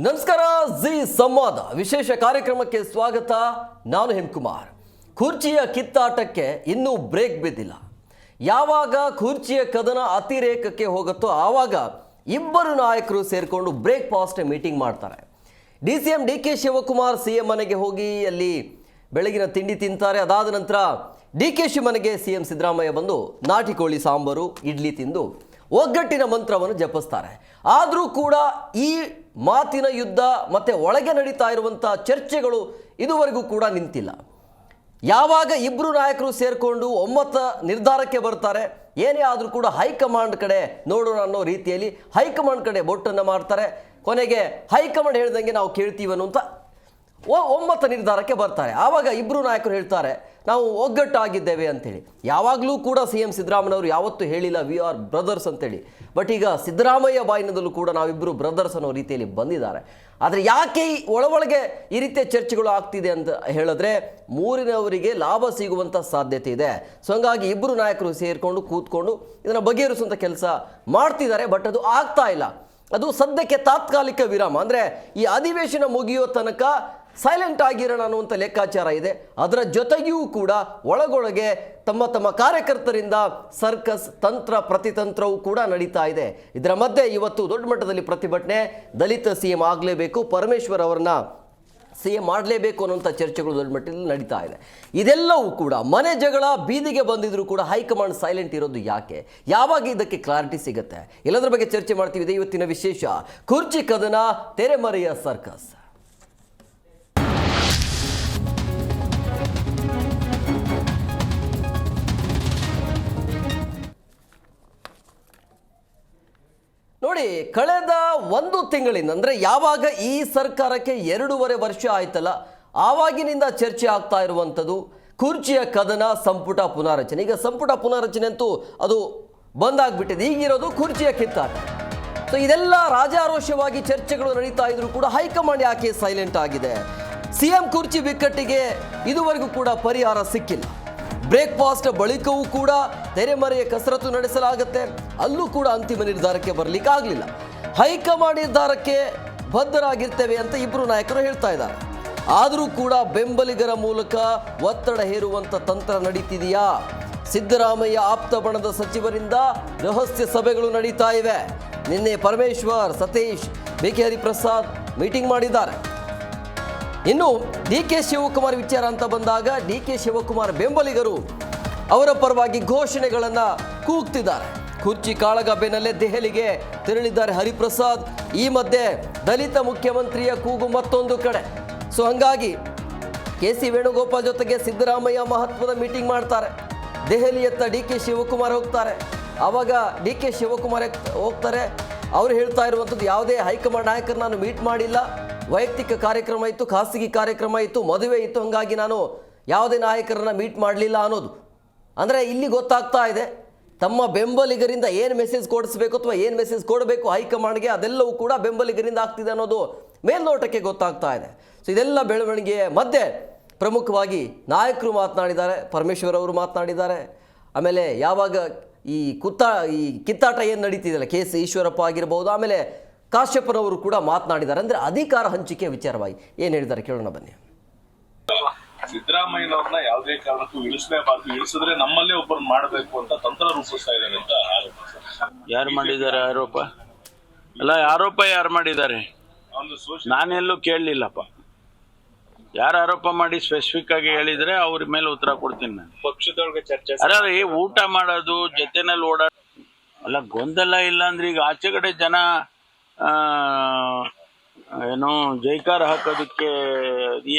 ನಮಸ್ಕಾರ. ಜಿ ಸಂವಾದ ವಿಶೇಷ ಕಾರ್ಯಕ್ರಮಕ್ಕೆ ಸ್ವಾಗತ. ನಾನು ಹೇಮಕುಮಾರ್. ಕುರ್ಚಿಯ ಕಿತ್ತಾಟಕ್ಕೆ ಇನ್ನೂ ಬ್ರೇಕ್ ಬಿದ್ದಿಲ್ಲ. ಯಾವಾಗ ಕುರ್ಚಿಯ ಕದನ ಅತಿರೇಕಕ್ಕೆ ಹೋಗುತ್ತೋ ಆವಾಗ ಇಬ್ಬರು ನಾಯಕರು ಸೇರಿಕೊಂಡು ಬ್ರೇಕ್ಫಾಸ್ಟ್ ಮೀಟಿಂಗ್ ಮಾಡ್ತಾರೆ. DCM DK ಶಿವಕುಮಾರ್ CM ಮನೆಗೆ ಹೋಗಿ ಅಲ್ಲಿ ಬೆಳಗಿನ ತಿಂಡಿ ತಿಂತಾರೆ. ಅದಾದ ನಂತರ DKಶಿ ಮನೆಗೆ CM ಸಿದ್ದರಾಮಯ್ಯ ಬಂದು ನಾಟಿ ಕೋಳಿ ಸಾಂಬಾರು ಇಡ್ಲಿ ತಿಂದು ಒಗ್ಗಟ್ಟಿನ ಮಂತ್ರವನ್ನು ಜಪಿಸ್ತಾರೆ. ಆದರೂ ಕೂಡ ಈ ಮಾತಿನ ಯುದ್ಧ ಮತ್ತು ಒಳಗೆ ನಡೀತಾ ಇರುವಂಥ ಚರ್ಚೆಗಳು ಇದುವರೆಗೂ ಕೂಡ ನಿಂತಿಲ್ಲ. ಯಾವಾಗ ಇಬ್ಬರು ನಾಯಕರು ಸೇರಿಕೊಂಡು ಒಮ್ಮತ ನಿರ್ಧಾರಕ್ಕೆ ಬರ್ತಾರೆ, ಏನೇ ಆದರೂ ಕೂಡ ಹೈಕಮಾಂಡ್ ಕಡೆ ನೋಡೋಣ ಅನ್ನೋ ರೀತಿಯಲ್ಲಿ ಹೈಕಮಾಂಡ್ ಕಡೆ ಬೊಟ್ಟನ್ನು ಮಾಡ್ತಾರೆ. ಕೊನೆಗೆ ಹೈಕಮಾಂಡ್ ಹೇಳ್ದಂಗೆ ನಾವು ಕೇಳ್ತೀವಿ ಅನ್ನುವಂಥ ಒಮ್ಮತ ನಿರ್ಧಾರಕ್ಕೆ ಬರ್ತಾರೆ. ಆವಾಗ ಇಬ್ಬರು ನಾಯಕರು ಹೇಳ್ತಾರೆ ನಾವು ಒಗ್ಗಟ್ಟಾಗಿದ್ದೇವೆ ಅಂತೇಳಿ. ಯಾವಾಗಲೂ ಕೂಡ CM ಸಿದ್ದರಾಮಯ್ಯವರು ಯಾವತ್ತೂ ಹೇಳಿಲ್ಲ ವಿ ಆರ್ ಬ್ರದರ್ಸ್ ಅಂತೇಳಿ. ಬಟ್ ಈಗ ಸಿದ್ದರಾಮಯ್ಯ ಬಾಯಿನದಲ್ಲೂ ಕೂಡ ನಾವಿಬ್ಬರು ಬ್ರದರ್ಸ್ ಅನ್ನೋ ರೀತಿಯಲ್ಲಿ ಬಂದಿದ್ದಾರೆ. ಆದರೆ ಯಾಕೆ ಒಳಗೆ ಈ ರೀತಿಯ ಚರ್ಚೆಗಳು ಆಗ್ತಿದೆ ಅಂತ ಹೇಳಿದ್ರೆ ಮೂರಿನವರಿಗೆ ಲಾಭ ಸಿಗುವಂಥ ಸಾಧ್ಯತೆ ಇದೆ. ಸೊ ಹಂಗಾಗಿ ಇಬ್ಬರು ನಾಯಕರು ಸೇರಿಕೊಂಡು ಕೂತ್ಕೊಂಡು ಇದನ್ನು ಬಗೆಹರಿಸುವಂಥ ಕೆಲಸ ಮಾಡ್ತಿದ್ದಾರೆ. ಬಟ್ ಅದು ಆಗ್ತಾ ಇಲ್ಲ. ಅದು ಸದ್ಯಕ್ಕೆ ತಾತ್ಕಾಲಿಕ ವಿರಾಮ. ಅಂದರೆ ಈ ಅಧಿವೇಶನ ಮುಗಿಯೋ ತನಕ ಸೈಲೆಂಟ್ ಆಗಿರೋಣ ಅನ್ನುವಂಥ ಲೆಕ್ಕಾಚಾರ ಇದೆ. ಅದರ ಜೊತೆಗೂ ಕೂಡ ಒಳಗೊಳಗೆ ತಮ್ಮ ಕಾರ್ಯಕರ್ತರಿಂದ ಸರ್ಕಸ್ ತಂತ್ರ ಪ್ರತಿತಂತ್ರವೂ ಕೂಡ ನಡೀತಾ ಇದೆ. ಇದರ ಮಧ್ಯೆ ಇವತ್ತು ದೊಡ್ಡ ಮಟ್ಟದಲ್ಲಿ ಪ್ರತಿಭಟನೆ, ದಲಿತ CM ಆಗಲೇಬೇಕು, ಪರಮೇಶ್ವರ್ ಅವರನ್ನ CM ಮಾಡಲೇಬೇಕು ಅನ್ನುವಂಥ ಚರ್ಚೆಗಳು ದೊಡ್ಡ ಮಟ್ಟದಲ್ಲಿ ನಡೀತಾ ಇದೆ. ಇದೆಲ್ಲವೂ ಕೂಡ ಮನೆ ಜಗಳ ಬೀದಿಗೆ ಬಂದಿದ್ರು ಕೂಡ ಹೈಕಮಾಂಡ್ ಸೈಲೆಂಟ್ ಇರೋದು ಯಾಕೆ? ಯಾವಾಗ ಇದಕ್ಕೆ ಕ್ಲಾರಿಟಿ ಸಿಗುತ್ತೆ? ಎಲ್ಲದರ ಬಗ್ಗೆ ಚರ್ಚೆ ಮಾಡ್ತೀವಿ. ಇದೆ ಇವತ್ತಿನ ವಿಶೇಷ. ಕುರ್ಚಿ ಕದನ, ತೆರೆಮರೆಯ ಸರ್ಕಸ್. ನೋಡಿ, ಕಳೆದ ಒಂದು ತಿಂಗಳಿಂದ ಅಂದರೆ ಯಾವಾಗ ಈ ಸರ್ಕಾರಕ್ಕೆ 2.5 ವರ್ಷ ಆಯ್ತಲ್ಲ, ಆವಾಗಿನಿಂದ ಚರ್ಚೆ ಆಗ್ತಾ ಇರುವಂಥದ್ದು ಕುರ್ಚಿಯ ಕದನ, ಸಂಪುಟ ಪುನಾರಚನೆ. ಈಗ ಸಂಪುಟ ಪುನಾರಚನೆ ಅಂತೂ ಅದು ಬಂದಾಗ್ಬಿಟ್ಟಿದೆ. ಈಗಿರೋದು ಕುರ್ಚಿಯ ಕಿತ್ತಾಟ. ಸೊ ಇದೆಲ್ಲ ರಾಜಾರೋಷವಾಗಿ ಚರ್ಚೆಗಳು ನಡೀತಾ ಇದ್ರು ಕೂಡ ಹೈಕಮಾಂಡ್ ಯಾಕೆ ಸೈಲೆಂಟ್ ಆಗಿದೆ? CM ಕುರ್ಚಿ ಬಿಕ್ಕಟ್ಟಿಗೆ ಇದುವರೆಗೂ ಕೂಡ ಪರಿಹಾರ ಸಿಕ್ಕಿಲ್ಲ. ಬ್ರೇಕ್ಫಾಸ್ಟ್ ಬಳಿಕವೂ ಕೂಡ ತೆರೆಮರೆಯ ಕಸರತ್ತು ನಡೆಸಲಾಗುತ್ತೆ. ಅಲ್ಲೂ ಕೂಡ ಅಂತಿಮ ನಿರ್ಧಾರಕ್ಕೆ ಬರಲಿಕ್ಕಾಗಲಿಲ್ಲ. ಹೈಕಮಾಂಡ್ ನಿರ್ಧಾರಕ್ಕೆ ಬದ್ಧರಾಗಿರ್ತೇವೆ ಅಂತ ಇಬ್ಬರು ನಾಯಕರು ಹೇಳ್ತಾ ಇದ್ದಾರೆ. ಆದರೂ ಕೂಡ ಬೆಂಬಲಿಗರ ಮೂಲಕ ಒತ್ತಡ ಹೇರುವಂಥ ತಂತ್ರ ನಡೀತಿದೆಯಾ? ಸಿದ್ದರಾಮಯ್ಯ ಆಪ್ತ ಬಣದ ಸಚಿವರಿಂದ ರಹಸ್ಯ ಸಭೆಗಳು ನಡೀತಾ ಇವೆ. ನಿನ್ನೆ ಪರಮೇಶ್ವರ್, ಸತೀಶ್, BK ಹರಿಪ್ರಸಾದ್ ಮೀಟಿಂಗ್ ಮಾಡಿದ್ದಾರೆ. ಇನ್ನು DK ಶಿವಕುಮಾರ್ ವಿಚಾರ ಅಂತ ಬಂದಾಗ DK ಶಿವಕುಮಾರ್ ಬೆಂಬಲಿಗರು ಅವರ ಪರವಾಗಿ ಘೋಷಣೆಗಳನ್ನು ಕೂಗ್ತಿದ್ದಾರೆ. ಕುರ್ಚಿ ಕಾಳಗ ಬೆನ್ನಲ್ಲೇ ದೆಹಲಿಗೆ ತೆರಳಿದ್ದಾರೆ ಹರಿಪ್ರಸಾದ್. ಈ ಮಧ್ಯೆ ದಲಿತ ಮುಖ್ಯಮಂತ್ರಿಯ ಕೂಗು ಮತ್ತೊಂದು ಕಡೆ. ಸೊ ಹಂಗಾಗಿ KC ವೇಣುಗೋಪಾಲ್ ಜೊತೆಗೆ ಸಿದ್ದರಾಮಯ್ಯ ಮಹತ್ವದ ಮೀಟಿಂಗ್ ಮಾಡ್ತಾರೆ. ದೆಹಲಿಯತ್ತ DK ಶಿವಕುಮಾರ್ ಹೋಗ್ತಾರೆ. ಆವಾಗ DK ಶಿವಕುಮಾರ್ ಹೋಗ್ತಾರೆ. ಅವರು ಹೇಳ್ತಾ ಇರುವಂಥದ್ದು ಯಾವುದೇ ಹೈಕಮಾಂಡ್ ನಾಯಕರು ನಾನು ಮೀಟ್ ಮಾಡಿಲ್ಲ, ವೈಯಕ್ತಿಕ ಕಾರ್ಯಕ್ರಮ ಇತ್ತು, ಖಾಸಗಿ ಕಾರ್ಯಕ್ರಮ ಇತ್ತು, ಮದುವೆ ಇತ್ತು, ಹಾಗಾಗಿ ನಾನು ಯಾವುದೇ ನಾಯಕರನ್ನ ಮೀಟ್ ಮಾಡಲಿಲ್ಲ ಅನ್ನೋದು. ಅಂದರೆ ಇಲ್ಲಿ ಗೊತ್ತಾಗ್ತಾ ಇದೆ ತಮ್ಮ ಬೆಂಬಲಿಗರಿಂದ ಏನು ಮೆಸೇಜ್ ಕೊಡಿಸ್ಬೇಕು ಅಥವಾ ಏನು ಮೆಸೇಜ್ ಕೊಡಬೇಕು ಹೈಕಮಾಂಡ್ಗೆ, ಅದೆಲ್ಲವೂ ಕೂಡ ಬೆಂಬಲಿಗರಿಂದ ಆಗ್ತಿದೆ ಅನ್ನೋದು ಮೇಲ್ನೋಟಕ್ಕೆ ಗೊತ್ತಾಗ್ತಾ ಇದೆ. ಸೊ ಇದೆಲ್ಲ ಬೆಳವಣಿಗೆಯ ಮಧ್ಯೆ ಪ್ರಮುಖವಾಗಿ ನಾಯಕರು ಮಾತನಾಡಿದ್ದಾರೆ. ಪರಮೇಶ್ವರ್ ಅವರು ಮಾತನಾಡಿದ್ದಾರೆ. ಆಮೇಲೆ ಯಾವಾಗ ಈ ಕಿತ್ತಾಟ ಏನು ನಡೀತಿದೆಯಲ್ಲ, KC ಈಶ್ವರಪ್ಪ ಆಗಿರ್ಬೋದು, ಆಮೇಲೆ ಕಾಶ್ಯಪ್ಪನವರು ಕೂಡ ಮಾತನಾಡಿದ್ದಾರೆ. ಅಂದ್ರೆ ಅಧಿಕಾರ ಹಂಚಿಕೆ ವಿಚಾರವಾಗಿ ಏನು ಹೇಳಿದ್ದಾರೆ ಕೇಳೋಣ ಬನ್ನಿ. ಸಿದ್ದರಾಮಯ್ಯನವ್ರನ್ನ ಯಾವುದೇ ಕಾರಣಕ್ಕೂ ಇಳಿಸಲೇಬಾರ್ದು, ಇಳಿಸಿದ್ರೆ ನಮ್ಮಲ್ಲೇ ಒಬ್ಬರು ಮಾಡಬೇಕು ಅಂತ ತಂತ್ರ ರೂಪಿಸ್ತಾ ಇದ್ದಾರೆ ಅಂತ ಆರೋಪ. ಯಾರು ಮಾಡಿದ್ದಾರೆ ಆರೋಪ? ಅಲ್ಲ, ಆರೋಪ ಯಾರು ಮಾಡಿದ್ದಾರೆ ನಾನೆಲ್ಲೂ ಕೇಳಲಿಲ್ಲಪ್ಪ. ಯಾರು ಆರೋಪ ಮಾಡಿ ಸ್ಪೆಸಿಫಿಕ್ ಆಗಿ ಹೇಳಿದ್ರೆ ಅವ್ರ ಮೇಲೆ ಉತ್ತರ ಕೊಡ್ತೀನಿ ನಾನು. ಪಕ್ಷದೊಳಗೆ ಚರ್ಚೆ ಅರೆ ಊಟ ಮಾಡೋದು ಜೊತೆನಲ್ಲಿ ಓಡಾಡ ಅಲ್ಲ, ಗೊಂದಲ ಇಲ್ಲ ಅಂದ್ರೆ ಈಗ ಆಚೆ ಕಡೆ ಜನ ಏನು ಜೈಕಾರ ಹಾಕೋದಕ್ಕೆ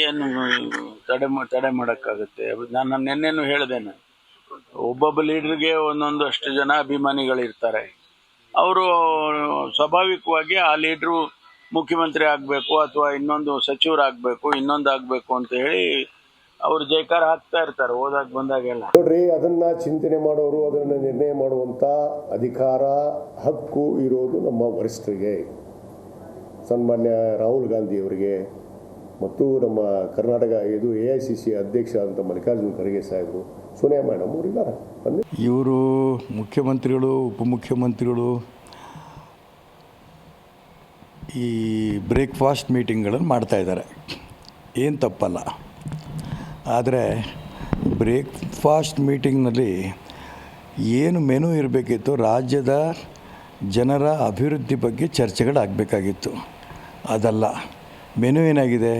ಏನು ತಡೆ ಮಾಡೋಕ್ಕಾಗುತ್ತೆ? ನಾನು ನಿನ್ನೆನೂ ಹೇಳಿದೆ, ನಾನು ಒಬ್ಬೊಬ್ಬ ಲೀಡ್ರಿಗೆ ಒಂದೊಂದು ಅಷ್ಟು ಜನ ಅಭಿಮಾನಿಗಳಿರ್ತಾರೆ. ಅವರು ಸ್ವಾಭಾವಿಕವಾಗಿ ಆ ಲೀಡ್ರು ಮುಖ್ಯಮಂತ್ರಿ ಆಗಬೇಕು ಅಥವಾ ಇನ್ನೊಂದು ಸಚಿವರಾಗಬೇಕು, ಇನ್ನೊಂದು ಆಗಬೇಕು ಅಂತ ಹೇಳಿ ಅವರು ಜೈಕಾರ ಹಾಕ್ತಾ ಇರ್ತಾರೆ ಹೋದಾಗ ಬಂದಾಗೆಲ್ಲ. ನೋಡ್ರಿ, ಅದನ್ನ ಚಿಂತನೆ ಮಾಡೋರು, ಅದನ್ನು ನಿರ್ಣಯ ಮಾಡುವಂಥ ಅಧಿಕಾರ, ಹಕ್ಕು ಇರೋದು ನಮ್ಮ ವರಿಷ್ಠರಿಗೆ, ಸನ್ಮಾನ್ಯ ರಾಹುಲ್ ಗಾಂಧಿ ಅವರಿಗೆ ಮತ್ತು ನಮ್ಮ ಕರ್ನಾಟಕ AICC ಅಧ್ಯಕ್ಷ ಅಂತ ಮಲ್ಲಿಕಾರ್ಜುನ ಖರ್ಗೆ ಸಾಹೇಬರು, ಸೋನಿಯಾ ಮೇಡಮ್ ಅವರು ಇದ್ದಾರೆ. ಇವರು ಮುಖ್ಯಮಂತ್ರಿಗಳು, ಉಪಮುಖ್ಯಮಂತ್ರಿಗಳು ಈ ಬ್ರೇಕ್ಫಾಸ್ಟ್ ಮೀಟಿಂಗ್ಗಳನ್ನು ಮಾಡ್ತಾಯಿದ್ದಾರೆ, ಏನು ತಪ್ಪಲ್ಲ. ಆದರೆ ಬ್ರೇಕ್ಫಾಸ್ಟ್ ಮೀಟಿಂಗ್ನಲ್ಲಿ ಏನು ಮೆನು ಇರಬೇಕಿತ್ತು, ರಾಜ್ಯದ ಜನರ ಅಭಿವೃದ್ಧಿ ಬಗ್ಗೆ ಚರ್ಚೆಗಳಾಗಬೇಕಾಗಿತ್ತು. ಅದಲ್ಲ, ಮೆನು ಏನಾಗಿದೆ,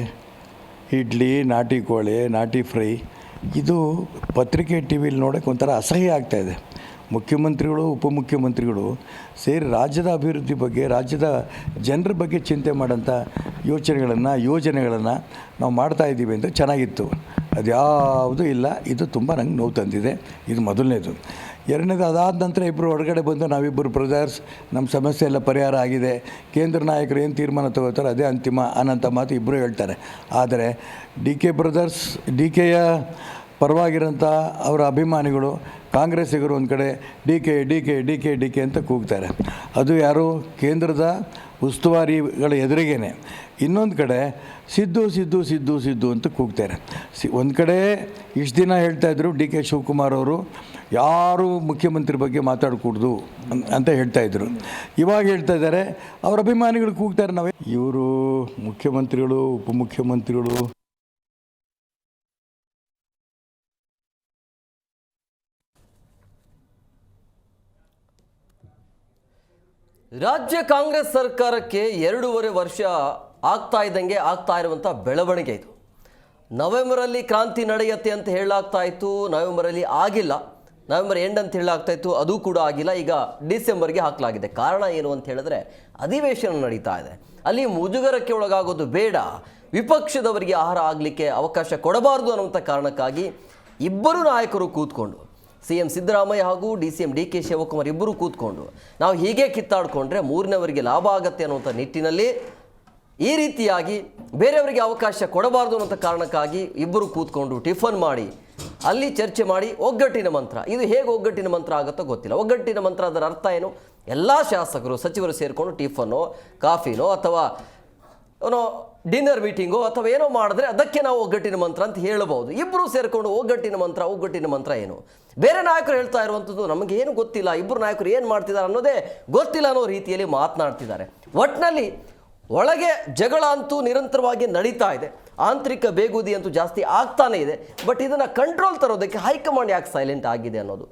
ಇಡ್ಲಿ, ನಾಟಿ ಕೋಳಿ, ನಾಟಿ ಫ್ರೈ. ಇದು ಪತ್ರಿಕೆ ಟಿ ವಿಲಿ ನೋಡೋಕ್ಕೆ ಒಂಥರ ಅಸಹ್ಯ ಆಗ್ತಾಯಿದೆ. ಮುಖ್ಯಮಂತ್ರಿಗಳು, ಉಪಮುಖ್ಯಮಂತ್ರಿಗಳು ಸೇರಿ ರಾಜ್ಯದ ಅಭಿವೃದ್ಧಿ ಬಗ್ಗೆ, ರಾಜ್ಯದ ಜನರ ಬಗ್ಗೆ ಚಿಂತೆ ಮಾಡೋಂಥ ಯೋಜನೆಗಳನ್ನು ನಾವು ಮಾಡ್ತಾಯಿದ್ದೀವಿ ಅಂದರೆ ಚೆನ್ನಾಗಿತ್ತು. ಅದು ಯಾವುದೂ ಇಲ್ಲ. ಇದು ತುಂಬ ನಂಗೆ ನೋವು ತಂದಿದೆ. ಇದು ಮೊದಲನೇದು. ಎರಡನೇದು, ಅದಾದ ನಂತರ ಇಬ್ಬರು ಹೊರಗಡೆ ಬಂದು ನಾವಿಬ್ಬರು ಬ್ರದರ್ಸ್, ನಮ್ಮ ಸಮಸ್ಯೆ ಎಲ್ಲ ಪರಿಹಾರ ಆಗಿದೆ, ಕೇಂದ್ರ ನಾಯಕರು ಏನು ತೀರ್ಮಾನ ತಗೋತಾರೆ ಅದೇ ಅಂತಿಮ ಅನ್ನೋಂಥ ಮಾತು ಇಬ್ಬರು ಹೇಳ್ತಾರೆ. ಆದರೆ ಡಿ ಕೆಯ ಪರವಾಗಿರೋಂಥ ಅವರ ಅಭಿಮಾನಿಗಳು, ಕಾಂಗ್ರೆಸ್ಸಿಗರು ಒಂದು ಕಡೆ ಡಿ ಕೆ ಅಂತ ಕೂಗ್ತಾರೆ. ಅದು ಯಾರು, ಕೇಂದ್ರದ ಉಸ್ತುವಾರಿಗಳ ಎದುರಿಗೇನೆ. ಇನ್ನೊಂದು ಕಡೆ ಸಿದ್ದು ಅಂತ ಕೂಗ್ತಾರೆ. ಒಂದು ಕಡೆ ಇಷ್ಟು ದಿನ ಹೇಳ್ತಾಯಿದ್ರು ಡಿ ಕೆ ಶಿವಕುಮಾರ್ ಅವರು ಯಾರೂ ಮುಖ್ಯಮಂತ್ರಿ ಬಗ್ಗೆ ಮಾತಾಡಕೂಡ್ದು ಅಂತ ಹೇಳ್ತಾಯಿದ್ರು. ಇವಾಗ ಹೇಳ್ತಾ ಇದ್ದಾರೆ ಅವ್ರ ಅಭಿಮಾನಿಗಳು ಕೂಗ್ತಾರೆ. ಇವರು ಮುಖ್ಯಮಂತ್ರಿಗಳು, ಉಪಮುಖ್ಯಮಂತ್ರಿಗಳು ರಾಜ್ಯ ಕಾಂಗ್ರೆಸ್ ಸರ್ಕಾರಕ್ಕೆ 2.5 ವರ್ಷ ಆಗ್ತಾ ಇರುವಂಥ ಬೆಳವಣಿಗೆ ಇದು. ನವೆಂಬರಲ್ಲಿ ಕ್ರಾಂತಿ ನಡೆಯುತ್ತೆ ಅಂತ ಹೇಳಲಾಗ್ತಾ ಇತ್ತು, ನವೆಂಬರಲ್ಲಿ ಆಗಿಲ್ಲ. ನವೆಂಬರ್ ಎಂಡ್ ಅಂತ ಹೇಳಲಾಗ್ತಾ ಇತ್ತು, ಅದು ಕೂಡ ಆಗಿಲ್ಲ. ಈಗ ಡಿಸೆಂಬರ್ಗೆ ಹಾಕಲಾಗಿದೆ. ಕಾರಣ ಏನು ಅಂತ ಹೇಳಿದ್ರೆ ಅಧಿವೇಶನ ನಡೀತಾ ಇದೆ. ಅಲ್ಲಿ ಮುಜುಗರಕ್ಕೆ ಒಳಗಾಗೋದು ಬೇಡ, ವಿಪಕ್ಷದವರಿಗೆ ಆಹಾರ ಆಗಲಿಕ್ಕೆ ಅವಕಾಶ ಕೊಡಬಾರ್ದು ಅನ್ನುವಂಥ ಕಾರಣಕ್ಕಾಗಿ ಇಬ್ಬರು ನಾಯಕರು ಕೂತ್ಕೊಂಡು, CM ಸಿದ್ದರಾಮಯ್ಯ ಹಾಗೂ DCM DK ಶಿವಕುಮಾರ್ ಇಬ್ಬರು ಕೂತ್ಕೊಂಡು, ನಾವು ಹೀಗೆ ಕಿತ್ತಾಡಿಕೊಂಡ್ರೆ ಮೂರನೇವರಿಗೆ ಲಾಭ ಆಗತ್ತೆ ಅನ್ನುವಂಥ ನಿಟ್ಟಿನಲ್ಲಿ ಈ ರೀತಿಯಾಗಿ ಬೇರೆಯವರಿಗೆ ಅವಕಾಶ ಕೊಡಬಾರ್ದು ಅನ್ನೋಂಥ ಕಾರಣಕ್ಕಾಗಿ ಇಬ್ಬರು ಕೂತ್ಕೊಂಡು ಟಿಫನ್ ಮಾಡಿ ಅಲ್ಲಿ ಚರ್ಚೆ ಮಾಡಿ ಒಗ್ಗಟ್ಟಿನ ಮಂತ್ರ. ಇದು ಹೇಗೆ ಒಗ್ಗಟ್ಟಿನ ಮಂತ್ರ ಆಗುತ್ತೋ ಗೊತ್ತಿಲ್ಲ. ಒಗ್ಗಟ್ಟಿನ ಮಂತ್ರ ಅದರ ಅರ್ಥ ಏನು, ಎಲ್ಲ ಶಾಸಕರು ಸಚಿವರು ಸೇರಿಕೊಂಡು ಟಿಫನ್ನೋ, ಕಾಫಿನೋ ಅಥವಾ ಏನೋ ಡಿನ್ನರ್ ಮೀಟಿಂಗೋ ಅಥವಾ ಏನೋ ಮಾಡಿದ್ರೆ ಅದಕ್ಕೆ ನಾವು ಒಗ್ಗಟ್ಟಿನ ಮಂತ್ರ ಅಂತ ಹೇಳಬಹುದು. ಇಬ್ಬರು ಸೇರಿಕೊಂಡು ಒಗ್ಗಟ್ಟಿನ ಮಂತ್ರ ಏನು, ಬೇರೆ ನಾಯಕರು ಹೇಳ್ತಾ ಇರುವಂಥದ್ದು ನಮಗೆ ಏನು ಗೊತ್ತಿಲ್ಲ, ಇಬ್ಬರು ನಾಯಕರು ಏನು ಮಾಡ್ತಿದ್ದಾರೆ ಅನ್ನೋದೇ ಗೊತ್ತಿಲ್ಲ ಅನ್ನೋ ರೀತಿಯಲ್ಲಿ ಮಾತನಾಡ್ತಿದ್ದಾರೆ. ಒಟ್ಟಿನಲ್ಲಿ ಒಳಗೆ ಜಗಳ ಅಂತೂ ನಿರಂತರವಾಗಿ ನಡೀತಾ ಇದೆ, ಆಂತರಿಕ ಬೇಗುದಿ ಅಂತೂ ಜಾಸ್ತಿ ಆಗ್ತಾನೇ ಇದೆ. ಬಟ್ ಇದನ್ನು ಕಂಟ್ರೋಲ್ ತರೋದಕ್ಕೆ ಹೈಕಮಾಂಡ್ ಯಾಕೆ ಸೈಲೆಂಟ್ ಆಗಿದೆ ಅನ್ನೋದು.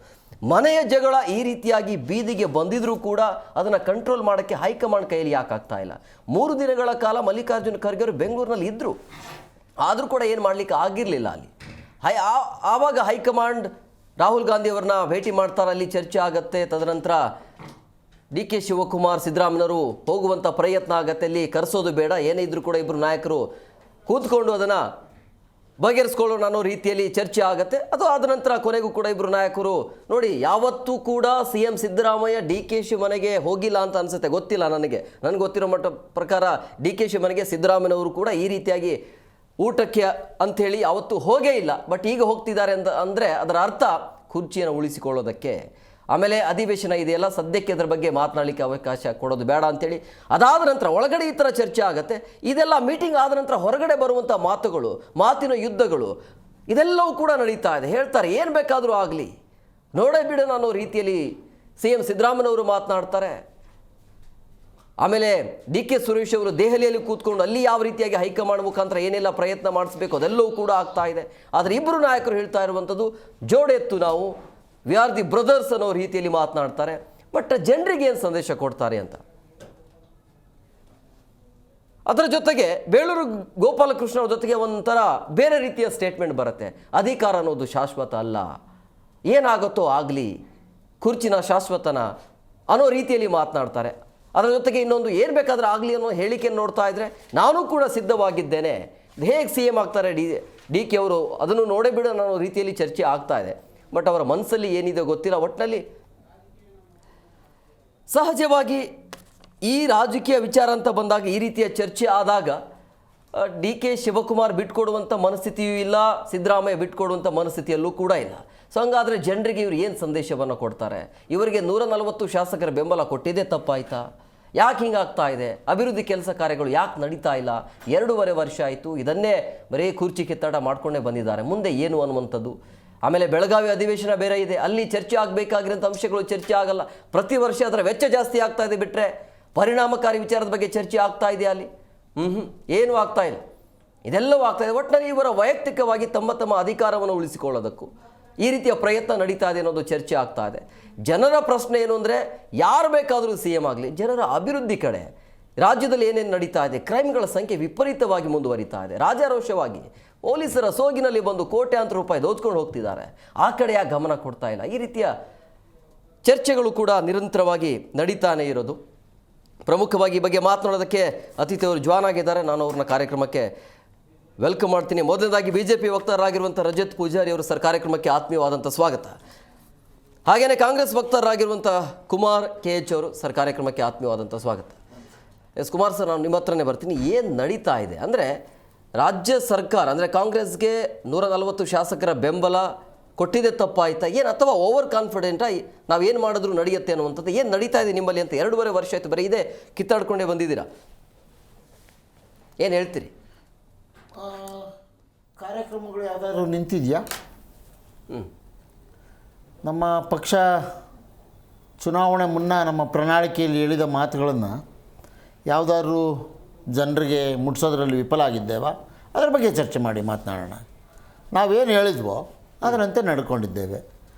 ಮನೆಯ ಜಗಳ ಈ ರೀತಿಯಾಗಿ ಬೀದಿಗೆ ಬಂದಿದ್ರೂ ಕೂಡ ಅದನ್ನು ಕಂಟ್ರೋಲ್ ಮಾಡೋಕ್ಕೆ ಹೈಕಮಾಂಡ್ ಕೈಯಲ್ಲಿ ಯಾಕೆ ಆಗ್ತಾ ಇಲ್ಲ. 3 ದಿನಗಳ ಕಾಲ ಮಲ್ಲಿಕಾರ್ಜುನ ಖರ್ಗೆ ಅವರು ಬೆಂಗಳೂರಿನಲ್ಲಿ ಇದ್ದರು, ಆದರೂ ಕೂಡ ಏನು ಮಾಡಲಿಕ್ಕೆ ಆಗಿರಲಿಲ್ಲ ಅಲ್ಲಿ. ಆವಾಗ ಹೈಕಮಾಂಡ್ ರಾಹುಲ್ ಗಾಂಧಿ ಅವ್ರನ್ನ ಭೇಟಿ ಮಾಡ್ತಾರೆ, ಅಲ್ಲಿ ಚರ್ಚೆ ಆಗುತ್ತೆ. ತದನಂತರ DK ಶಿವಕುಮಾರ್, ಸಿದ್ದರಾಮಯ್ಯನವರು ಹೋಗುವಂಥ ಪ್ರಯತ್ನ ಆಗತ್ತೆ. ಅಲ್ಲಿ ಕರೆಸೋದು ಬೇಡ, ಏನೇ ಇದ್ರೂ ಕೂಡ ಇಬ್ಬರು ನಾಯಕರು ಕೂತ್ಕೊಂಡು ಅದನ್ನು ಬಗೆಹರಿಸ್ಕೊಳ್ಳೋಣ ಅನ್ನೋ ರೀತಿಯಲ್ಲಿ ಚರ್ಚೆ ಆಗುತ್ತೆ. ಅದು ಆದ ನಂತರ ಕೊನೆಗೂ ಕೂಡ ಇಬ್ಬರು ನಾಯಕರು ನೋಡಿ, ಯಾವತ್ತೂ ಕೂಡ CM ಸಿದ್ದರಾಮಯ್ಯ DK ಶಿ ಮನೆಗೆ ಹೋಗಿಲ್ಲ ಅಂತ ಅನಿಸುತ್ತೆ, ಗೊತ್ತಿಲ್ಲ ನನಗೆ ಗೊತ್ತಿರೋ ಮಟ್ಟ ಪ್ರಕಾರ DK ಶಿ ಮನೆಗೆ ಸಿದ್ದರಾಮಯ್ಯನವರು ಕೂಡ ಈ ರೀತಿಯಾಗಿ ಊಟಕ್ಕೆ ಅಂಥೇಳಿ ಯಾವತ್ತೂ ಹೋಗೇ ಇಲ್ಲ. ಬಟ್ ಈಗ ಹೋಗ್ತಿದ್ದಾರೆ ಅಂದರೆ ಅದರ ಅರ್ಥ ಕುರ್ಚಿಯನ್ನು ಉಳಿಸಿಕೊಳ್ಳೋದಕ್ಕೆ. ಆಮೇಲೆ ಅಧಿವೇಶನ ಇದೆಯಲ್ಲ, ಸದ್ಯಕ್ಕೆ ಅದರ ಬಗ್ಗೆ ಮಾತನಾಡಲಿಕ್ಕೆ ಅವಕಾಶ ಕೊಡೋದು ಬೇಡ ಅಂಥೇಳಿ. ಅದಾದ ನಂತರ ಒಳಗಡೆ ಈ ಥರ ಚರ್ಚೆ ಆಗುತ್ತೆ. ಇದೆಲ್ಲ ಮೀಟಿಂಗ್ ಆದ ನಂತರ ಹೊರಗಡೆ ಬರುವಂಥ ಮಾತುಗಳು, ಮಾತಿನ ಯುದ್ಧಗಳು ಇದೆಲ್ಲವೂ ಕೂಡ ನಡೀತಾ ಇದೆ. ಹೇಳ್ತಾರೆ ಏನು ಬೇಕಾದರೂ ಆಗಲಿ, ನೋಡೇ ಬಿಡೋಣ ಅನ್ನೋ ರೀತಿಯಲ್ಲಿ CM ಸಿದ್ದರಾಮಯ್ಯನವರು ಮಾತನಾಡ್ತಾರೆ. ಆಮೇಲೆ DK ಸುರೇಶ್ ಅವರು ದೆಹಲಿಯಲ್ಲಿ ಕೂತ್ಕೊಂಡು ಅಲ್ಲಿ ಯಾವ ರೀತಿಯಾಗಿ ಹೈಕಮಾಂಡ್ ಮುಖಾಂತರ ಏನೆಲ್ಲ ಪ್ರಯತ್ನ ಮಾಡಿಸ್ಬೇಕು ಅದೆಲ್ಲವೂ ಕೂಡ ಆಗ್ತಾ ಇದೆ. ಆದರೆ ಇಬ್ಬರು ನಾಯಕರು ಹೇಳ್ತಾ ಇರುವಂಥದ್ದು ಜೋಡೆತ್ತು, ನಾವು ವಿ ಆರ್ ದಿ ಬ್ರದರ್ಸ್ ಅನ್ನೋ ರೀತಿಯಲ್ಲಿ ಮಾತನಾಡ್ತಾರೆ. ಬಟ್ ಜನರಿಗೆ ಏನು ಸಂದೇಶ ಕೊಡ್ತಾರೆ ಅಂತ. ಅದರ ಜೊತೆಗೆ ಬೇಳೂರು ಗೋಪಾಲಕೃಷ್ಣ ಅವ್ರ ಜೊತೆಗೆ ಒಂಥರ ಬೇರೆ ರೀತಿಯ ಸ್ಟೇಟ್ಮೆಂಟ್ ಬರುತ್ತೆ. ಅಧಿಕಾರ ಅನ್ನೋದು ಶಾಶ್ವತ ಅಲ್ಲ, ಏನಾಗುತ್ತೋ ಆಗಲಿ, ಕುರ್ಚಿನ ಶಾಶ್ವತನ ಅನ್ನೋ ರೀತಿಯಲ್ಲಿ ಮಾತನಾಡ್ತಾರೆ. ಅದರ ಜೊತೆಗೆ ಇನ್ನೊಂದು ಏನು ಬೇಕಾದರೂ ಆಗಲಿ ಅನ್ನೋ ಹೇಳಿಕೆಯನ್ನು ನೋಡ್ತಾ ಇದ್ದರೆ ನಾನು ಕೂಡ ಸಿದ್ಧವಾಗಿದ್ದೇನೆ, ಹೇಗೆ CM ಆಗ್ತಾರೆ DK ಅವರು ಅದನ್ನು ನೋಡೇ ಬಿಡೋಣ ಅನ್ನೋ ರೀತಿಯಲ್ಲಿ ಚರ್ಚೆ ಆಗ್ತಾ ಇದೆ. ಬಟ್ ಅವರ ಮನಸ್ಸಲ್ಲಿ ಏನಿದೆ ಗೊತ್ತಿಲ್ಲ. ಒಟ್ಟಿನಲ್ಲಿ ಸಹಜವಾಗಿ ಈ ರಾಜಕೀಯ ವಿಚಾರ ಅಂತ ಬಂದಾಗ, ಈ ರೀತಿಯ ಚರ್ಚೆ ಆದಾಗ DK ಶಿವಕುಮಾರ್ ಬಿಟ್ಕೊಡುವಂಥ ಮನಸ್ಥಿತಿಯೂ ಇಲ್ಲ, ಸಿದ್ದರಾಮಯ್ಯ ಬಿಟ್ಕೊಡುವಂಥ ಮನಸ್ಥಿತಿಯಲ್ಲೂ ಕೂಡ ಇಲ್ಲ. ಸೊ ಹಂಗಾದರೆ ಜನರಿಗೆ ಇವರು ಏನು ಸಂದೇಶವನ್ನು ಕೊಡ್ತಾರೆ? ಇವರಿಗೆ 140 ಶಾಸಕರ ಬೆಂಬಲ ಕೊಟ್ಟಿದ್ದೇ ತಪ್ಪಾಯ್ತಾ? ಯಾಕೆ ಹಿಂಗಾಗ್ತಾ ಇದೆ? ಅಭಿವೃದ್ಧಿ ಕೆಲಸ ಕಾರ್ಯಗಳು ಯಾಕೆ ನಡೀತಾ ಇಲ್ಲ? 2.5 ವರ್ಷ ಆಯಿತು, ಇದನ್ನೇ ಬರೀ ಕುರ್ಚಿ ಕಿತ್ತಾಟ ಮಾಡ್ಕೊಂಡೇ ಬಂದಿದ್ದಾರೆ. ಮುಂದೆ ಏನು ಅನ್ನುವಂಥದ್ದು. ಆಮೇಲೆ ಬೆಳಗಾವಿ ಅಧಿವೇಶನ ಬೇರೆ ಇದೆ, ಅಲ್ಲಿ ಚರ್ಚೆ ಆಗಬೇಕಾಗಿರೋಂಥ ಅಂಶಗಳು ಚರ್ಚೆ ಆಗಲ್ಲ. ಪ್ರತಿ ವರ್ಷ ಅದರ ವೆಚ್ಚ ಜಾಸ್ತಿ ಆಗ್ತಾ ಇದೆ ಬಿಟ್ಟರೆ ಪರಿಣಾಮಕಾರಿ ವಿಚಾರದ ಬಗ್ಗೆ ಚರ್ಚೆ ಆಗ್ತಾ ಇದೆಯಾ ಅಲ್ಲಿ? ಏನೂ ಆಗ್ತಾ ಇಲ್ಲ. ಇದೆಲ್ಲವೂ ಆಗ್ತಾ ಇದೆ. ಒಟ್ಟಿನಲ್ಲಿ ಇವರ ವೈಯಕ್ತಿಕವಾಗಿ ತಮ್ಮ ತಮ್ಮ ಅಧಿಕಾರವನ್ನು ಉಳಿಸಿಕೊಳ್ಳೋದಕ್ಕೂ ಈ ರೀತಿಯ ಪ್ರಯತ್ನ ನಡೀತಾ ಇದೆ ಅನ್ನೋದು ಚರ್ಚೆ ಆಗ್ತಾ ಇದೆ. ಜನರ ಪ್ರಶ್ನೆ ಏನು ಅಂದರೆ, ಯಾರು ಬೇಕಾದರೂ CM ಆಗಲಿ, ಜನರ ಅಭಿವೃದ್ಧಿ ಕಡೆ ರಾಜ್ಯದಲ್ಲಿ ಏನೇನು ನಡೀತಾ ಇದೆ, ಕ್ರೈಮ್ಗಳ ಸಂಖ್ಯೆ ವಿಪರೀತವಾಗಿ ಮುಂದುವರಿತಾ ಇದೆ. ರಾಜಾರೋಷವಾಗಿ ಪೊಲೀಸರ ಸೋಗಿನಲ್ಲಿ ಬಂದು ಕೋಟ್ಯಾಂತರ ರೂಪಾಯಿ ದೋಚ್ಕೊಂಡು ಹೋಗ್ತಿದ್ದಾರೆ. ಆ ಕಡೆ ಯಾಕೆ ಗಮನ ಕೊಡ್ತಾ ಇಲ್ಲ? ಈ ರೀತಿಯ ಚರ್ಚೆಗಳು ಕೂಡ ನಿರಂತರವಾಗಿ ನಡೀತಾನೆ ಇರೋದು. ಪ್ರಮುಖವಾಗಿ ಈ ಬಗ್ಗೆ ಮಾತನಾಡೋದಕ್ಕೆ ಅತಿಥಿಯವರು ಜಾಯ್ನ್ ಆಗಿದ್ದಾರೆ. ನಾನು ಅವ್ರನ್ನ ಕಾರ್ಯಕ್ರಮಕ್ಕೆ ವೆಲ್ಕಮ್ ಮಾಡ್ತೀನಿ. ಮೊದಲನೇದಾಗಿ BJP ವಕ್ತಾರರಾಗಿರುವಂಥ ರಜತ್ ಪೂಜಾರಿ ಅವರು ಸರ್ ಕಾರ್ಯಕ್ರಮಕ್ಕೆ ಆತ್ಮೀಯವಾದಂಥ ಸ್ವಾಗತ. ಹಾಗೆಯೇ ಕಾಂಗ್ರೆಸ್ ವಕ್ತಾರರಾಗಿರುವಂಥ ಕುಮಾರ್ KH ಅವರು ಸರ್ ಕಾರ್ಯಕ್ರಮಕ್ಕೆ ಆತ್ಮೀಯವಾದಂಥ ಸ್ವಾಗತ. ಎಸ್ ಕುಮಾರ್ ಸರ್, ನಾನು ನಿಮ್ಮ ಹತ್ರನೇ ಬರ್ತೀನಿ. ಏನು ನಡೀತಾ ಇದೆ ಅಂದರೆ, ರಾಜ್ಯ ಸರ್ಕಾರ ಅಂದರೆ ಕಾಂಗ್ರೆಸ್ಗೆ 140 ಶಾಸಕರ ಬೆಂಬಲ ಕೊಟ್ಟಿದೆ ತಪ್ಪಾಯ್ತಾ ಏನು, ಅಥವಾ ಓವರ್ ಕಾನ್ಫಿಡೆಂಟಾ ನಾವೇನು ಮಾಡಿದ್ರು ನಡೆಯುತ್ತೆ ಅನ್ನುವಂಥದ್ದು ಏನು ನಡೀತಾ ಇದೆ ನಿಮ್ಮಲ್ಲಿ ಅಂತ 2.5 ವರ್ಷ ಆಯಿತು, ಬರೀ ಇದೇ ಕಿತ್ತಾಡ್ಕೊಂಡೇ ಬಂದಿದ್ದೀರಾ. ಏನು ಹೇಳ್ತೀರಿ? ಕಾರ್ಯಕ್ರಮಗಳು ಯಾವುದಾದ್ರೂ ನಿಂತಿದೆಯಾ? ನಮ್ಮ ಪಕ್ಷ ಚುನಾವಣೆ ಮುನ್ನ ನಮ್ಮ ಪ್ರಣಾಳಿಕೆಯಲ್ಲಿ ಹೇಳಿದ ಮಾತುಗಳನ್ನು ಯಾವುದಾದ್ರೂ ಜನರಿಗೆ ಮುಟ್ಸೋದ್ರಲ್ಲಿ ವಿಫಲ ಆಗಿದ್ದೇವಾ? ಅದರ ಬಗ್ಗೆ ಚರ್ಚೆ ಮಾಡಿ ಮಾತನಾಡೋಣ. ನಾವೇನು ಹೇಳಿದ್ವೋ ಅದರಂತೆ ನಡ್ಕೊಂಡಿದ್ದೇವೆ.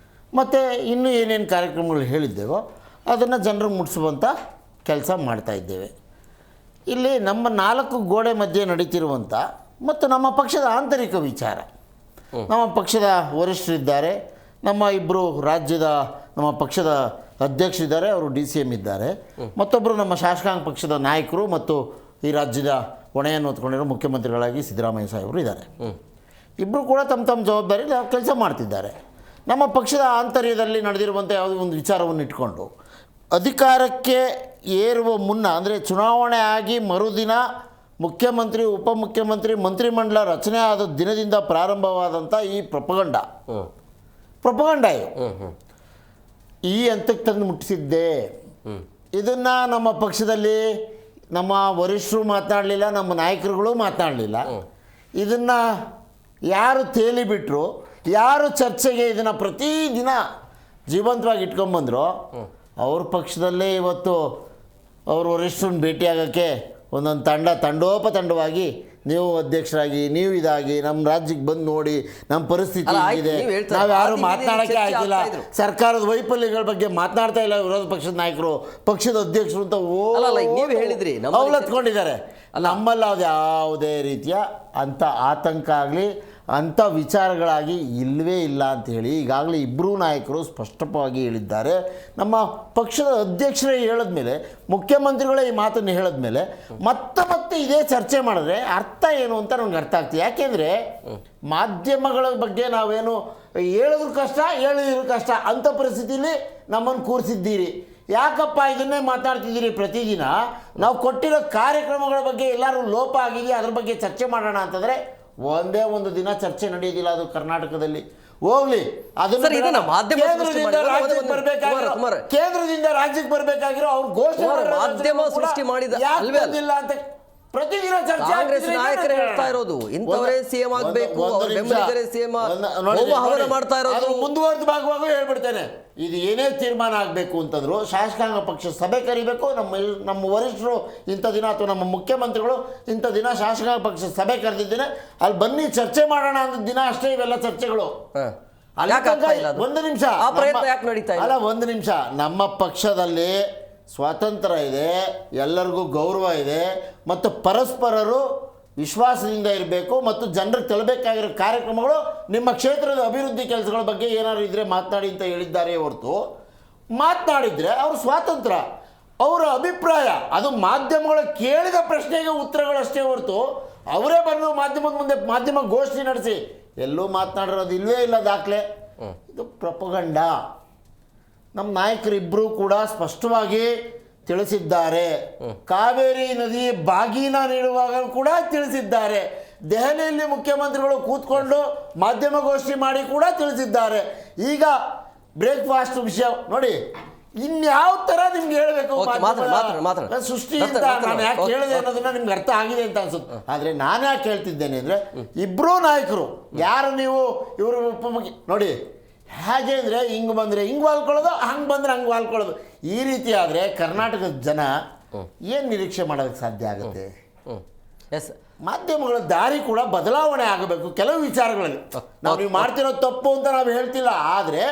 ಮತ್ತು ಇನ್ನೂ ಏನೇನು ಕಾರ್ಯಕ್ರಮಗಳು ಹೇಳಿದ್ದೇವೋ ಅದನ್ನು ಜನರಿಗೆ ಮುಟ್ಟಿಸುವಂಥ ಕೆಲಸ ಮಾಡ್ತಾಯಿದ್ದೇವೆ. ಇಲ್ಲಿ ನಮ್ಮ 4 ಗೋಡೆ ಮಧ್ಯೆ ನಡೀತಿರುವಂಥ ಮತ್ತು ನಮ್ಮ ಪಕ್ಷದ ಆಂತರಿಕ ವಿಚಾರ, ನಮ್ಮ ಪಕ್ಷದ ವರಿಷ್ಠರಿದ್ದಾರೆ, ನಮ್ಮ ಇಬ್ಬರು ರಾಜ್ಯದ ನಮ್ಮ ಪಕ್ಷದ ಅಧ್ಯಕ್ಷರಿದ್ದಾರೆ, ಅವರು DCM ಇದ್ದಾರೆ, ಮತ್ತೊಬ್ಬರು ನಮ್ಮ ಶಾಸಕಾಂಗ ಪಕ್ಷದ ನಾಯಕರು ಮತ್ತು ಈ ರಾಜ್ಯದ ಹೊಣೆಯನ್ನು ಹೊತ್ಕೊಂಡಿರೋ ಮುಖ್ಯಮಂತ್ರಿಗಳಾಗಿ ಸಿದ್ದರಾಮಯ್ಯ ಸಾಹೇಬರು ಇದ್ದಾರೆ. ಇಬ್ಬರು ಕೂಡ ತಮ್ಮ ತಮ್ಮ ಜವಾಬ್ದಾರಿ ಕೆಲಸ ಮಾಡ್ತಿದ್ದಾರೆ. ನಮ್ಮ ಪಕ್ಷದ ಆಂತರ್ಯದಲ್ಲಿ ನಡೆದಿರುವಂಥ ಯಾವುದೇ ಒಂದು ವಿಚಾರವನ್ನು ಇಟ್ಕೊಂಡು ಅಧಿಕಾರಕ್ಕೆ ಏರುವ ಮುನ್ನ ಅಂದರೆ ಚುನಾವಣೆ ಆಗಿ ಮರುದಿನ ಮುಖ್ಯಮಂತ್ರಿ, ಉಪಮುಖ್ಯಮಂತ್ರಿ, ಮಂತ್ರಿಮಂಡಲ ರಚನೆ ಆದ ದಿನದಿಂದ ಪ್ರಾರಂಭವಾದಂಥ ಈ ಪ್ರೊಪಗಂಡ ಇದು ಈ ಹಂತಕ್ಕೆ ತಂದು ಮುಟ್ಟಿಸಿದ್ದೆ. ಇದನ್ನು ನಮ್ಮ ಪಕ್ಷದಲ್ಲಿ ನಮ್ಮ ವರಿಷ್ಠರು ಮಾತನಾಡಲಿಲ್ಲ, ನಮ್ಮ ನಾಯಕರುಗಳು ಮಾತನಾಡಲಿಲ್ಲ. ಇದನ್ನು ಯಾರು ತೇಲಿಬಿಟ್ರು, ಯಾರು ಚರ್ಚೆಗೆ ಇದನ್ನು ಪ್ರತಿದಿನ ಜೀವಂತವಾಗಿ ಇಟ್ಕೊಂಬಂದ್ರು, ಅವ್ರ ಪಕ್ಷದಲ್ಲೇ ಇವತ್ತು ಅವ್ರ ವರಿಷ್ಠರನ್ನ ಭೇಟಿಯಾಗೋಕ್ಕೆ ಒಂದೊಂದು ತಂಡೋಪತಂಡವಾಗಿ ನೀವು ಅಧ್ಯಕ್ಷರಾಗಿ, ನೀವು ಇದಾಗಿ ನಮ್ಮ ರಾಜ್ಯಕ್ಕೆ ಬಂದು ನೋಡಿ ನಮ್ಮ ಪರಿಸ್ಥಿತಿ ಇದೆ, ನಾವು ಯಾರು ಮಾತನಾಡೋಕ್ಕೆ ಆಗಿಲ್ಲ, ಸರ್ಕಾರದ ವೈಫಲ್ಯಗಳ ಬಗ್ಗೆ ಮಾತನಾಡ್ತಾ ಇಲ್ಲ ವಿರೋಧ ಪಕ್ಷದ ನಾಯಕರು, ಪಕ್ಷದ ಅಧ್ಯಕ್ಷರು ಅಂತ ಅವಲತ್ಕೊಂಡಿದ್ದಾರೆ. ನಮ್ಮಲ್ಲಿ ಅದು ಯಾವುದೇ ರೀತಿಯ ಅಂಥ ಆತಂಕ ಆಗಲಿ ಅಂಥ ವಿಚಾರಗಳಾಗಿ ಇಲ್ಲವೇ ಇಲ್ಲ ಅಂಥೇಳಿ ಈಗಾಗಲೇ ಇಬ್ಬರೂ ನಾಯಕರು ಸ್ಪಷ್ಟವಾಗಿ ಹೇಳಿದ್ದಾರೆ. ನಮ್ಮ ಪಕ್ಷದ ಅಧ್ಯಕ್ಷರೇ ಹೇಳಿದ್ಮೇಲೆ, ಮುಖ್ಯಮಂತ್ರಿಗಳೇ ಈ ಮಾತನ್ನು ಹೇಳಿದ್ಮೇಲೆ ಮತ್ತೆ ಇದೇ ಚರ್ಚೆ ಮಾಡಿದ್ರೆ ಅರ್ಥ ಏನು ಅಂತ ನಮ್ಗೆ ಅರ್ಥ ಆಗ್ತದೆ. ಯಾಕೆಂದರೆ ಮಾಧ್ಯಮಗಳ ಬಗ್ಗೆ ನಾವೇನು ಹೇಳಿದ್ರು ಕಷ್ಟ, ಹೇಳಿದ್ರು ಕಷ್ಟ ಅಂಥ ಪರಿಸ್ಥಿತಿಲಿ ನಮ್ಮನ್ನು ಕೂರಿಸಿದ್ದೀರಿ. ಯಾಕಪ್ಪ ಇದನ್ನೇ ಮಾತಾಡ್ತಿದ್ದೀರಿ ಪ್ರತಿದಿನ? ನಾವು ಕೊಟ್ಟಿರೋ ಕಾರ್ಯಕ್ರಮಗಳ ಬಗ್ಗೆ ಎಲ್ಲರೂ ಲೋಪ ಆಗಿದೆಯಾ ಅದ್ರ ಬಗ್ಗೆ ಚರ್ಚೆ ಮಾಡೋಣ ಅಂತಂದರೆ ಒಂದೇ ಒಂದು ದಿನ ಚರ್ಚೆ ನಡೆಯೋದಿಲ್ಲ. ಅದು ಕರ್ನಾಟಕದಲ್ಲಿ ಹೋಗ್ಲಿ, ಅದನ್ನ ಕೇಂದ್ರದಿಂದ ರಾಜ್ಯಕ್ಕೆ ಬರಬೇಕಾಗಿರೋ ಅವ್ರು ಘೋಷಣೆ ಮಾಧ್ಯಮ ಸೃಷ್ಟಿ ಮಾಡಿದ ಅಲ್ವೇ ಅಂತ ಪ್ರತಿದಿನ ಚರ್ಚೆ. ಕಾಂಗ್ರೆಸ್ ನಾಯಕರೇ ಹೇಳ್ತಾ ಇರೋದು ಇಂಥವರೇ CM ಆಗಬೇಕು, ಬೆಂಬಲಿಗರೇ CM ಮಾಡ್ತಾ ಇರೋದು. ಮುಂದುವರೆದ ಭಾಗವಾಗಿ ಹೇಳ್ಬಿಡ್ತೇನೆ, ಇದು ಏನೇ ತೀರ್ಮಾನ ಆಗಬೇಕು ಅಂತಂದ್ರು ಶಾಸಕಾಂಗ ಪಕ್ಷ ಸಭೆ ಕರಿಬೇಕು. ನಮ್ಮ ವರಿಷ್ಠರು ಇಂಥ ದಿನ ಅಥವಾ ನಮ್ಮ ಮುಖ್ಯಮಂತ್ರಿಗಳು ಇಂಥ ದಿನ ಶಾಸಕಾಂಗ ಪಕ್ಷ ಸಭೆ ಕರೆದಿದ್ದೇನೆ, ಅಲ್ಲಿ ಬನ್ನಿ ಚರ್ಚೆ ಮಾಡೋಣ ಅಂದ ದಿನ ಅಷ್ಟೇ ಇವೆಲ್ಲ ಚರ್ಚೆಗಳು. ಒಂದು ನಿಮಿಷ ಅಲ್ಲ, ಒಂದು ನಿಮಿಷ. ನಮ್ಮ ಪಕ್ಷದಲ್ಲಿ ಸ್ವಾತಂತ್ರ್ಯ ಇದೆ, ಎಲ್ಲರಿಗೂ ಗೌರವ ಇದೆ, ಮತ್ತು ಪರಸ್ಪರರು ವಿಶ್ವಾಸದಿಂದ ಇರಬೇಕು ಮತ್ತು ಜನರಿಗೆ ತಲುಪಬೇಕಾಗಿರೋ ಕಾರ್ಯಕ್ರಮಗಳು, ನಿಮ್ಮ ಕ್ಷೇತ್ರದ ಅಭಿವೃದ್ಧಿ ಕೆಲಸಗಳ ಬಗ್ಗೆ ಏನಾದ್ರು ಇದ್ದರೆ ಮಾತನಾಡಿ ಅಂತ ಹೇಳಿದ್ದಾರೆ ಹೊರತು, ಮಾತನಾಡಿದರೆ ಅವರು ಸ್ವಾತಂತ್ರ್ಯ, ಅವರ ಅಭಿಪ್ರಾಯ, ಅದು ಮಾಧ್ಯಮಗಳು ಕೇಳಿದ ಪ್ರಶ್ನೆಗೆ ಉತ್ತರಗಳಷ್ಟೇ ಹೊರತು ಅವರೇ ಬಂದು ಮಾಧ್ಯಮದ ಮುಂದೆ ಮಾಧ್ಯಮ ಗೋಷ್ಠಿ ನಡೆಸಿ ಎಲ್ಲೂ ಮಾತನಾಡಿರೋದು ಇಲ್ಲವೇ ಇಲ್ಲ ದಾಖಲೆ. ಇದು ಪ್ರೊಪಗಂಡ. ನಮ್ಮ ನಾಯಕರಿಬ್ಬರೂ ಕೂಡ ಸ್ಪಷ್ಟವಾಗಿ ತಿಳಿಸಿದ್ದಾರೆ. ಕಾವೇರಿ ನದಿ ಬಾಗಿನ ನೀಡುವಾಗ ಕೂಡ ತಿಳಿಸಿದ್ದಾರೆ. ದೆಹಲಿಯಲ್ಲಿ ಮುಖ್ಯಮಂತ್ರಿಗಳು ಕೂತ್ಕೊಂಡು ಮಾಧ್ಯಮಗೋಷ್ಠಿ ಮಾಡಿ ಕೂಡ ತಿಳಿಸಿದ್ದಾರೆ. ಈಗ ಬ್ರೇಕ್ಫಾಸ್ಟ್ ವಿಷಯ ನೋಡಿ, ಇನ್ಯಾವ ಥರ ನಿಮ್ಗೆ ಹೇಳಬೇಕು ಸೃಷ್ಟಿ ಅಂತ ನಾನು ಯಾಕೆ ಹೇಳಿದೆ ಅನ್ನೋದನ್ನ ನಿಮ್ಗೆ ಅರ್ಥ ಆಗಿದೆ ಅಂತ ಅನ್ಸುತ್ತೆ. ಆದರೆ ನಾನು ಯಾಕೆ ಹೇಳ್ತಿದ್ದೇನೆ ಅಂದರೆ, ಇಬ್ಬರೂ ನಾಯಕರು ಯಾರು ನೀವು ಇವರು ಉಪಮುಖ್ಯ ನೋಡಿ, ಹೇಗೆ ಅಂದರೆ ಹಿಂಗೆ ಬಂದರೆ ಹಿಂಗೆ ವಾಲ್ಕೊಳ್ಳೋದು, ಹಂಗೆ ಬಂದರೆ ಹಂಗೆ ವಾಲ್ಕೊಳ್ಳೋದು, ಈ ರೀತಿ ಆದರೆ ಕರ್ನಾಟಕದ ಜನ ಏನು ನಿರೀಕ್ಷೆ ಮಾಡೋದಕ್ಕೆ ಸಾಧ್ಯ ಆಗುತ್ತೆ? ಎಸ್ ಮಾಧ್ಯಮಗಳ ದಾರಿ ಕೂಡ ಬದಲಾವಣೆ ಆಗಬೇಕು ಕೆಲವು ವಿಚಾರಗಳಲ್ಲಿ. ನೀವು ಮಾಡ್ತಿರೋ ತಪ್ಪು ಅಂತ ನಾವು ಹೇಳ್ತಿಲ್ಲ, ಆದರೆ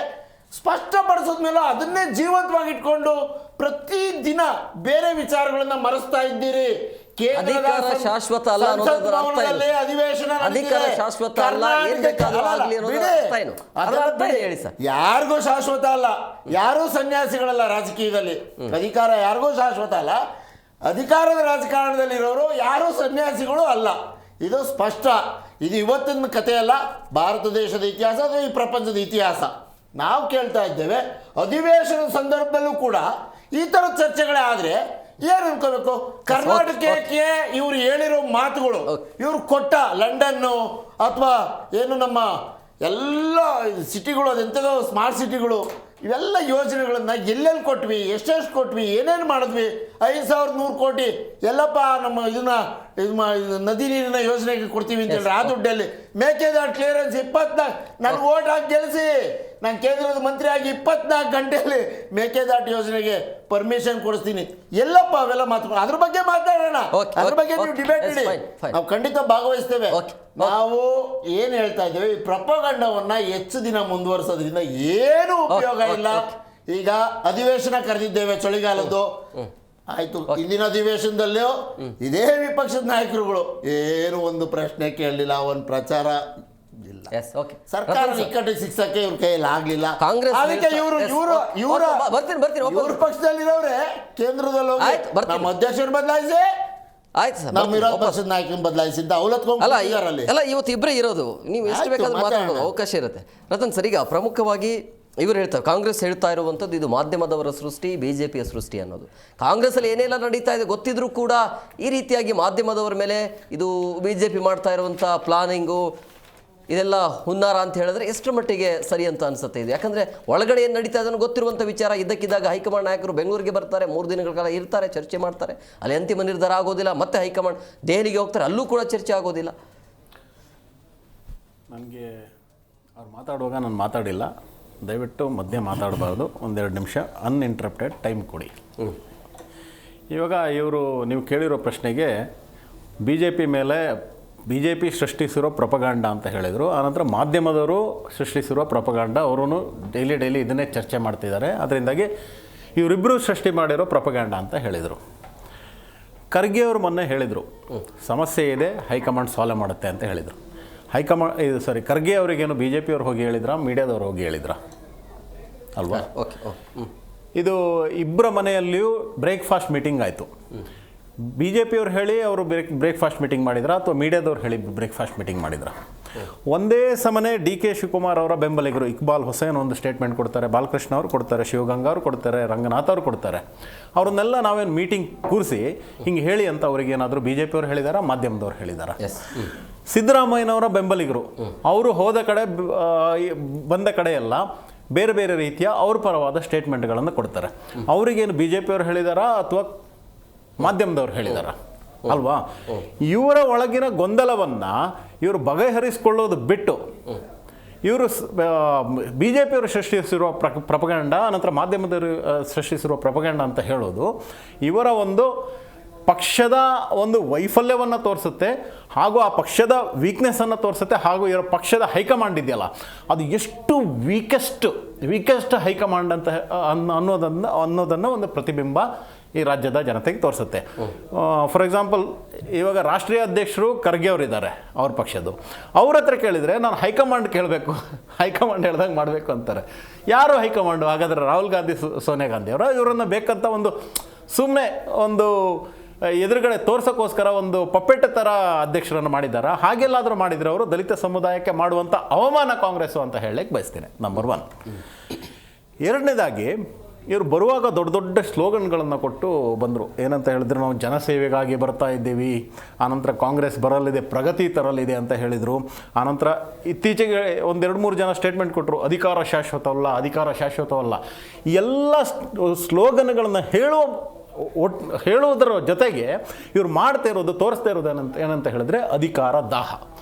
ಸ್ಪಷ್ಟಪಡಿಸಿದ ಮೇಲೆ ಅದನ್ನೇ ಜೀವಂತವಾಗಿ ಇಟ್ಕೊಂಡು ಪ್ರತಿದಿನ ಬೇರೆ ವಿಚಾರಗಳನ್ನ ಮರೆಸ್ತಾ ಇದ್ದೀರಿ. ಅಧಿಕಾರ ಶಾಶ್ವತ ಅಲ್ಲ ಅನ್ನೋದರ ಅರ್ಥ ಏನು? ಅಧಿವೇಶನ ಅಧಿಕಾರ ಶಾಶ್ವತ ಅಲ್ಲ, ಏನ್ ಬೇಕಾದ್ರೂ ಆಗ್ಲಿ ಅನ್ನೋದರ ಅರ್ಥ ಏನು? ಅದರ ಅರ್ಥ ಏನು ಹೇಳಿ ಸರ್? ಯಾರಿಗೂ ಶಾಶ್ವತ ಅಲ್ಲ, ಯಾರೂ ಸನ್ಯಾಸಿಗಳಲ್ಲ ರಾಜಕೀಯದಲ್ಲಿ. ಅಧಿಕಾರ ಯಾರಿಗೂ ಶಾಶ್ವತ ಅಲ್ಲ, ಅಧಿಕಾರದ ರಾಜಕಾರಣದಲ್ಲಿರೋರು ಯಾರೂ ಸನ್ಯಾಸಿಗಳು ಅಲ್ಲ. ಇದು ಸ್ಪಷ್ಟ. ಇದು ಇವತ್ತಿನ ಕಥೆ ಅಲ್ಲ, ಭಾರತ ದೇಶದ ಇತಿಹಾಸ ಅಥವಾ ಈ ಪ್ರಪಂಚದ ಇತಿಹಾಸ. ನಾವು ಕೇಳ್ತಾ ಇದ್ದೇವೆ, ಅಧಿವೇಶನದ ಸಂದರ್ಭದಲ್ಲೂ ಕೂಡ ಈ ಥರದ ಚರ್ಚೆಗಳೇ ಆದರೆ ಏನು ಅನ್ಕೋಬೇಕು? ಕರ್ನಾಟಕಕ್ಕೆ ಇವರು ಹೇಳಿರೋ ಮಾತುಗಳು, ಇವರು ಕೊಟ್ಟ ಲಂಡನ್ನು ಅಥವಾ ಏನು ನಮ್ಮ ಎಲ್ಲ ಸಿಟಿಗಳು, ಅದೆಂಥದೋ ಸ್ಮಾರ್ಟ್ ಸಿಟಿಗಳು, ಇವೆಲ್ಲ ಯೋಜನೆಗಳನ್ನು ಎಲ್ಲೆಲ್ಲಿ ಕೊಟ್ವಿ, ಎಷ್ಟೆಷ್ಟು ಕೊಟ್ವಿ, ಏನೇನು ಮಾಡಿದ್ವಿ, 5100 ಕೋಟಿ ಎಲ್ಲಪ್ಪ ನಮ್ಮ ನದಿ ನೀರಿನ ಯೋಜನೆಗೆ ಕೊಡ್ತೀವಿ ಅಂತ ಹೇಳಿದ್ರೆ ಆ ದುಡ್ಡಲ್ಲಿ ಮೇಕೆದಾಟು ಕ್ಲಿಯರೆನ್ಸ್ 24 ನಾನು ಓಟ್ ಹಾಕಿ ಗೆಲ್ಲಿಸಿ, ನಾನು ಕೇಂದ್ರದ ಮಂತ್ರಿ ಆಗಿ 24 ಗಂಟೆಯಲ್ಲಿ ಮೇಕೆದಾಟು ಯೋಜನೆಗೆ ಪರ್ಮಿಷನ್ ಕೊಡಿಸ್ತೀನಿ. ಎಲ್ಲಪ್ಪ ಅವೆಲ್ಲ ಮಾತು, ಅದ್ರ ಬಗ್ಗೆ ಮಾತಾಡೋಣ, ಅದ್ರ ಬಗ್ಗೆ ನೀವು ಡಿಬೇಟ್ ಇಡಿ, ನಾವು ಖಂಡಿತ ಭಾಗವಹಿಸ್ತೇವೆ. ನಾವು ಏನು ಹೇಳ್ತಾ ಇದ್ದೇವೆ, ಈ ಪ್ರಪೋಗಂಡವನ್ನು ಹೆಚ್ಚು ದಿನ ಮುಂದುವರಿಸೋದ್ರಿಂದ ಏನು ಉಪಯೋಗ ಇಲ್ಲ. ಈಗ ಅಧಿವೇಶನ ಕರೆದಿದ್ದೇವೆ ಚಳಿಗಾಲದ್ದು, ಆಯ್ತು. ಇಂದಿನ ಅಧಿವೇಶನದಲ್ಲೂ ಇದೇ ವಿಪಕ್ಷದ ನಾಯಕರುಗಳು ಏನು ಒಂದು ಪ್ರಶ್ನೆ ಕೇಳಲಿಲ್ಲ, ಒಂದು ಪ್ರಚಾರ ಇಲ್ಲ. ಸರ್ಕಾರ ಇಕ್ಕಟ್ಟಿಗೆ ಸಿಕ್ಸಕ್ಕೆ ಇವ್ರ ಕೈಯಲ್ಲಿ ಆಗ್ಲಿಲ್ಲ. ಕಾಂಗ್ರೆಸ್ ಅದಕ್ಕೆ ಇವ್ರ ಪಕ್ಷದಲ್ಲಿರೋರೆ ಕೇಂದ್ರದಲ್ಲಿ ಹೋಗಿ ನಮ್ಮ ಅಧ್ಯಕ್ಷರು ಬದಲಾಯಿಸಿ, ಆಯ್ತು ಸರ್, ನಮ್ಮ ವಿರೋಧ ಪಕ್ಷದ ನಾಯಕನ ಬದಲಾಯಿಸಿದ್ದ ಅಲ್ಲ ಇವತ್ತು ಇಬ್ಬರೇ ಇರೋದು, ನೀವು ಎಷ್ಟು ಬೇಕಾದ್ರೂ ಮಾತಾಡೋದು ಅವಕಾಶ ಇರುತ್ತೆ. ರತನ್ ಸರ್, ಈಗ ಪ್ರಮುಖವಾಗಿ ಇವರು ಹೇಳ್ತಾರೆ, ಕಾಂಗ್ರೆಸ್ ಹೇಳ್ತಾ ಇರುವಂಥದ್ದು ಇದು ಮಾಧ್ಯಮದವರ ಸೃಷ್ಟಿ, BJPಯ ಸೃಷ್ಟಿ ಅನ್ನೋದು. ಕಾಂಗ್ರೆಸ್ಸಲ್ಲಿ ಏನೆಲ್ಲ ನಡೀತಾ ಇದೆ ಗೊತ್ತಿದ್ರೂ ಕೂಡ ಈ ರೀತಿಯಾಗಿ ಮಾಧ್ಯಮದವರ ಮೇಲೆ ಇದು BJP ಮಾಡ್ತಾ ಇರುವಂಥ ಪ್ಲಾನಿಂಗು ಇದೆಲ್ಲ ಹುನ್ನಾರ ಅಂತ ಹೇಳಿದ್ರೆ ಎಷ್ಟರ ಮಟ್ಟಿಗೆ ಸರಿ ಅಂತ ಅನಿಸುತ್ತೆ ಇದು? ಯಾಕಂದರೆ ಒಳಗಡೆ ಏನು ನಡೀತಾ ಇದನ್ನು ಗೊತ್ತಿರುವಂಥ ವಿಚಾರ. ಇದ್ದಕ್ಕಿದ್ದಾಗ ಹೈಕಮಾಂಡ್ ನಾಯಕರು ಬೆಂಗಳೂರಿಗೆ ಬರ್ತಾರೆ, 3 ದಿನಗಳ ಕಾಲ ಇರ್ತಾರೆ, ಚರ್ಚೆ ಮಾಡ್ತಾರೆ, ಅಲ್ಲಿ ಅಂತಿಮ ನಿರ್ಧಾರ ಆಗೋದಿಲ್ಲ. ಮತ್ತೆ ಹೈಕಮಾಂಡ್ ದೆಹಲಿಗೆ ಹೋಗ್ತಾರೆ, ಅಲ್ಲೂ ಕೂಡ ಚರ್ಚೆ ಆಗೋದಿಲ್ಲ. ನನಗೆ ಅವ್ರು ಮಾತಾಡುವಾಗ ನಾನು ಮಾತಾಡಿಲ್ಲ, ದಯವಿಟ್ಟು ಮಧ್ಯೆ ಮಾತಾಡಬಾರ್ದು, 1-2 ನಿಮಿಷ ಅನ್ಇಂಟ್ರಪ್ಟೆಡ್ ಟೈಮ್ ಕೊಡಿ. ಇವಾಗ ನೀವು ಕೇಳಿರೋ ಪ್ರಶ್ನೆಗೆ BJP ಮೇಲೆ BJP ಸೃಷ್ಟಿಸಿರೋ ಪ್ರೊಪಗಾಂಡ ಅಂತ ಹೇಳಿದರು. ಆನಂತರ ಮಾಧ್ಯಮದವರು ಸೃಷ್ಟಿಸಿರೋ ಪ್ರೊಪಗಾಂಡ, ಅವರು ಡೈಲಿ ಇದನ್ನೇ ಚರ್ಚೆ ಮಾಡ್ತಿದ್ದಾರೆ. ಅದರಿಂದಾಗಿ ಇವರಿಬ್ಬರು ಸೃಷ್ಟಿ ಮಾಡಿರೋ ಪ್ರೊಪಗಾಂಡ ಅಂತ ಹೇಳಿದರು. ಖರ್ಗೆ ಅವರು ಮೊನ್ನೆ ಹೇಳಿದರು, ಸಮಸ್ಯೆ ಇದೆ, ಹೈಕಮಾಂಡ್ ಸಾಲ್ವ್ ಮಾಡುತ್ತೆ ಅಂತ ಹೇಳಿದರು. ಖರ್ಗೆ ಅವರಿಗೇನು BJP ಅವ್ರು ಹೋಗಿ ಹೇಳಿದ್ರಾ, ಮೀಡಿಯಾದವ್ರು ಹೋಗಿ ಹೇಳಿದ್ರಾ ಅಲ್ವಾ? ಇದು ಇಬ್ಬರ ಮನೆಯಲ್ಲಿಯೂ ಬ್ರೇಕ್ಫಾಸ್ಟ್ ಮೀಟಿಂಗ್ ಆಯಿತು. BJP ಅವ್ರು ಹೇಳಿ ಅವರು ಬ್ರೇಕ್ಫಾಸ್ಟ್ ಮೀಟಿಂಗ್ ಮಾಡಿದ್ರಾ ಅಥವಾ ಮೀಡಿಯಾದವ್ರು ಹೇಳಿ ಬ್ರೇಕ್ಫಾಸ್ಟ್ ಮೀಟಿಂಗ್ ಮಾಡಿದ್ರಾ? ಒಂದೇ ಸಮನೆ DK ಶಿವಕುಮಾರ್ ಅವರ ಬೆಂಬಲಿಗರು ಇಕ್ಬಾಲ್ ಹುಸೇನ್ ಒಂದು ಸ್ಟೇಟ್ಮೆಂಟ್ ಕೊಡ್ತಾರೆ, ಬಾಲಕೃಷ್ಣ ಅವರು ಕೊಡ್ತಾರೆ, ಶಿವಗಂಗಾ ಅವರು ಕೊಡ್ತಾರೆ, ರಂಗನಾಥ್ ಅವರು ಕೊಡ್ತಾರೆ. ಅವ್ರನ್ನೆಲ್ಲ ನಾವೇನು ಮೀಟಿಂಗ್ ಕೂರಿಸಿ ಹಿಂಗೆ ಹೇಳಿ ಅಂತ ಅವ್ರಿಗೇನಾದರೂ BJP ಅವ್ರು ಹೇಳಿದಾರಾ, ಮಾಧ್ಯಮದವ್ರು ಹೇಳಿದಾರಾ? ಸಿದ್ದರಾಮಯ್ಯನವರ ಬೆಂಬಲಿಗರು ಅವರು ಹೋದ ಕಡೆ ಬಂದ ಕಡೆ ಎಲ್ಲ ಬೇರೆ ಬೇರೆ ರೀತಿಯ ಅವ್ರ ಪರವಾದ ಸ್ಟೇಟ್ಮೆಂಟ್ಗಳನ್ನು ಕೊಡ್ತಾರೆ. ಅವರಿಗೇನು BJP ಅವ್ರು ಹೇಳಿದಾರಾ ಅಥವಾ ಮಾಧ್ಯಮದವ್ರು ಹೇಳಿದಾರ ಅಲ್ವಾ? ಇವರ ಒಳಗಿನ ಗೊಂದಲವನ್ನು ಇವರು ಬಗೆಹರಿಸಿಕೊಳ್ಳೋದು ಬಿಟ್ಟು ಇವರು BJP ಅವರು ಸೃಷ್ಟಿಸಿರುವ ಪ್ರಪಗಂಡ, ನಂತರ ಮಾಧ್ಯಮದವರು ಸೃಷ್ಟಿಸಿರುವ ಪ್ರಪಗಂಡ ಅಂತ ಹೇಳೋದು ಇವರ ಒಂದು ಪಕ್ಷದ ಒಂದು ವೈಫಲ್ಯವನ್ನು ತೋರಿಸುತ್ತೆ, ಹಾಗೂ ಆ ಪಕ್ಷದ ವೀಕ್ನೆಸ್ಸನ್ನು ತೋರಿಸುತ್ತೆ. ಹಾಗೂ ಇವರ ಪಕ್ಷದ ಹೈಕಮಾಂಡ್ ಇದೆಯಲ್ಲ, ಅದು ಎಷ್ಟು ವೀಕೆಸ್ಟ್ ಹೈಕಮಾಂಡ್ ಅಂತ ಅನ್ನೋದನ್ನು ಒಂದು ಪ್ರತಿಬಿಂಬ ಈ ರಾಜ್ಯದ ಜನತೆಗೆ ತೋರಿಸುತ್ತೆ. ಫಾರ್ ಎಕ್ಸಾಂಪಲ್, ಇವಾಗ ರಾಷ್ಟ್ರೀಯ ಅಧ್ಯಕ್ಷರು ಖರ್ಗೆ ಅವರಿದ್ದಾರೆ, ಅವ್ರ ಪಕ್ಷದ್ದು. ಅವ್ರ ಹತ್ರ ಕೇಳಿದರೆ ನಾನು ಹೈಕಮಾಂಡ್ ಕೇಳಬೇಕು, ಹೈಕಮಾಂಡ್ ಹೇಳ್ದಂಗೆ ಮಾಡಬೇಕು ಅಂತಾರೆ. ಯಾರು ಹೈಕಮಾಂಡು? ಹಾಗಾದರೆ ರಾಹುಲ್ ಗಾಂಧಿ, ಸೋನಿಯಾ ಗಾಂಧಿ ಅವರ ಇವರನ್ನು ಬೇಕಂತ ಒಂದು ಸುಮ್ಮನೆ ಒಂದು ಎದುರುಗಡೆ ತೋರ್ಸೋಕ್ಕೋಸ್ಕರ ಒಂದು ಪಪ್ಪೆಟ್ ಥರ ಅಧ್ಯಕ್ಷರನ್ನು ಮಾಡಿದ್ದಾರೆ. ಹಾಗೆಲ್ಲಾದರೂ ಮಾಡಿದರೆ ಅವರು ದಲಿತ ಸಮುದಾಯಕ್ಕೆ ಮಾಡುವಂಥ ಅವಮಾನ ಕಾಂಗ್ರೆಸ್ಸು ಅಂತ ಹೇಳಲಿಕ್ಕೆ ಬಯಸ್ತೀನಿ, ನಂಬರ್ 1. ಎರಡನೇದಾಗಿ, ಇವರು ಬರುವಾಗ ದೊಡ್ಡ ದೊಡ್ಡ ಸ್ಲೋಗನ್ಗಳನ್ನು ಕೊಟ್ಟು ಬಂದರು. ಏನಂತ ಹೇಳಿದ್ರು, ನಾವು ಜನಸೇವೆಗಾಗಿ ಬರ್ತಾ ಇದ್ದೀವಿ, ಆನಂತರ ಕಾಂಗ್ರೆಸ್ ಬರಲಿದೆ, ಪ್ರಗತಿ ತರಲಿದೆ ಅಂತ ಹೇಳಿದರು. ಆನಂತರ ಇತ್ತೀಚೆಗೆ 1-2-3 ಜನ ಸ್ಟೇಟ್ಮೆಂಟ್ ಕೊಟ್ಟರು, ಅಧಿಕಾರ ಶಾಶ್ವತವಲ್ಲ. ಎಲ್ಲ ಸ್ಲೋಗನ್ಗಳನ್ನು ಹೇಳುವ ಹೇಳುವುದರ ಜೊತೆಗೆ ಇವ್ರು ಮಾಡ್ತಾ ಇರೋದು ತೋರಿಸ್ತಾ ಇರೋದು ಏನಂತ ಹೇಳಿದ್ರೆ ಅಧಿಕಾರ ದಾಹ.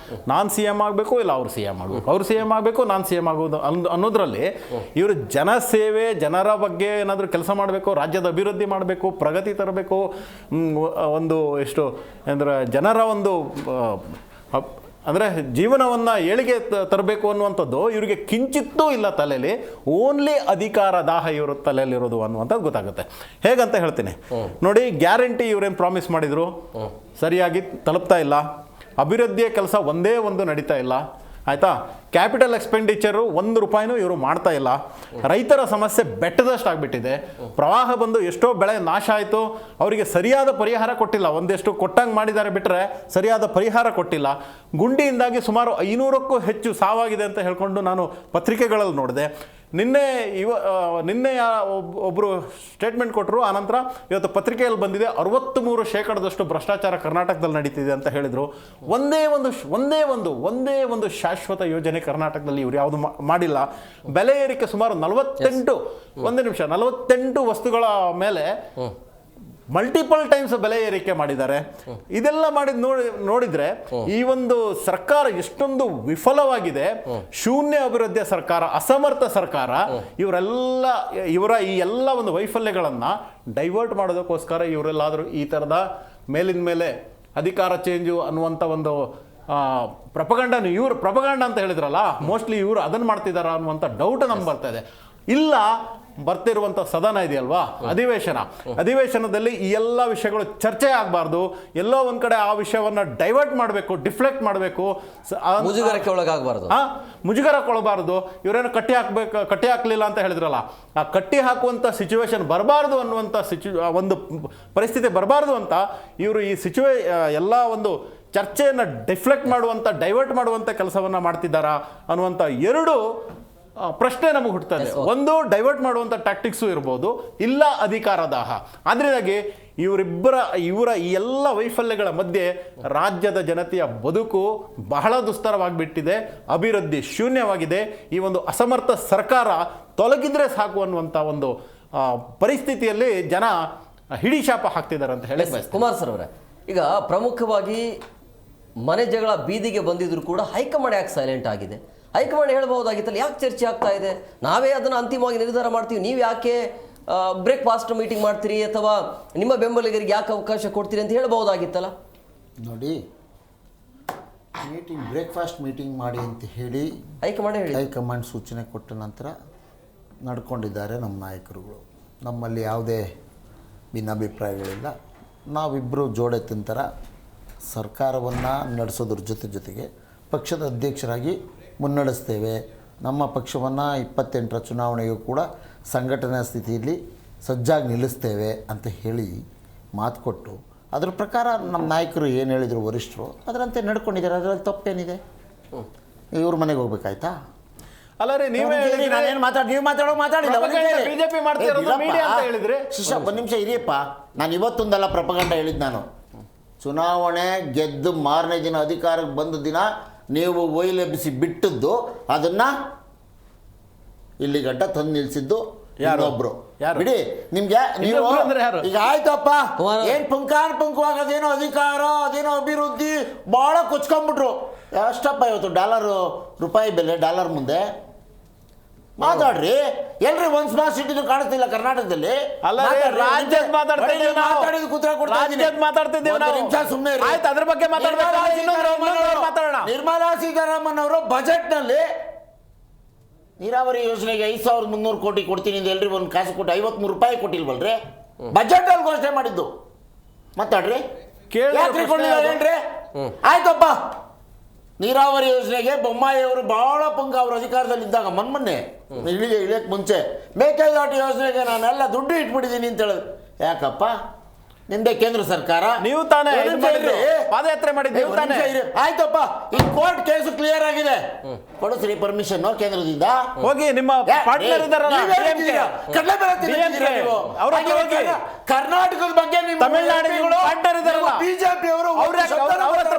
ನಾನು ಸಿ ಎಂ ಆಗಬೇಕು, ಇಲ್ಲ ಅವ್ರು ಸಿ ಎಂ ಆಗಬೇಕು, ಅವ್ರು ಸಿ ಎಂ ಆಗಬೇಕು, ನಾನು ಸಿ ಎಂ ಆಗೋದು ಅನ್ನೋದ್ರಲ್ಲಿ ಇವರು ಜನಸೇವೆ, ಜನರ ಬಗ್ಗೆ ಏನಾದರೂ ಕೆಲಸ ಮಾಡಬೇಕು, ರಾಜ್ಯದ ಅಭಿವೃದ್ಧಿ ಮಾಡಬೇಕು, ಪ್ರಗತಿ ತರಬೇಕು, ಒಂದು ಎಷ್ಟು ಅಂದರೆ ಜನರ ಒಂದು ಅಂದರೆ ಜೀವನವನ್ನು ಏಳಿಗೆ ತರಬೇಕು ಅನ್ನುವಂಥದ್ದು ಇವರಿಗೆ ಕಿಂಚಿತ್ತೂ ಇಲ್ಲ ತಲೆಯಲ್ಲಿ. ಓನ್ಲಿ ಅಧಿಕಾರ ದಾಹ ಇವರು ತಲೆಯಲ್ಲಿರೋದು ಅನ್ನುವಂಥದ್ದು ಗೊತ್ತಾಗುತ್ತೆ. ಹೇಗಂತ ಹೇಳ್ತೀನಿ ನೋಡಿ. ಗ್ಯಾರಂಟಿ ಇವರೇನು ಪ್ರಾಮಿಸ್ ಮಾಡಿದರು, ಸರಿಯಾಗಿ ತಲುಪ್ತಾ ಇಲ್ಲ. ಅಭಿವೃದ್ಧಿಯ ಕೆಲಸ ಒಂದೇ ಒಂದು ನಡೀತಾ ಇಲ್ಲ, ಆಯಿತಾ. ಕ್ಯಾಪಿಟಲ್ ಎಕ್ಸ್ಪೆಂಡಿಚರು 1 ರೂಪಾಯಿನೂ ಇವರು ಮಾಡ್ತಾ ಇಲ್ಲ. ರೈತರ ಸಮಸ್ಯೆ ಬೆಟ್ಟದಷ್ಟು ಆಗಿಬಿಟ್ಟಿದೆ. ಪ್ರವಾಹ ಬಂದು ಎಷ್ಟೋ ಬೆಳೆ ನಾಶ ಆಯಿತು, ಅವರಿಗೆ ಸರಿಯಾದ ಪರಿಹಾರ ಕೊಟ್ಟಿಲ್ಲ. ಒಂದೆಷ್ಟು ಕೊಟ್ಟಂಗೆ ಮಾಡಿದ್ದಾರೆ ಬಿಟ್ಟರೆ ಸರಿಯಾದ ಪರಿಹಾರ ಕೊಟ್ಟಿಲ್ಲ. ಗುಂಡಿಯಿಂದಾಗಿ ಸುಮಾರು 500ಕ್ಕೂ ಹೆಚ್ಚು ಸಾವಾಗಿದೆ ಅಂತ ಹೇಳ್ಕೊಂಡು ನಾನು ಪತ್ರಿಕೆಗಳಲ್ಲಿ ನೋಡಿದೆ. ನಿನ್ನೆ ಒಬ್ಬರು ಸ್ಟೇಟ್ಮೆಂಟ್ ಕೊಟ್ಟರು, ಆನಂತರ ಇವತ್ತು ಪತ್ರಿಕೆಯಲ್ಲಿ ಬಂದಿದೆ 63% ಭ್ರಷ್ಟಾಚಾರ ಕರ್ನಾಟಕದಲ್ಲಿ ನಡೀತಿದೆ ಅಂತ ಹೇಳಿದರು. ಒಂದೇ ಒಂದು ಶಾಶ್ವತ ಯೋಜನೆ ಕರ್ನಾಟಕದಲ್ಲಿ ಇವರು ಯಾವುದು ಮಾಡಿಲ್ಲ. ಬೆಲೆ ಏರಿಕೆ ಸುಮಾರು 48 ವಸ್ತುಗಳ ಮೇಲೆ ಮಲ್ಟಿಪಲ್ ಟೈಮ್ಸ್ ಬೆಲೆ ಏರಿಕೆ ಮಾಡಿದ್ದಾರೆ. ಇದೆಲ್ಲ ನೋಡಿದ್ರೆ ಈ ಒಂದು ಸರ್ಕಾರ ಎಷ್ಟೊಂದು ವಿಫಲವಾಗಿದೆ. ಶೂನ್ಯ ಅಭಿವೃದ್ಧಿಯ ಸರ್ಕಾರ, ಅಸಮರ್ಥ ಸರ್ಕಾರ. ಇವರ ಈ ಎಲ್ಲ ಒಂದು ವೈಫಲ್ಯಗಳನ್ನ ಡೈವರ್ಟ್ ಮಾಡೋದಕ್ಕೋಸ್ಕರ ಇವರೆಲ್ಲಾದರೂ ಈ ಥರದ ಮೇಲಿನ ಮೇಲೆ ಅಧಿಕಾರ ಚೇಂಜು ಅನ್ನುವಂಥ ಒಂದು ಪ್ರಪಗಂಡ ಅಂತ ಹೇಳಿದ್ರಲ್ಲ, ಮೋಸ್ಟ್ಲಿ ಇವರು ಅದನ್ನು ಮಾಡ್ತಿದ್ದಾರ ಅನ್ನುವಂಥ ಡೌಟ್ ನಮ್ಗೆ ಬರ್ತಾ ಇದೆ. ಇಲ್ಲ, ಬರ್ತಿರುವಂಥ ಸದನ ಇದೆಯಲ್ವಾ, ಅಧಿವೇಶನದಲ್ಲಿ ಈ ಎಲ್ಲ ವಿಷಯಗಳು ಚರ್ಚೆ ಆಗಬಾರ್ದು. ಎಲ್ಲೋ ಒಂದು ಕಡೆ ಆ ವಿಷಯವನ್ನು ಡೈವರ್ಟ್ ಮಾಡಬೇಕು, ಡಿಫ್ಲೆಕ್ಟ್ ಮಾಡಬೇಕು, ಮುಜುಗರಕ್ಕೆ ಒಳಗಾಗಬಾರ್ದು. ಇವರೇನು ಕಟ್ಟಿ ಹಾಕಲಿಲ್ಲ ಅಂತ ಹೇಳಿದ್ರಲ್ಲ, ಆ ಕಟ್ಟಿ ಹಾಕುವಂಥ ಸಿಚುವೇಶನ್ ಬರಬಾರ್ದು ಅನ್ನುವಂಥ ಒಂದು ಪರಿಸ್ಥಿತಿ ಬರಬಾರ್ದು ಅಂತ ಇವರು ಈ ಎಲ್ಲ ಒಂದು ಚರ್ಚೆಯನ್ನು ಡಿಫ್ಲೆಕ್ಟ್ ಮಾಡುವಂಥ, ಡೈವರ್ಟ್ ಮಾಡುವಂಥ ಕೆಲಸವನ್ನು ಮಾಡ್ತಿದ್ದಾರಾ ಅನ್ನುವಂಥ ಎರಡು ಪ್ರಶ್ನೆ ನಮಗೆ ಹುಟ್ಟುತ್ತದೆ. ಒಂದು, ಡೈವರ್ಟ್ ಮಾಡುವಂಥ ಟ್ಯಾಕ್ಟಿಕ್ಸು ಇರ್ಬೋದು, ಇಲ್ಲ ಅಧಿಕಾರ ದಾಹ. ಅದರಿಂದಾಗಿ ಇವರ ಈ ಎಲ್ಲ ವೈಫಲ್ಯಗಳ ಮಧ್ಯೆ ರಾಜ್ಯದ ಜನತೆಯ ಬದುಕು ಬಹಳ ದುಸ್ತರವಾಗಿಬಿಟ್ಟಿದೆ. ಅಭಿವೃದ್ಧಿ ಶೂನ್ಯವಾಗಿದೆ. ಈ ಒಂದು ಅಸಮರ್ಥ ಸರ್ಕಾರ ತೊಲಗಿದ್ರೆ ಸಾಕು ಅನ್ನುವಂಥ ಒಂದು ಪರಿಸ್ಥಿತಿಯಲ್ಲಿ ಜನ ಹಿಡಿ ಶಾಪ ಹಾಕ್ತಿದ್ದಾರೆ ಅಂತ ಹೇಳಿ. ಕುಮಾರ್ ಸರ್ ಅವರೇ, ಈಗ ಪ್ರಮುಖವಾಗಿ ಮನೆ ಜಗಳ ಬೀದಿಗೆ ಬಂದಿದ್ರು ಕೂಡ ಹೈಕಮಾಂಡ್ ಯಾಕೆ ಸೈಲೆಂಟ್ ಆಗಿದೆ? ಹೈಕಮಾಂಡ್ ಹೇಳ್ಬಹುದಾಗಿತ್ತಲ್ಲ, ಯಾಕೆ ಚರ್ಚೆ ಆಗ್ತಾ ಇದೆ, ನಾವೇ ಅದನ್ನು ಅಂತಿಮವಾಗಿ ನಿರ್ಧಾರ ಮಾಡ್ತೀವಿ, ನೀವು ಯಾಕೆ ಬ್ರೇಕ್ಫಾಸ್ಟ್ ಮೀಟಿಂಗ್ ಮಾಡ್ತೀರಿ ಅಥವಾ ನಿಮ್ಮ ಬೆಂಬಲಿಗರಿಗೆ ಯಾಕೆ ಅವಕಾಶ ಕೊಡ್ತೀರಿ ಅಂತ ಹೇಳ್ಬಹುದಾಗಿತ್ತಲ್ಲ? ನೋಡಿ, ಬ್ರೇಕ್ಫಾಸ್ಟ್ ಮೀಟಿಂಗ್ ಮಾಡಿ ಅಂತ ಹೇಳಿ ಹೈಕಮಾಂಡ್ ಸೂಚನೆ ಕೊಟ್ಟ ನಂತರ ನಡ್ಕೊಂಡಿದ್ದಾರೆ ನಮ್ಮ ನಾಯಕರುಗಳು. ನಮ್ಮಲ್ಲಿ ಯಾವುದೇ ಭಿನ್ನಾಭಿಪ್ರಾಯಗಳಿಲ್ಲ. ನಾವಿಬ್ಬರು ಜೋಡೆತ್ತಿನ ಥರ ಸರ್ಕಾರವನ್ನು ನಡೆಸೋದ್ರ ಜೊತೆಗೆ ಪಕ್ಷದ ಅಧ್ಯಕ್ಷರಾಗಿ ಮುನ್ನಡೆಸ್ತೇವೆ. ನಮ್ಮ ಪಕ್ಷವನ್ನು 28ರ ಚುನಾವಣೆಗೂ ಕೂಡ ಸಂಘಟನಾ ಸ್ಥಿತಿಯಲ್ಲಿ ಸಜ್ಜಾಗಿ ನಿಲ್ಲಿಸ್ತೇವೆ ಅಂತ ಹೇಳಿ ಮಾತು ಕೊಟ್ಟು, ಅದರ ಪ್ರಕಾರ ನಮ್ಮ ನಾಯಕರು ಏನು ಹೇಳಿದರು ವರಿಷ್ಠರು ಅದರಂತೆ ನಡ್ಕೊಂಡಿದ್ದಾರೆ. ಅದರಲ್ಲಿ ತಪ್ಪೇನಿದೆ? ಇವ್ರ ಮನೆಗೆ ಹೋಗ್ಬೇಕಾಯ್ತಾ? ಅಲ್ಲ ರೀ, ನೀವೇ ನಾನೇನು ಮಾತಾಡಿಲ್ಲ. ಬಿಜೆಪಿ ಮಾಡ್ತಿರೋದು ಮೀಡಿಯಾ ಅಂತ ಹೇಳಿದ್ರೆ ಶಿಷ್ಯ, ಒಂದು ನಿಮಿಷ ಇರಿಯಪ್ಪ. ನಾನು ಇವತ್ತೊಂದಲ್ಲ ಪ್ರಪಗಂಡ ಹೇಳಿದ್ದು. ನಾನು ಚುನಾವಣೆ ಗೆದ್ದು ಮಾರನೇ ದಿನ ಅಧಿಕಾರಕ್ಕೆ ಬಂದ ದಿನ ನೀವು ಒಯ್ಲೆಬ್ಬಿಸಿ ಬಿಟ್ಟದ್ದು, ಅದನ್ನು ಇಲ್ಲಿ ಗಂಟ ತಂದು ನಿಲ್ಸಿದ್ದು ಯಾರೊಬ್ರು ಬಿಡಿ. ನಿಮ್ಗೆ ನೀವು ಈಗ ಆಯ್ತಪ್ಪ, ಏನ್ ಪುಂಖವಾಗಿ ಅದೇನೋ ಅಧಿಕಾರ, ಅದೇನೋ ಅಭಿವೃದ್ಧಿ ಭಾಳ ಕೊಚ್ಕೊಂಡ್ಬಿಟ್ರು. ಎಷ್ಟಪ್ಪ ಇವತ್ತು ರೂಪಾಯಿ ಬೆಲೆ ಡಾಲರ್ ಮುಂದೆ? ಮಾತಾಡ್ರಿ ಎಲ್ರಿ. ಒಂದು ಸ್ಮಾರ್ಟ್ ಸಿಟಿನೂ ಕಾಣಿಸ್ತಿಲ್ಲ ಕರ್ನಾಟಕದಲ್ಲಿ. ನಿರ್ಮಲಾ ಸೀತಾರಾಮನ್ ಅವರು ಬಜೆಟ್ನಲ್ಲಿ ನೀರಾವರಿ ಯೋಜನೆಗೆ 5,300 ಕೋಟಿ ಕೊಡ್ತೀನಿ ಅಂತ ಎಲ್ರಿ ಒಂದು ಕಾಸು ಕೊಟ್ಟು 53 ರೂಪಾಯಿ ಕೊಟ್ಟಿಲ್ವಲ್ರಿ? ಬಜೆಟ್ ಅಲ್ಲಿ ಘೋಷಣೆ ಮಾಡಿದ್ದು. ಮಾತಾಡ್ರಿ, ಹೇಳ್ರಿ. ಆಯ್ತಪ್ಪ, ನೀರಾವರಿ ಯೋಜನೆಗೆ ಬೊಮ್ಮಾಯಿಯವರು ಬಹಳ ಪಂಗ ಅವರು ಅಧಿಕಾರದಲ್ಲಿದ್ದಾಗ ಮೊನ್ನೆ ಇಳಿಯಕ್ಕೆ ಮುಂಚೆ ಮೇಕೆದಾಟು ಯೋಜನೆಗೆ ನಾನೆಲ್ಲ ದುಡ್ಡು ಇಟ್ಬಿಟ್ಟಿದ್ದೀನಿ ಅಂತ ಹೇಳಿದ್ರು. ಯಾಕಪ್ಪ? ನಿಂದೆ ಕೇಂದ್ರ ಸರ್ಕಾರ, ನೀವು ತಾನೇ ಪಾದಯಾತ್ರೆ ಮಾಡಿದ್ದೀರಿ. ಆಯ್ತಪ್ಪ, ಈ ಕೋರ್ಟ್ ಕೇಸು ಕ್ಲಿಯರ್ ಆಗಿದೆ, ಕೊಡಿಸ್ರಿ ಪರ್ಮಿಷನ್ ಕೇಂದ್ರದಿಂದ. ಹೋಗಿ ನಿಮ್ಮ ಪಾರ್ಟ್ನರ್ ಇದ್ದಾರಲ್ಲ ಕರ್ನಾಟಕದ ಬಗ್ಗೆ ತಮಿಳುನಾಡಿನ ಪಾರ್ಟ್ನರ್ ಇದ್ದಾರಲ್ಲ ಬಿಜೆಪಿ ಅವರು, ಅವ್ರ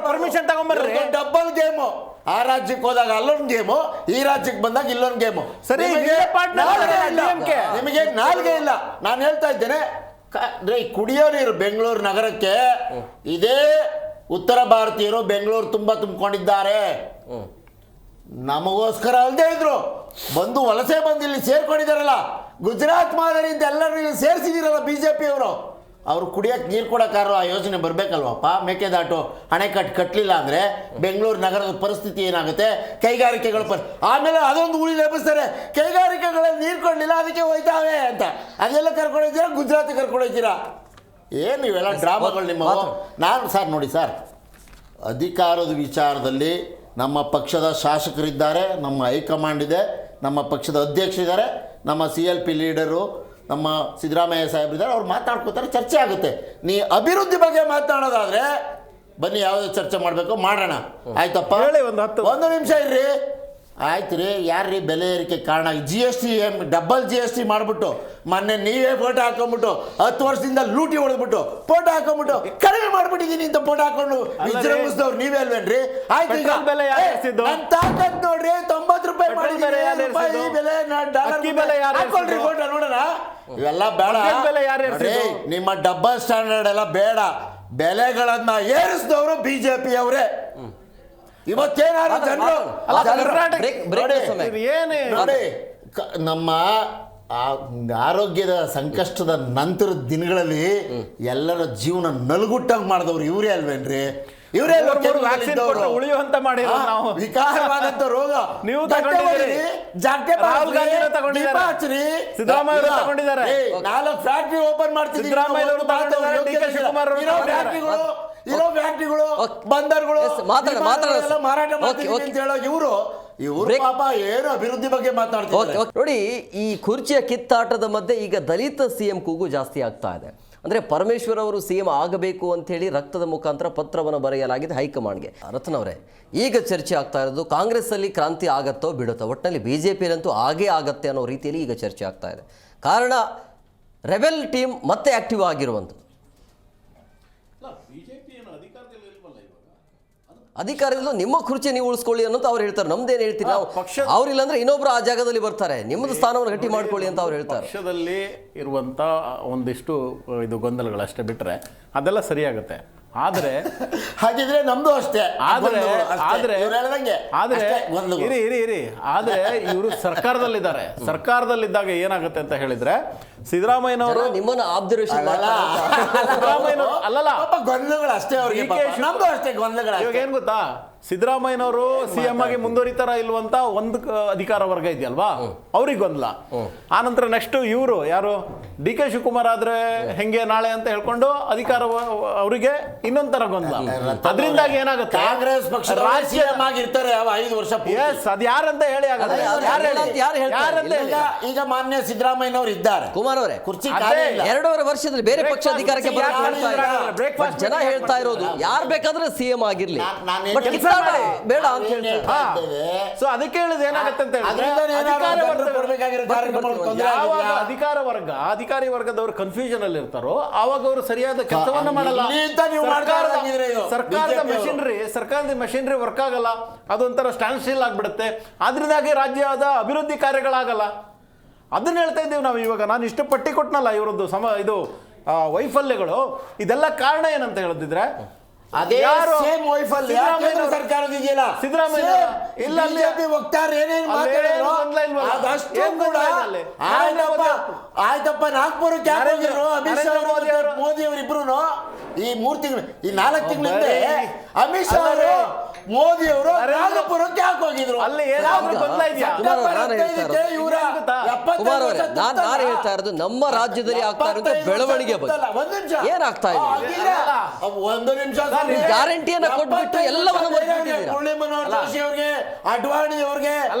ಪರ್ಮಿಷನ್ ತಗೊಂಡ್ಬರ್ರಿ. Double game. ಆ ರಾಜ್ಯಕ್ಕೆ ಹೋದಾಗ ಅಲ್ಲೊಂದು ಗೇಮು, ಈ ರಾಜ್ಯಕ್ಕೆ ಬಂದಾಗ ಇಲ್ಲೊಂದು ಗೇಮು. ಸರಿ, ನಿಮಗೆ ನಾಲ್ಗೆ ಇಲ್ಲ. ನಾನು ಹೇಳ್ತಾ ಇದ್ದೇನೆ, ಕುಡಿಯೋ ನೀರು ಬೆಂಗಳೂರು ನಗರಕ್ಕೆ ಇದೇ ಉತ್ತರ ಭಾರತೀಯರು ಬೆಂಗಳೂರು ತುಂಬ ತುಂಬಿಕೊಂಡಿದ್ದಾರೆ. ನಮಗೋಸ್ಕರ ಅಲ್ಲದೆ ಇದ್ರು ಬಂದು ವಲಸೆ ಬಂದು ಇಲ್ಲಿ ಸೇರ್ಕೊಂಡಿದ್ದಾರಲ್ಲ, ಗುಜರಾತ್ ಮಾದರಿ ಅಂತ ಎಲ್ಲರೂ ಇಲ್ಲಿ ಸೇರಿಸಿದಿರಲ್ಲ BJP ಅವರು. ಅವ್ರು ಕುಡಿಯೋಕ್ಕೆ ನೀರು ಕೊಡೋಕ್ಕಾರು ಆ ಯೋಜನೆ ಬರಬೇಕಲ್ವಪ್ಪ. ಮೇಕೆದಾಟು ಅಣೆಕಟ್ಟು ಕಟ್ಟಲಿಲ್ಲ ಅಂದರೆ ಬೆಂಗಳೂರು ನಗರದ ಪರಿಸ್ಥಿತಿ ಏನಾಗುತ್ತೆ? ಕೈಗಾರಿಕೆಗಳು ಆಮೇಲೆ ಅದೊಂದು ಉಳಿ ಲೆಬ್ಬಿಸ್ತಾರೆ, ಕೈಗಾರಿಕೆಗಳಲ್ಲಿ ನೀರು ಕೊಡಲಿಲ್ಲ ಅದಕ್ಕೆ ಹೋಯ್ತಾವೆ ಅಂತ. ಅದೆಲ್ಲ ಕರ್ಕೊಂಡೋಗ್ತೀರಾ, ಗುಜರಾತಿಗೆ ಕರ್ಕೊಂಡೋಗ್ತೀರಾ? ಏನು ಇವೆಲ್ಲ ಡ್ರಾಮಾಗಳು ನಿಮ್ಮವು? ನಾನು ಸರ್ ನೋಡಿ ಸರ್, ಅಧಿಕಾರದ ವಿಚಾರದಲ್ಲಿ ನಮ್ಮ ಪಕ್ಷದ ಶಾಸಕರಿದ್ದಾರೆ, ನಮ್ಮ ಹೈಕಮಾಂಡ್ ಇದೆ, ನಮ್ಮ ಪಕ್ಷದ ಅಧ್ಯಕ್ಷರಿದ್ದಾರೆ, ನಮ್ಮ CLP ಲೀಡರು ನಮ್ಮ ಸಿದ್ದರಾಮಯ್ಯ ಸಾಹೇಬ್ರಿದ್ದಾರೆ. ಅವ್ರು ಮಾತಾಡ್ಕೋತಾರೆ, ಚರ್ಚೆ ಆಗುತ್ತೆ. ನೀ ಅಭಿವೃದ್ಧಿ ಬಗ್ಗೆ ಮಾತನಾಡೋದಾದರೆ ಬನ್ನಿ, ಯಾವುದೇ ಚರ್ಚೆ ಮಾಡಬೇಕು ಮಾಡೋಣ, ಆಯ್ತಪ್ಪ. ಒಂದು ನಿಮಿಷ ಇರ್ರಿ, ಆಯ್ತು ರೀ. ಯಾರ್ರೀ ಬೆಲೆ ಏರಿಕೆ ಕಾರಣ? GST ಡಬಲ್ GST ಮಾಡಿಬಿಟ್ಟು ಮೊನ್ನೆ ನೀವೇ ಫೋಟೋ ಹಾಕೊಂಡ್ಬಿಟ್ಟು 10 ವರ್ಷದಿಂದ ಲೂಟಿ ಹೊಡೆದ್ಬಿಟ್ಟು ಫೋಟೋ ಹಾಕೊಂಡ್ಬಿಟ್ಟು ಕಡಿಮೆ ಮಾಡ್ಬಿಟ್ಟಿದ್ದೀನಿ ಅಂತ ಫೋಟೋ ಹಾಕೊಂಡು ವಿಜೃಂಭಿಸಿದವ್ರು ನೀವೇ ಅಲ್ವೇನ್ರಿ? ಆಯ್ತು, ಈಗ ನನ್ನ ತಾಕತ್ ನೋಡ್ರಿ, 90 ರೂಪಾಯಿ ಮಾಡಿದ್ದೀನಿ, ಬೆಲೆ ಹಾಕೊಳ್ರಿ ಫೋಟೋ ನೋಡೋಣ. ಇವೆಲ್ಲ ಬೇಡ, ನಿಮ್ಮ ಡಬಲ್ ಸ್ಟ್ಯಾಂಡರ್ಡ್ ಎಲ್ಲ ಬೇಡ. ಬೆಲೆಗಳನ್ನ ಏರಿಸಿದವರು BJP ಅವರೇ. ಇವತ್ತೇನಾದ್ರು ಜನರು ನೋಡಿ, ನಮ್ಮ ಆರೋಗ್ಯದ ಸಂಕಷ್ಟದ ನಂತರದ ದಿನಗಳಲ್ಲಿ ಎಲ್ಲರ ಜೀವನ ನಲುಗುಟ್ಟಂಗೆ ಮಾಡಿದವ್ರು ಇವರೇ ಅಲ್ವೇನ್ರಿ? ಇವರೇ ಉಳಿಯುವಂತ ಮಾಡಿರೋ ನಾವು. ವಿಕಾರವಾದಂತ ರೋಗ ನೀವು ತಗೊಂಡಿದ್ದೀರಿ, ರಾಹುಲ್ ಗಾಂಧಿ ತಗೊಂಡಿದ್ದಾರೆ, ಸಿದ್ದರಾಮಯ್ಯ ಅವರು ತಗೊಂಡಿದ್ದಾರೆ. 4 ಫ್ಯಾಕ್ಟ್ರಿ ಓಪನ್ ಮಾಡ್ತಿದ್ದೀವಿ, ಸಿದ್ದರಾಮಯ್ಯ ಅವರು ತಗೊಂಡಿದ್ದಾರೆ, DK ಶಿವಕುಮಾರ್ ಅವರು ಇರೋ ಫ್ಯಾಕ್ಟ್ರಿಗಳು ಬಂದರ್ಗಳು ಮಾರಾಟ ಮಾಡ್ತೀವಿ ಅಂತ ಹೇಳೋ ಇವರು ಪಾಪ ಏನು ಅಭಿವೃದ್ಧಿ ಬಗ್ಗೆ ಮಾತನಾಡ್ತಾರೆ. ನೋಡಿ, ಈ ಕುರ್ಚಿಯ ಕಿತ್ತಾಟದ ಮಧ್ಯೆ ಈಗ ದಲಿತ CM ಕೂಗು ಜಾಸ್ತಿ ಆಗ್ತಾ ಇದೆ. ಅಂದರೆ ಪರಮೇಶ್ವರ್ ಅವರು CM ಆಗಬೇಕು ಅಂತೇಳಿ ರಕ್ತದ ಮುಖಾಂತರ ಪತ್ರವನ್ನು ಬರೆಯಲಾಗಿದೆ ಹೈಕಮಾಂಡ್ಗೆ. ರತ್ನ ಅವರೇ, ಈಗ ಚರ್ಚೆ ಆಗ್ತಾ ಇರೋದು ಕಾಂಗ್ರೆಸ್ಸಲ್ಲಿ ಕ್ರಾಂತಿ ಆಗತ್ತೋ ಬಿಡುತ್ತೋ, ಒಟ್ಟಿನಲ್ಲಿ BJPಯಲ್ಲಂತೂ ಆಗೇ ಆಗತ್ತೆ ಅನ್ನೋ ರೀತಿಯಲ್ಲಿ ಈಗ ಚರ್ಚೆ ಆಗ್ತಾ ಇದೆ. ಕಾರಣ ರೆಬೆಲ್ ಟೀಮ್ ಮತ್ತೆ ಆಕ್ಟಿವ್ ಆಗಿರುವಂಥದ್ದು. ಅಧಿಕಾರದಿಂದ ನಿಮ್ಮ ಕುರ್ಚಿ ನೀವು ಉಳಿಸ್ಕೊಳ್ಳಿ ಅನ್ನೋದು ಅವ್ರು ಹೇಳ್ತಾರೆ. ನಮ್ದೇನು ಹೇಳ್ತೀವಿ ನಾವು, ಅವ್ರಿಲ್ಲ ಅಂದ್ರೆ ಇನ್ನೊಬ್ರು ಆ ಜಾಗದಲ್ಲಿ ಬರ್ತಾರೆ, ನಿಮ್ಮದು ಸ್ಥಾನವನ್ನು ಗಟ್ಟಿ ಮಾಡ್ಕೊಳ್ಳಿ ಅಂತ ಅವ್ರು ಹೇಳ್ತಾರೆ. ಪಕ್ಷದಲ್ಲಿ ಇರುವಂತ ಒಂದಿಷ್ಟು ಇದು ಗೊಂದಲಗಳಷ್ಟೇ ಬಿಟ್ರೆ ಅದೆಲ್ಲ ಸರಿಯಾಗುತ್ತೆ. ಆದರೆ ಹಾಗಿದ್ರೆ ನಮ್ದು ಅಷ್ಟೇ. ಆದ್ರೆ ಇವರು ಸರ್ಕಾರದಲ್ಲಿದ್ದಾಗ ಏನಾಗುತ್ತೆ ಅಂತ ಹೇಳಿದ್ರೆ, ಸಿದ್ದರಾಮಯ್ಯನವರು ನಿಮ್ಮನ್ನ ಆಬ್ಸರ್ವೇಷನ್ ಅಲ್ಲಲ್ಲ ಗೊಂದಲಗಳು ಅಷ್ಟೇ ಅವ್ರಿಗೆ, ನಮ್ದು ಅಷ್ಟೇ ಗೊಂದಲಗಳು. ಇವಾಗ ಏನ್ ಗೊತ್ತಾ, ಸಿದ್ದರಾಮಯ್ಯನವರು CM ಆಗಿ ಮುಂದುವರಿತಾರ ಇಲ್ವಂತ ಒಂದು ಅಧಿಕಾರ ವರ್ಗ ಇದೆಯಲ್ವಾ, ಅವ್ರಿಗೆ ಗೊಂದಲ. ಆನಂತರ ನೆಕ್ಸ್ಟ್ ಇವರು ಯಾರು DK ಶಿವಕುಮಾರ್ ಆದ್ರೆ ಹೆಂಗೆ ನಾಳೆ ಅಂತ ಹೇಳ್ಕೊಂಡು ಅಧಿಕಾರ ಅವರಿಗೆ ಇನ್ನೊಂದ್ ತರ ಗೊಂದಲ. ಅದರಿಂದಾಗಿ ಏನಾಗುತ್ತೆ, ಕಾಂಗ್ರೆಸ್ ಪಕ್ಷ CM ಆಗಿರ್ತಾರೆ 5 ವರ್ಷ. ಅದ್ ಯಾರಂತ ಹೇಳಿ ಈಗ ಮಾನ್ಯ ಸಿದ್ದರಾಮಯ್ಯನವರು ಇದ್ದಾರೆ, ಕುಮಾರ್ ಅವರೇ, ಕುರ್ಚಿ 2.5 ವರ್ಷದಲ್ಲಿ ಬೇರೆ ಪಕ್ಷ ಅಧಿಕಾರಕ್ಕೆ ಜನ ಹೇಳ್ತಾ ಇರೋದು ಯಾರು ಬೇಕಾದ್ರೆ CM ಆಗಿರ್ಲಿ, ಬೇಡ ಅಂತ ಹೇಳ್ತಾರೆ. ಸೊ ಅದಕ್ಕೆ ಹೇಳಿದ ಏನಾಗುತ್ತೆ ಅಂತ ಹೇಳಿದ್ರೆ, ಅಧಿಕಾರಿ ವರ್ಗದವರು ಕನ್ಫ್ಯೂಷನ್ ಅಲ್ಲಿ ಇರ್ತಾರೋ ಆವಾಗ ಅವರು ಸರಿಯಾದ ಕೆಲಸವನ್ನ ಮಾಡಲ್ಲ. ಸರ್ಕಾರದ ಮೆಷಿನರಿ ವರ್ಕ್ ಆಗಲ್ಲ, ಅದೊಂಥರ ಸ್ಟ್ಯಾಂಡ್ ಸ್ಟಿಲ್ ಆಗ್ಬಿಡುತ್ತೆ. ಅದರಿಂದಾಗಿ ರಾಜ್ಯದ ಅಭಿವೃದ್ಧಿ ಕಾರ್ಯಗಳಾಗಲ್ಲ. ಅದನ್ನ ಹೇಳ್ತಾ ಇದ್ದೀವಿ ನಾವು. ಇವಾಗ ನಾನು ಇಷ್ಟು ಪಟ್ಟಿ ಕೊಟ್ಟನಲ್ಲ ಇವರದ್ದು ಇದು ವೈಫಲ್ಯಗಳು, ಇದೆಲ್ಲ ಕಾರಣ ಏನಂತ ಹೇಳಿದ್ರೆ, ಅದೇ ಸೇಮ್ ವೈಫಲ್ಯ ಸರ್ಕಾರದ ಇದೆಯಲ್ಲ, ಸಿದ್ದರಾಮಯ್ಯ ಇಲ್ಲ ವಕ್ತಾರ ಏನೇನು ಮಾತಾಡಿದ್ರು ಅದಷ್ಟು ಕೂಡ ಆಯ್ತಪ್ಪ. ನಾಗ್ಪುರಕ್ಕೆ ಯಾರು ಹೋಗಿದ್ರು? ಅಮಿತ್ ಶಾ ಅವರು ಮೋದಿ ಅವರಿಬ್ರು ಈ 3 ತಿಂಗಳು, ಈ 4 ತಿಂಗಳಿಂದ ಅಮಿತ್ ಶಾ ಅವರು ಮೋದಿ ಅವರು ನಾಗಪುರಕ್ಕೆ ಯಾಕೆ ಹೋಗಿದ್ರು? ನಾನು ಹೇಳ್ತಾ ಇರೋದು ನಮ್ಮ ರಾಜ್ಯದಲ್ಲಿ ಆಗ್ತಾ ಇರೋ ಬೆಳವಣಿಗೆ ಬಗ್ಗೆ ಏನಾಗ್ತಾ ಇದೆ. ಒಂದು ನಿಮಿಷ, ಗ್ಯಾರಂಟಿಯನ್ನ ಕೊಟ್ಬಿಟ್ಟು ಎಲ್ಲವನ್ನು ಮುರಳಿ ಮನೋಹರ್ ಜೋಶಿ ಅವ್ರಿಗೆ, ಅಡ್ವಾಣಿ ಅವ್ರಿಗೆ,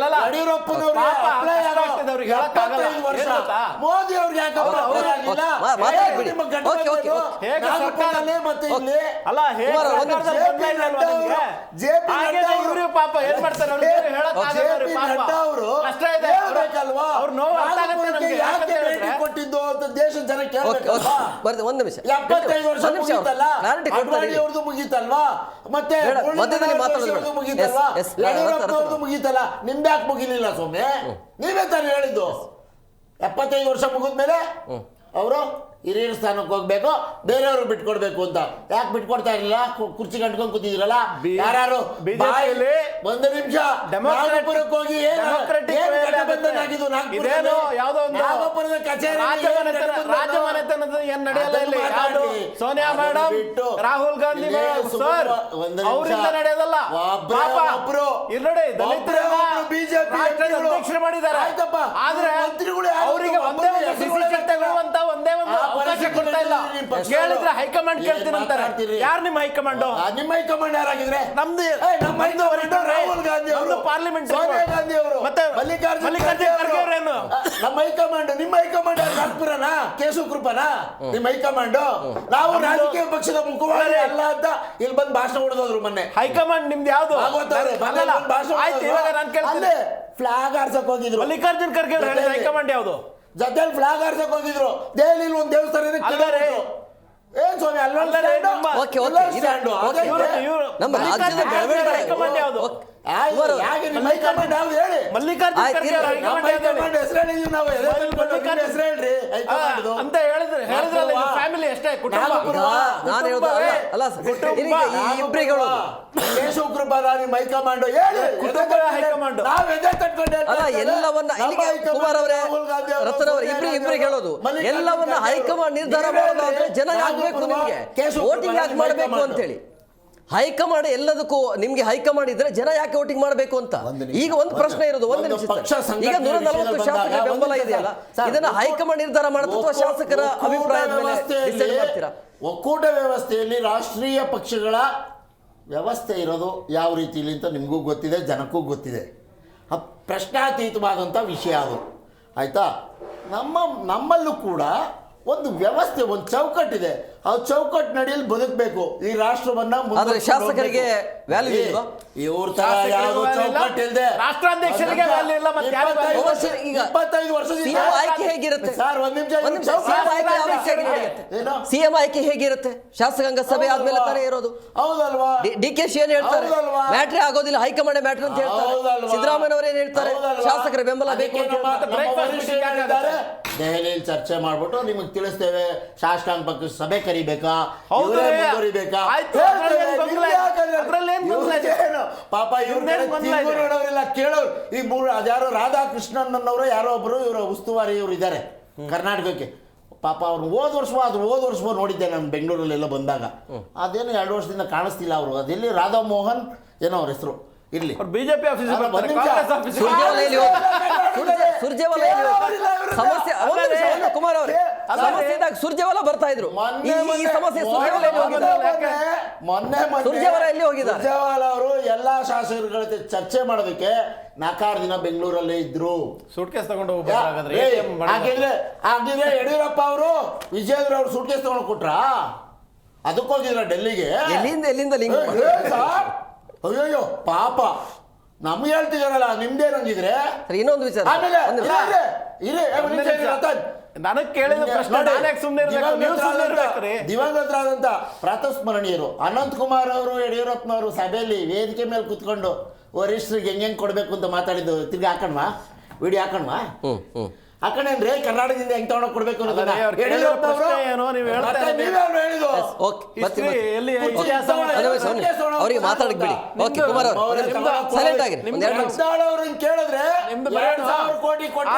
ಯಡಿಯೂರಪ್ಪನವ್ರಿಗೆ ಮೋದಿ ಅವ್ರಿಗೆ ಯಾಕೆ ಮತ್ತೆ ಇಲ್ಲಿ ಪಾಪ ಏನ್ ಮಾಡ್ತಾರೆ ಕೊಟ್ಟಿದ್ದು ಅಂತ ದೇಶ ಜನ ಒಂದ್ ನಿಮಿಷ, 75 ವರ್ಷ ಮುಗೀತಲ್ಲ, ಅಡ್ವಾಣಿ ಅವ್ರದ್ದು ಮುಗೀತಲ್ವಾ, ಮತ್ತೆ ಮುಗೀತಲ್ವಾ, ಯಡಿಯೂರಪ್ಪನವ್ರದ್ದು ಮುಗೀತಲ್ಲ, ನಿಮ್ದು ಯಾಕೆ ಮುಗಿಲಿಲ್ಲ? ಸೊಮ್ಮೆ ನೀವೇ ತಾನೇ ಹೇಳಿದ್ದು 75 ವರ್ಷ ಮುಗಿದ್ಮೇಲೆ ಅವರು ಹಿರಿಯರ ಸ್ಥಾನಕ್ಕೆ ಹೋಗ್ಬೇಕು, ಬೇರೆಯವರು ಬಿಟ್ಕೊಡ್ಬೇಕು ಅಂತ. ಯಾಕೆ ಬಿಟ್ಕೊಡ್ತಾ ಇರಲಿಲ್ಲ? ಕುರ್ಚಿ ಗಂಟ್ಕೊಂಡು ಕೂತಿದ್ರಲ್ಲ ಯಾರು? ಬಿಜೆಪಿಯಲ್ಲಿ ಒಂದು ನಿಮಿಷ ನಾಗಪುರಕ್ಕೆ ಹೋಗಿ ನಾಗಪುರದ ಕಚೇರಿ ರಾಜಮನೆತನದ ಏನ್ ನಡೆಯಲ್ಲ ಇಲ್ಲಿ. ಯಾವುದು ಸೋನಿಯಾ ಮೇಡಮ್, ರಾಹುಲ್ ಗಾಂಧಿ ಸರ್ ಅವರಿಂದ ನಡೆಯೋದಲ್ಲ. ಪಾಪ ಇಲ್ಲಿ ದಲಿತರನ್ನ ರಾಷ್ಟ್ರದ ಅಧ್ಯಕ್ಷರು ಮಾಡಿದ್ದಾರೆ. ಆದ್ರೆ ಅವರಿಗೆ ಒಂದೇ ಒಂದು ಡಿಸಿಷನ್ ತಗೊಳ್ಳುವಂತ ಒಂದೇ ಒಂದು ಅವಕಾಶ ಕೊಡ್ತಾ ಇಲ್ಲ. ಕೇಳಿದ್ರೆ ಹೈಕಮಾಂಡ್ ಕೇಳ್ತೀನಿ ಅಂತಾರೆ. ಯಾರು ನಿಮ್ಮ ಹೈಕಮಾಂಡ್? ನಿಮ್ಮ ಹೈಕಮಾಂಡ್ ಯಾರಾಗಿದ್ರೆ? ನಮ್ದು ರಾಹುಲ್ ಗಾಂಧಿ ಅವರು, ಪಾರ್ಲಿಮೆಂಟ್ ಸೋನಿಯಾ ಗಾಂಧಿ ಅವರು, ಮತ್ತೆ ಮಲ್ಲಿಕಾರ್ಜುನ ಖರ್ಗೆ ಅವರೇನು ನಮ್ಮ ಹೈಕಮಾಂಡ್. ನಿಮ್ಮ ಹೈಕಮಾಂಡ್ ನಾಗ್ಪುರನಾ, ಕೇಶವ ಕೃಪನಾ ನಿಮ್ಮ ಹೈಕಮಾಂಡ್? ನಾವು ರಾಜಕೀಯ ಪಕ್ಷದ ಮುಖವಾಣಿ ಅಲ್ಲ ಅಂತ ಇಲ್ಲಿ ಬಂದು ಭಾಷಣ ಹೊಡೆದೋದ್ರು ಮೊನ್ನೆ. ಹೈಕಮಾಂಡ್ ನಿಮ್ದು ಯಾವ್ದು? ಆಯ್ತು, ಇವಾಗ ನಾನು ಕೇಳ್ತೀನಿ. ಫ್ಲಾಗ್ ಆರ್ಸಕ್ ಹೋಗಿದ್ರು ಮಲ್ಲಿಕಾರ್ಜುನ್ ಖರ್ಗೆ ಅವರು ಹೇಳಿದ ಹೈಕಮಾಂಡ್ ಯಾವ್ದು? ಜೊತೆಲಿ ಫ್ಲಾಗ್ ಆರ್ಸಕ್ ಹೋಗಿದ್ರು. ದೆಹಲಿಲಿ ಒಂದು ದೇವಸ್ಥಾನ ಏನ್ ಸ್ವಾಮಿ ಓಕೆ, ಓಕೆ. ನಮ್ಮ ರಾಜ್ಯದ ಬೆಳವಣಿಗೆ ಹೈಕಮಾಂಡ್ ಯಾವ್ದು? ಹೈಕಮಾಂಡ್ ಯಾವ್ದು ಹೇಳಿ? ಮಲ್ಲಿಕಾರ್ಜುನ್ ಖರ್ಗೆ ಅವರ ಹೈಕಮಾಂಡ್ ಯಾವ್ದು? ಹೆಸರು ಹೇಳಿದ್ವಿ ನಾವು. ಹೆಸರು ಹೇಳ್ರಿ ಅಂತ ಹೇಳಿದ್ರಲ್ಲ, ಫ್ಯಾಮಿಲಿ ಅಷ್ಟೇ, ಕುಟುಂಬ. ನಾನು ಹೇಳೋದು ಅಲ್ಲ, ಇಬ್ಬರಿಗೆ ಹೇಳೋದು ಕೇಶವ ಕೃಪಾ ನಿಮ್ಮ ಹೈಕಮಾಂಡ್ ಹೇಳಿ. ಕುಟುಂಬದ ಹೈಕಮಾಂಡ್ ನಾವ್ ಎದೆ ತಟ್ಕೊಂಡು ಅಲ್ಲ, ಎಲ್ಲವನ್ನ ಇಲ್ಲಿಗೆ ಕುಮಾರ್ ಅವರೇ, ರತನ್ ಅವರೇ, ಇಬ್ಬರಿಗೆ ಹೇಳೋದು ಎಲ್ಲವನ್ನ ಹೈಕಮಾಂಡ್ ನಿರ್ಧಾರ ಮಾಡೋದಾದ್ರೆ ಜನ ಯಾಕೆ ಬೇಕು ನಿಮ್ಗೆ? ವೋಟಿಂಗ್ ಯಾಕೆ ಮಾಡಬೇಕು ಅಂತ ಹೇಳಿ. ಹೈಕಮಾಂಡ್ ಎಲ್ಲದಕ್ಕೂ ನಿಮ್ಗೆ ಹೈಕಮಾಂಡ್ ಇದ್ರೆ ಜನ ಯಾಕೆ ವೋಟಿಂಗ್ ಮಾಡಬೇಕು ಅಂತ ಈಗ ಒಂದು ಪ್ರಶ್ನೆ ಇರೋದು. ಒಂದು ನಿಮಿಷ, ಈಗ 140 ಶಾಸಕರ ಬೆಂಬಲ ಇದೆಯಲ್ಲ, ಇದನ್ನ ಹೈಕಮಾಂಡ್ ನಿರ್ಧಾರ ಮಾಡುತ್ತೆ ಅಥವಾ ಶಾಸಕರ ಅಭಿಪ್ರಾಯದ ಮೇಲೆ ಡಿಸೈಡ್ ಮಾಡ್ತೀರಾ? ಒಕ್ಕೂಟ ವ್ಯವಸ್ಥೆಯಲ್ಲಿ ರಾಷ್ಟ್ರೀಯ ಪಕ್ಷಗಳ ವ್ಯವಸ್ಥೆ ಇರೋದು ಯಾವ ರೀತಿಯಲ್ಲಿ ಅಂತ ನಿಮಗೂ ಗೊತ್ತಿದೆ, ಜನಕ್ಕೂ ಗೊತ್ತಿದೆ. ಪ್ರಶ್ನಾತೀತವಾದಂಥ ವಿಷಯ ಅದು, ಆಯಿತಾ? ನಮ್ಮಲ್ಲೂ ಕೂಡ ಒಂದು ವ್ಯವಸ್ಥೆ, ಒಂದು ಚೌಕಟ್ಟಿದೆ. ಆ ಚೌಕಟ್ಟಿನಡಿಯಲ್ಲಿ ಬದುಕಬೇಕು. ಈ ರಾಷ್ಟ್ರವನ್ನ ಶಾಸಕರಿಗೆ ವ್ಯಾಲ್ಯೂ ಇಲ್ವಾ? ಇವ್ರ ತರ ಯಾವುದು ಚೌಕಟ್ಟು ಇಲ್ಲದೆ ರಾಷ್ಟ್ರಾಧ್ಯಕ್ಷರಿಗೆ ವ್ಯಾಲ್ಯೂ ಇಲ್ಲ. ಮತ್ತೆ 25 ವರ್ಷದಿಂದ ಆಯ್ಕೆ ಹೇಗಿರುತ್ತೆ ಸರ್? ಒಂದ್ ನಿಮಿಷ. ಸಿಎಂ ಆಯ್ಕೆ ಹೇಗಿರುತ್ತೆ? ಶಾಸಕಾಂಗ ಸಭೆ ಆದ್ಮೇಲೆ ತಾನೇ ಇರೋದು. ಹೌದಲ್ವಾ? DK ಏನ್ ಹೇಳ್ತಾರೆ? ಮ್ಯಾಟ್ರೇ ಆಗೋದಿಲ್ಲ, ಹೈಕಮಾಂಡ್ ಮ್ಯಾಟ್ರ್ ಅಂತ ಹೇಳ್ತಾರೆ. ಸಿದ್ದರಾಮಯ್ಯ ಅವರೇನ್ ಹೇಳ್ತಾರೆ? ಶಾಸಕರ ಬೆಂಬಲ ಬೇಕು ಅಂತ ಹೇಳ್ತಾರೆ. ದೆಹಲಿಯಲ್ಲಿ ಚರ್ಚೆ ಮಾಡ್ಬಿಟ್ಟು ನಿಮಗೆ ತಿಳಿಸ್ತೇವೆ, ಶಾಸಕಾಂಗ ಪಕ್ಷ ಸಭೆ ಕರಿಬೇಕಾ, ಮುಂದುವರಿಬೇಕಾ? ಪಾಪ ಇವ್ರನ್ನೆಲ್ಲ ಕೇಳೋರು. ಈ ಅದ್ಯಾರೋ ರಾಧಾಕೃಷ್ಣನ್ ಅನ್ನೋರು ಯಾರೋ ಒಬ್ರು ಇವರ ಉಸ್ತುವಾರಿ ಇವ್ರು ಇದ್ದಾರೆ ಕರ್ನಾಟಕಕ್ಕೆ. ಪಾಪ ಅವ್ರು ಹೋದ ವರ್ಷ ನೋಡಿದ್ದೆ ನಾನು ಬೆಂಗಳೂರಲ್ಲೆಲ್ಲ ಬಂದಾಗ. ಅದೇನು 2 ವರ್ಷದಿಂದ ಕಾಣಿಸ್ತಿಲ್ಲ ಅವರು. ಅದೆಲ್ಲಿ ರಾಧಾ ಮೋಹನ್ ಏನೋ ಅವ್ರ ಹೆಸರು. ಇರ್ಲಿ, ಬಿಜೆಪಿ ಆಫೀಸರ್ ಕುಮಾರ್ ಅವರೇ, ಸಮಸ್ಯೆ ಸುರ್ಜೇವಾಲ ಬರ್ತಾ ಇದ್ರು. ಈ ಸಮಸ್ಯೆ ಸುರ್ಜೇವಾಲ ಎಲ್ಲಿ ಹೋಗಿದ್ದಾರೆ? ಸುರ್ಜೇವಾಲ ಅವರು ಎಲ್ಲಾ ಶಾಸಕರ ಜೊತೆ ಚರ್ಚೆ ಮಾಡೋದಕ್ಕೆ 4 ದಿನ ಬೆಂಗಳೂರಲ್ಲೇ ಇದ್ರು. ಸೂಟ್ಕೇಸ್ ತಗೊಂಡು ಹಾಗಿದ್ರೆ ಯಡಿಯೂರಪ್ಪ ಅವರು ವಿಜಯೇಂದ್ರ ಅವರು ಸೂಟ್ಕೇಸ್ ತಗೊಂಡು ಕೊಟ್ರ? ಅದಕ್ಕೆ ಹೋಗಿದ್ರ ಡೆಲ್ಲಿಗೆ? ಎಲ್ಲಿಂದ ಅಯ್ಯೋ ಪಾಪ, ನಮ್ಗೆ ಹೇಳ್ತಿದಾರಲ್ಲ, ನಿಮ್ದೇನಂಗಿದ್ರೆ ಇನ್ನೊಂದು ವಿಚಾರ. ನನಗೆ ಕೇಳಿದ ಪ್ರಶ್ನೆ ದಿವಂಗತರಾದಂತ ಪ್ರಾತಸ್ಮರಣೀಯರು ಅನಂತ್ ಕುಮಾರ್ ಅವರು, ಯಡಿಯೂರಪ್ಪನವರು ಸಭೆಯಲ್ಲಿ ವೇದಿಕೆ ಮೇಲೆ ಕುತ್ಕೊಂಡು ವರಿಷ್ಠರಿಗೆ ಹೆಂಗ್ ಕೊಡ್ಬೇಕು ಅಂತ ಮಾತಾಡಿದ್ದು ತಿರ್ಗಿ ಹಾಕಣ್ವಾ? ವಿಡಿಯೋ ಹಾಕಣ್ವಾ? ಹಾಕಣೇನ್ರಿ? ಕರ್ನಾಟಕದಿಂದ ಹೆಂಗ್ ತಗೊಂಡೋಗ್ ಕೊಡ್ಬೇಕು ಅವರಿಗೆ ಮಾತಾಡಕ್ ಬಿಡಿ. ಓಕೆ ಕುಮಾರ್ ಅವರು ಸೈಲೆಂಟ್ ಆಗಿ ಕೇಳಿದ್ರೆ 2,000 ಕೋಟಿ ಕೊಟ್ಟ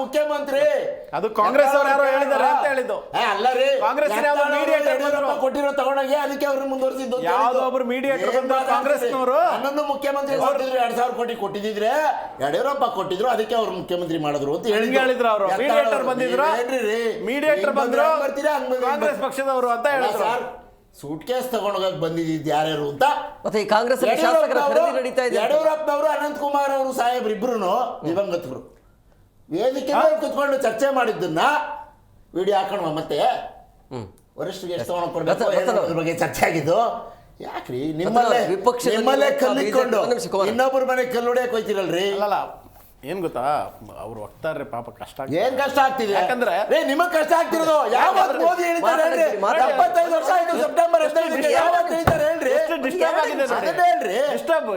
ಮುಖ್ಯಮಂತ್ರಿ. ಅದು ಕಾಂಗ್ರೆಸ್ ಅವರು ಯಾರೋ ಹೇಳಿದ್ದಾರೆ ಅಂತ ಹೇಳಿದ್ದು. ಅಲ್ಲ ರೀ, ಕಾಂಗ್ರೆಸ್ ಕೊಟ್ಟಿರೋ ತಗೊಂಡೋಗಿ ಅದಕ್ಕೆ ಅವ್ರನ್ನ ಮುಂದುವರಿಸಿದ್ದು. ಯಾವ್ದೋ ಒಬ್ರು ಮೀಡಿಯೇಟರ್ ಬಂದು ಕಾಂಗ್ರೆಸ್ನವರು ಹನ್ನೊಂದು ಮುಖ್ಯಮಂತ್ರಿ ಕೊಟ್ಟಿದ್ರು. 2,000 ಕೋಟಿ ಕೊಟ್ಟಿದ್ರೆ ಯಡಿಯೂರಪ್ಪ ಕೊಟ್ಟಿದ್ರು, ಅದಕ್ಕೆ ಅವ್ರು ಮುಖ್ಯಮಂತ್ರಿ ಮಾಡಿದ್ರು ಅಂತ ಹೇಳಿದ್ರು ಅವರು. ಮೀಡಿಯೇಟರ್ ಬಂದಿದ್ರು, ಮೀಡಿಯೇಟರ್ ಬಂದ್ರು, ಕಾಂಗ್ರೆಸ್ ಪಕ್ಷದವರು ಅಂತ ಹೇಳಿದ್ರು. ಸೂಟ್ ಕೇಸ್ ತಗೊಂಡೋಗಕ್ ಬಂದಿದ್ದು ಯಾರ್ಯಾರು ಅಂತ ಮತ್ತೆ ಈ ಕಾಂಗ್ರೆಸ್ ಯಡಿಯೂರಪ್ಪನವರು, ಅನಂತ್ ಕುಮಾರ್ ಅವರು ಸಾಹೇಬ್ರು ಇಬ್ರು ದಿವಂಗತರು ವೇದಿಕೆ ಮೇಲೆ ಕುತ್ಕೊಂಡು ಚರ್ಚೆ ಮಾಡಿದ್ದನ್ನ ವಿಡಿಯೋ ಹಾಕೋಣ. ಮತ್ತೆ ವರಿಷ್ಠರಿಗೆ ಎಷ್ಟು ತಗೊಂಡು ಕೊಡ್ಬೇಕು ಬಗ್ಗೆ ಚರ್ಚೆ ಆಗಿದ್ದು. ಯಾಕ್ರಿ ನಿಮ್ಮಲ್ಲೇ ಕಲ್ಲಿಕೊಂಡು ಇನ್ನೊಬ್ಬರ ಮನೆ ಕಲ್ಲು ಹೊಡಿಯಕ್ ಹೋಯ್ತಿರಲ್ರಿ? ಅಲ್ಲ, ಏನ್ ಗೊತ್ತಾ, ಅವ್ರು ವಕ್ತಾರ್ರೆ ಪಾಪ ಕಷ್ಟ ಆಗ್ತದೆ. ಏನ್ ಕಷ್ಟ ಆಗ್ತಿದೆ ಯಾಕಂದ್ರೆ ನಿಮಗ್ ಕಷ್ಟ ಆಗ್ತಿರೋದು ಯಾವತ್ತು ಮೋದಿ ಹೇಳಿದ್ದಾರೆ ಹೇಳ್ರಿ? 75 ವರ್ಷ ಆಯ್ತು ಸೆಪ್ಟೆಂಬರ್ 15ಕ್ಕೆ ಯಾವತ್ತು ಹೇಳಿದ್ದಾರೆ ಹೇಳ್ರಿ? ಎಷ್ಟು disturb ಆಗಿದೆ ನೋಡಿ. ಅದನ್ನೇ ಹೇಳ್ರಿ. Disturb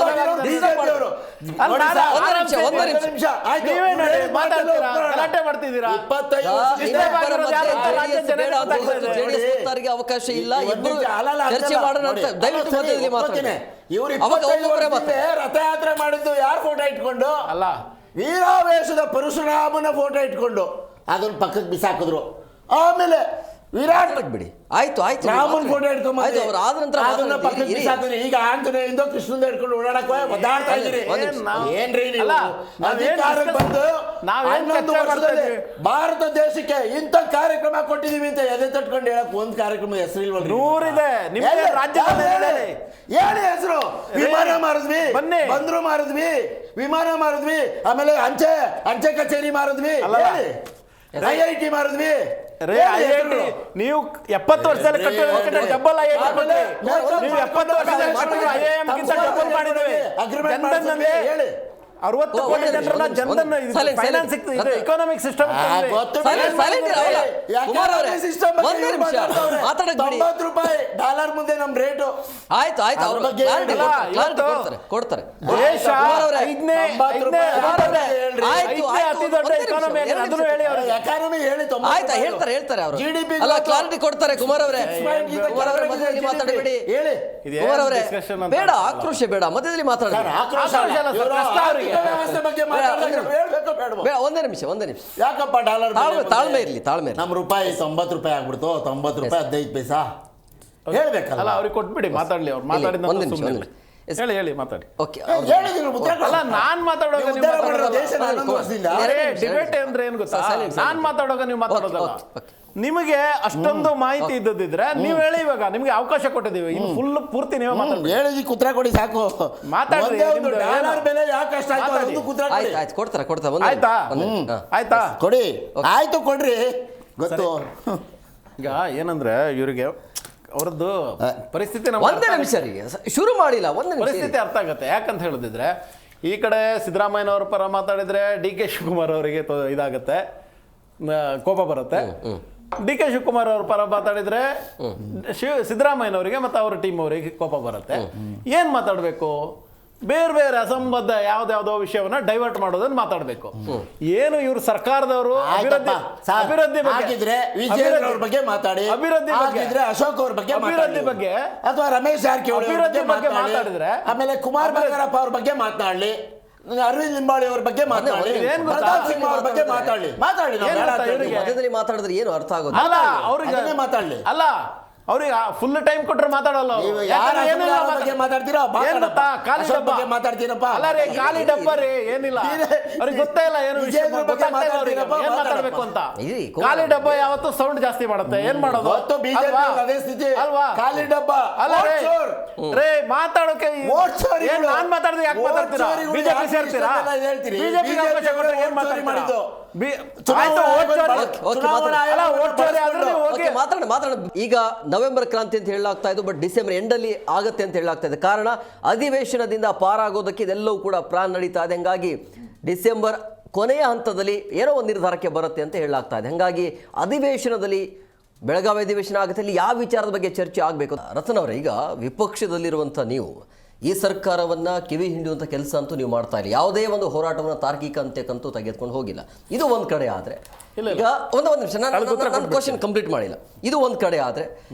ಆಗಿರೋರು BJP ಅವರು. ಅಲ್ಲ, ನೋಡಿ ಸರ್, ಒಂದು ನಿಮಿಷ. ಆಯ್ತು. ನೀವೇ ನೋಡಿ, ಮಾತಾಡ್ತೀರಾ, ಗಲಾಟೆ ಮಾಡ್ತಿದ್ದೀರಾ. 25 ವರ್ಷದಿಂದ ಜೆಡಿಎಸ್ ವಕ್ತಾರರಿಗೆ ಅವಕಾಶ ಇಲ್ಲ, ಒಂದು ಇಬ್ಬರು ನಿಮಿಷ, ಅಲ್ಲಲ್ಲ, ಚರ್ಚೆ ಅಲ್ಲಲ್ಲ, ಮಾಡೋಣ ಅಂತ ನೋಡಿ, ದಯವಿಟ್ಟು ಸರಿ, ಮಧ್ಯದಲ್ಲಿ ಒಪ್ಕೊತೀನಿ. ಮಾತಾಡ್ತೀನಿ. ಇವ್ರು ಅವಾಗ 25 ಒಬ್ಬೊಬ್ಬರೇ ವರ್ಷದಿಂದ ರಥಯಾತ್ರೆ ಮಾಡಿದ್ದು ಯಾರು ಫೋಟೋ ಇಟ್ಕೊಂಡು? ಅಲ್ಲ, ವೀರಾವೇಶದ ಪರಶುರಾಮನ ಫೋಟೋ ಇಟ್ಕೊಂಡು ಅದನ್ನ ಪಕ್ಕಕ್ಕೆ ಬಿಸಾಕಿದ್ರು. ಆಮೇಲೆ ವಿರಾಟ್ ಬಿಡಿ, ಆಯ್ತು ಆಯ್ತು, ರಾಮನ್ ಫೋಟೋ ಇಟ್ಕೊಂಡು ಆಯ್ತು, ಅವ್ರು ಆದ ನಂತರ ಅದನ್ನ ಪಕ್ಕಕ್ಕೆ ಮಾತಾಡ್ತೀರಿ. ಬಿಸಾಕಿದ್ರಿ. ಈಗ ಆಂಜನೇಯಿಂದ ಕೃಷ್ಣಂದ ಇಟ್ಕೊಂಡು ಓಡಾಡಕ್ಕೆ ಒದ್ದಾಡ್ತಾ ಇದ್ದೀರಿ. ಏನ್ರಿ ನೀವು ಅಲ್ಲ, ಅಧಿಕಾರಕ್ಕೆ ಬಂದು ನಾವೇನ್ 11 ಚರ್ಚೆ ವರ್ಷದಲ್ಲಿ ಮಾಡ್ತಾ ಭಾರತ ದೇಶಕ್ಕೆ ಇಂಥ ಕಾರ್ಯಕ್ರಮ ಕೊಟ್ಟಿದೀವಿ ಅಂತ ಎದೆ ತಟ್ಕೊಂಡು ಹೇಳಕ್ ಒಂದ್ ಕಾರ್ಯಕ್ರಮದ ಹೆಸರು ಇಲ್ವಲ್ರಿ? 100 ಇದೆ ನಿಮ್ಗೆ ರಾಜ್ಯದಲ್ಲಿ. ಹೇಳಿ ಹೆಸರು. ವಿಮಾನ ಮಾರಿದ್ವಿ, ಬನ್ನಿ. ಬಂದ್ರು ಮಾರಿದ್ವಿ, ವಿಮಾನ ಮಾರಿದ್ವಿ, ಆಮೇಲೆ ಅಂಚೆ ಕಚೇರಿ ಮಾರಿದ್ವಿ, IIT ಮಾರಿದ್ವಿ. ನೀವು 70 ವರ್ಷದಲ್ಲಿ ಕಟ್ಟಿರೋ ಡಬಲ್ IIT ಆಮೇಲೆ ನೀವು 70 ವರ್ಷದಲ್ಲಿ ಕಟ್ಟಿರೋ IIM ಗಿಂತ ಡಬಲ್ ಮಾಡಿದ್ದೇವೆ. ಅಗ್ರಿಮೆಂಟ್ ಜನಧನ್ ಹೇಳಿ. 60 ಕೋಟಿ ಜನರನ್ನ Jan Dhan finance economic system $90 dollar ಮುಂದೆ ನಮ್ ರೇಟು. ಆಯ್ತು ಆಯ್ತು, ಅವ್ರ ಬಗ್ಗೆ ಕೊಡ್ತಾರೆ. ದೇಶ ಐದನೇ ಅತಿ ದೊಡ್ಡ ಎಕಾನಮಿ ಅದನ್ನು ಹೇಳಿ ಅವ್ರಿಗೆ. ಎಕಾನಮಿ ಹೇಳಿ ಆಯ್ತಾ, ಹೇಳ್ತಾರೆ ಅವರು. GDP ಅಲ್ಲ, ಕ್ಲಾರಿಟಿ ಕೊಡ್ತಾರೆ. ಕುಮಾರ್ ಅವರೇ ಮಾತಾಡಬೇಡಿ ಹೇಳಿ. ಕುಮಾರ್ ಅವರೇ, ಬೇಡ ಆಕ್ರೋಶ ಬೇಡ, ಮಧ್ಯದಲ್ಲಿ ಮಾತಾಡ. ವ್ಯವಸ್ಥೆ ಬಗ್ಗೆ ಮಾತಾಡ್ಬೇಕು ಬೇಡ? ಒಂದೇ ನಿಮಿಷ ಯಾಕಪ್ಪ ಡಾಲರ್ ತಾಳ್ಮೆ ಇರ್ಲಿ. ನಮ್ಮ ರೂಪಾಯಿ 90 ರೂಪಾಯಿ ಆಗ್ಬಿಡ್ತು. 90 ರೂಪಾಯಿ 15 ಪೈಸಾ ಹೇಳ್ಬೇಕಲ್ಲ. ಅಲ್ಲ, ಅವ್ರಿಗೆ ಕೊಟ್ಬಿಡಿ, ಮಾತಾಡ್ಲಿ. ಅವ್ರು ಮಾತಾಡಿದ ಹೇಳಿ ಮಾತಾಡಿ. ಓಕೆ, ಅಲ್ಲ, ನಾನ್ ಮಾತಾಡುವಾಗ ನೀವು ಡಿಬೇಟ್ ಅಂದ್ರೆ ಏನ್ ಗೊತ್ತಾ, ನಾನ್ ಮಾತಾಡುವಾಗ ನೀವು ಮಾತಾಡೋದಲ್ಲ. ನಿಮಗೆ ಅಷ್ಟೊಂದು ಮಾಹಿತಿ ಇದ್ದದಿದ್ರೆ ನೀವು ಹೇಳಿ. ಇವಾಗ ನಿಮ್ಗೆ ಅವಕಾಶ ಕೊಟ್ಟಿದ್ದೀವಿ, ಇನ್ನು ಫುಲ್ ಪೂರ್ತಿ ನೀವು ಮಾತಾಡಿ. ಹೇಳಿದಿ ಕುತ್ರ ಕೊಡಿ ಸಾಕು. ಮಾತಾಡ್ರಿ. ಬೆಲೆ ಯಾಕೆ ಅಷ್ಟ ಆಯ್ತು, ಕೊಡ್ತಾರೆ. ಆಯ್ತಾ ಆಯ್ತಾ ಕೊಡಿ. ಆಯ್ತು ಕೊಡ್ರಿ. ಗೊತ್ತು. ಈಗ ಏನಂದ್ರೆ ಇವರಿಗೆ ಅವ್ರದ್ದು ಪರಿಸ್ಥಿತಿ ಒಂದೇ ನಿಮಿಷ ಶುರು ಮಾಡಿಲ್ಲ. ಪರಿಸ್ಥಿತಿ ಅರ್ಥ ಆಗುತ್ತೆ. ಯಾಕಂತ ಹೇಳಿದ್ರೆ ಈ ಕಡೆ ಸಿದ್ದರಾಮಯ್ಯನವ್ರ ಪರ ಮಾತಾಡಿದ್ರೆ DK ಶಿವಕುಮಾರ್ ಅವರಿಗೆ ಇದಾಗುತ್ತೆ, ಕೋಪ ಬರುತ್ತೆ. DK ಶಿವಕುಮಾರ್ ಅವ್ರ ಪರ ಮಾತಾಡಿದ್ರೆ ಸಿದ್ದರಾಮಯ್ಯನವರಿಗೆ ಮತ್ತು ಅವ್ರ ಟೀಮ್ ಅವರಿಗೆ ಕೋಪ ಬರುತ್ತೆ. ಏನ್ ಮಾತಾಡಬೇಕು? ಬೇರೆ ಅಸಂಬದ್ಧ ಯಾವ್ದಾವ್ದೋ ವಿಷಯವನ್ನ ಡೈವರ್ಟ್ ಮಾಡೋದನ್ನ ಮಾತಾಡಬೇಕು. ಏನು ಇವ್ರು ಸರ್ಕಾರದವರು ಅಭಿವೃದ್ಧಿ ಬಗ್ಗೆ ಮಾತಾಡಿ, ಅಭಿವೃದ್ಧಿ ಬಗ್ಗೆ, ಅಶೋಕ್ ಅವ್ರ ಬಗ್ಗೆ, ಅಭಿವೃದ್ಧಿ ಬಗ್ಗೆ, ಅಥವಾ ರಮೇಶ್ ಜಾರಕಿಹೊಳಿ ಅಭಿವೃದ್ಧಿ ಬಗ್ಗೆ ಮಾತಾಡಿದ್ರೆ, ಆಮೇಲೆ ಕುಮಾರ್ ಬಂಗಾರಪ್ಪ ಅವ್ರ ಬಗ್ಗೆ ಮಾತಾಡ್ಲಿ, ಅರವಿಂದ್ ಲಿಂಬಾವಳಿ ಅವ್ರ ಬಗ್ಗೆ ಮಾತಾಡಿ, ಪ್ರತಾಪ್ ಸಿಂಹ ಅವ್ರ ಬಗ್ಗೆ ಮಾತಾಡಿ. ಮಧ್ಯದಲ್ಲಿ ಮಾತಾಡಿದ್ರೆ ಏನು ಅರ್ಥ ಆಗೋದು? ಅಲ್ಲ, ಅವ್ರಿಗೆ ಮಾತಾಡ್ಲಿ. ಅಲ್ಲ, ಅವ್ರಿಗೆ ಫುಲ್ ಟೈಮ್ ಕೊಟ್ರೆ ಮಾತಾಡಲ್ಲ. ಮಾತಾಡ್ತೀರಾ? ಮಾತಾಡ್ತೀರಪ್ಪ. ಅಲ್ಲ ರೀ, ಖಾಲಿ ಡಬ್ಬ ರೀ, ಏನಿಲ್ಲ. ಅವ್ರಿಗೆ ಗೊತ್ತೇ ಇಲ್ಲ ಏನು ವಿಷಯ, ಏನ್ ಮಾತಾಡ್ಬೇಕು ಅಂತ. ಖಾಲಿ ಡಬ್ಬ ಯಾವತ್ತು ಸೌಂಡ್ ಜಾಸ್ತಿ ಮಾಡುತ್ತೆ. ಏನ್ ಮಾಡೋದು? ಅದೇ ಸ್ಥಿತಿ ಅಲ್ವಾ? ಖಾಲಿ ಡಬ್ಬ. ಅಲ್ಲ ರೇ, ಮಾತಾಡೋಕೆ ನಾನ್ ಮಾತಾಡಿದ್ರೆ ಯಾಕೆ ಮಾತಾಡ್ತೀರಾ? ಬಿಜೆಪಿ ಸೇರ್ತೀರಾ? ಬಿಜೆಪಿ ಅವಕಾಶ ಕೊಟ್ಟರೆ ಏನ್ ಮಾತಾಡ್ತೀರಾ? ಮಾತಾಡ. ಈಗ ನವೆಂಬರ್ ಕ್ರಾಂತಿ ಅಂತ ಹೇಳಲಾಗ್ತಾ ಇದ್ದು, ಬಟ್ ಡಿಸೆಂಬರ್ ಎಂಡಲ್ಲಿ ಆಗತ್ತೆ ಅಂತ ಹೇಳಲಾಗ್ತಾ ಇದೆ. ಕಾರಣ ಅಧಿವೇಶನದಿಂದ ಪಾರಾಗೋದಕ್ಕೆ ಇದೆಲ್ಲವೂ ಕೂಡ ಪ್ಲಾನ್ ನಡೀತಾ ಇದೆ. ಹಂಗಾಗಿ ಡಿಸೆಂಬರ್ ಕೊನೆಯ ಹಂತದಲ್ಲಿ ಏನೋ ಒಂದು ನಿರ್ಧಾರಕ್ಕೆ ಬರುತ್ತೆ ಅಂತ ಹೇಳಲಾಗ್ತಾ ಇದೆ. ಹಂಗಾಗಿ ಅಧಿವೇಶನದಲ್ಲಿ ಬೆಳಗಾವಿ ಅಧಿವೇಶನ ಆಗುತ್ತೆ, ಇಲ್ಲಿ ಯಾವ ವಿಚಾರದ ಬಗ್ಗೆ ಚರ್ಚೆ ಆಗಬೇಕು? ರತನ್ ಅವರೇ, ಈಗ ವಿಪಕ್ಷದಲ್ಲಿರುವಂಥ ನೀವು ಈ ಸರ್ಕಾರವನ್ನು ಕಿವಿ ಹಿಂಡುವಂಥ ಕೆಲಸ ಅಂತೂ ನೀವು ಮಾಡ್ತಾ ಇಲ್ಲ. ಯಾವುದೇ ಒಂದು ಹೋರಾಟವನ್ನು ತಾರ್ಕಿಕ ಅಂತ್ಯಕ್ಕಂತೂ ತೆಗೆದುಕೊಂಡು ಹೋಗಿಲ್ಲ. ಇದು ಒಂದು ಕಡೆ ಆದರೆ, ಈಗ ಒಂದು ನಿಮಿಷ, ನಾನು ಕ್ವಶನ್ ಕಂಪ್ಲೀಟ್ ಮಾಡಿಲ್ಲ. ಇದು ಒಂದು ಕಡೆ ಆದರೆ,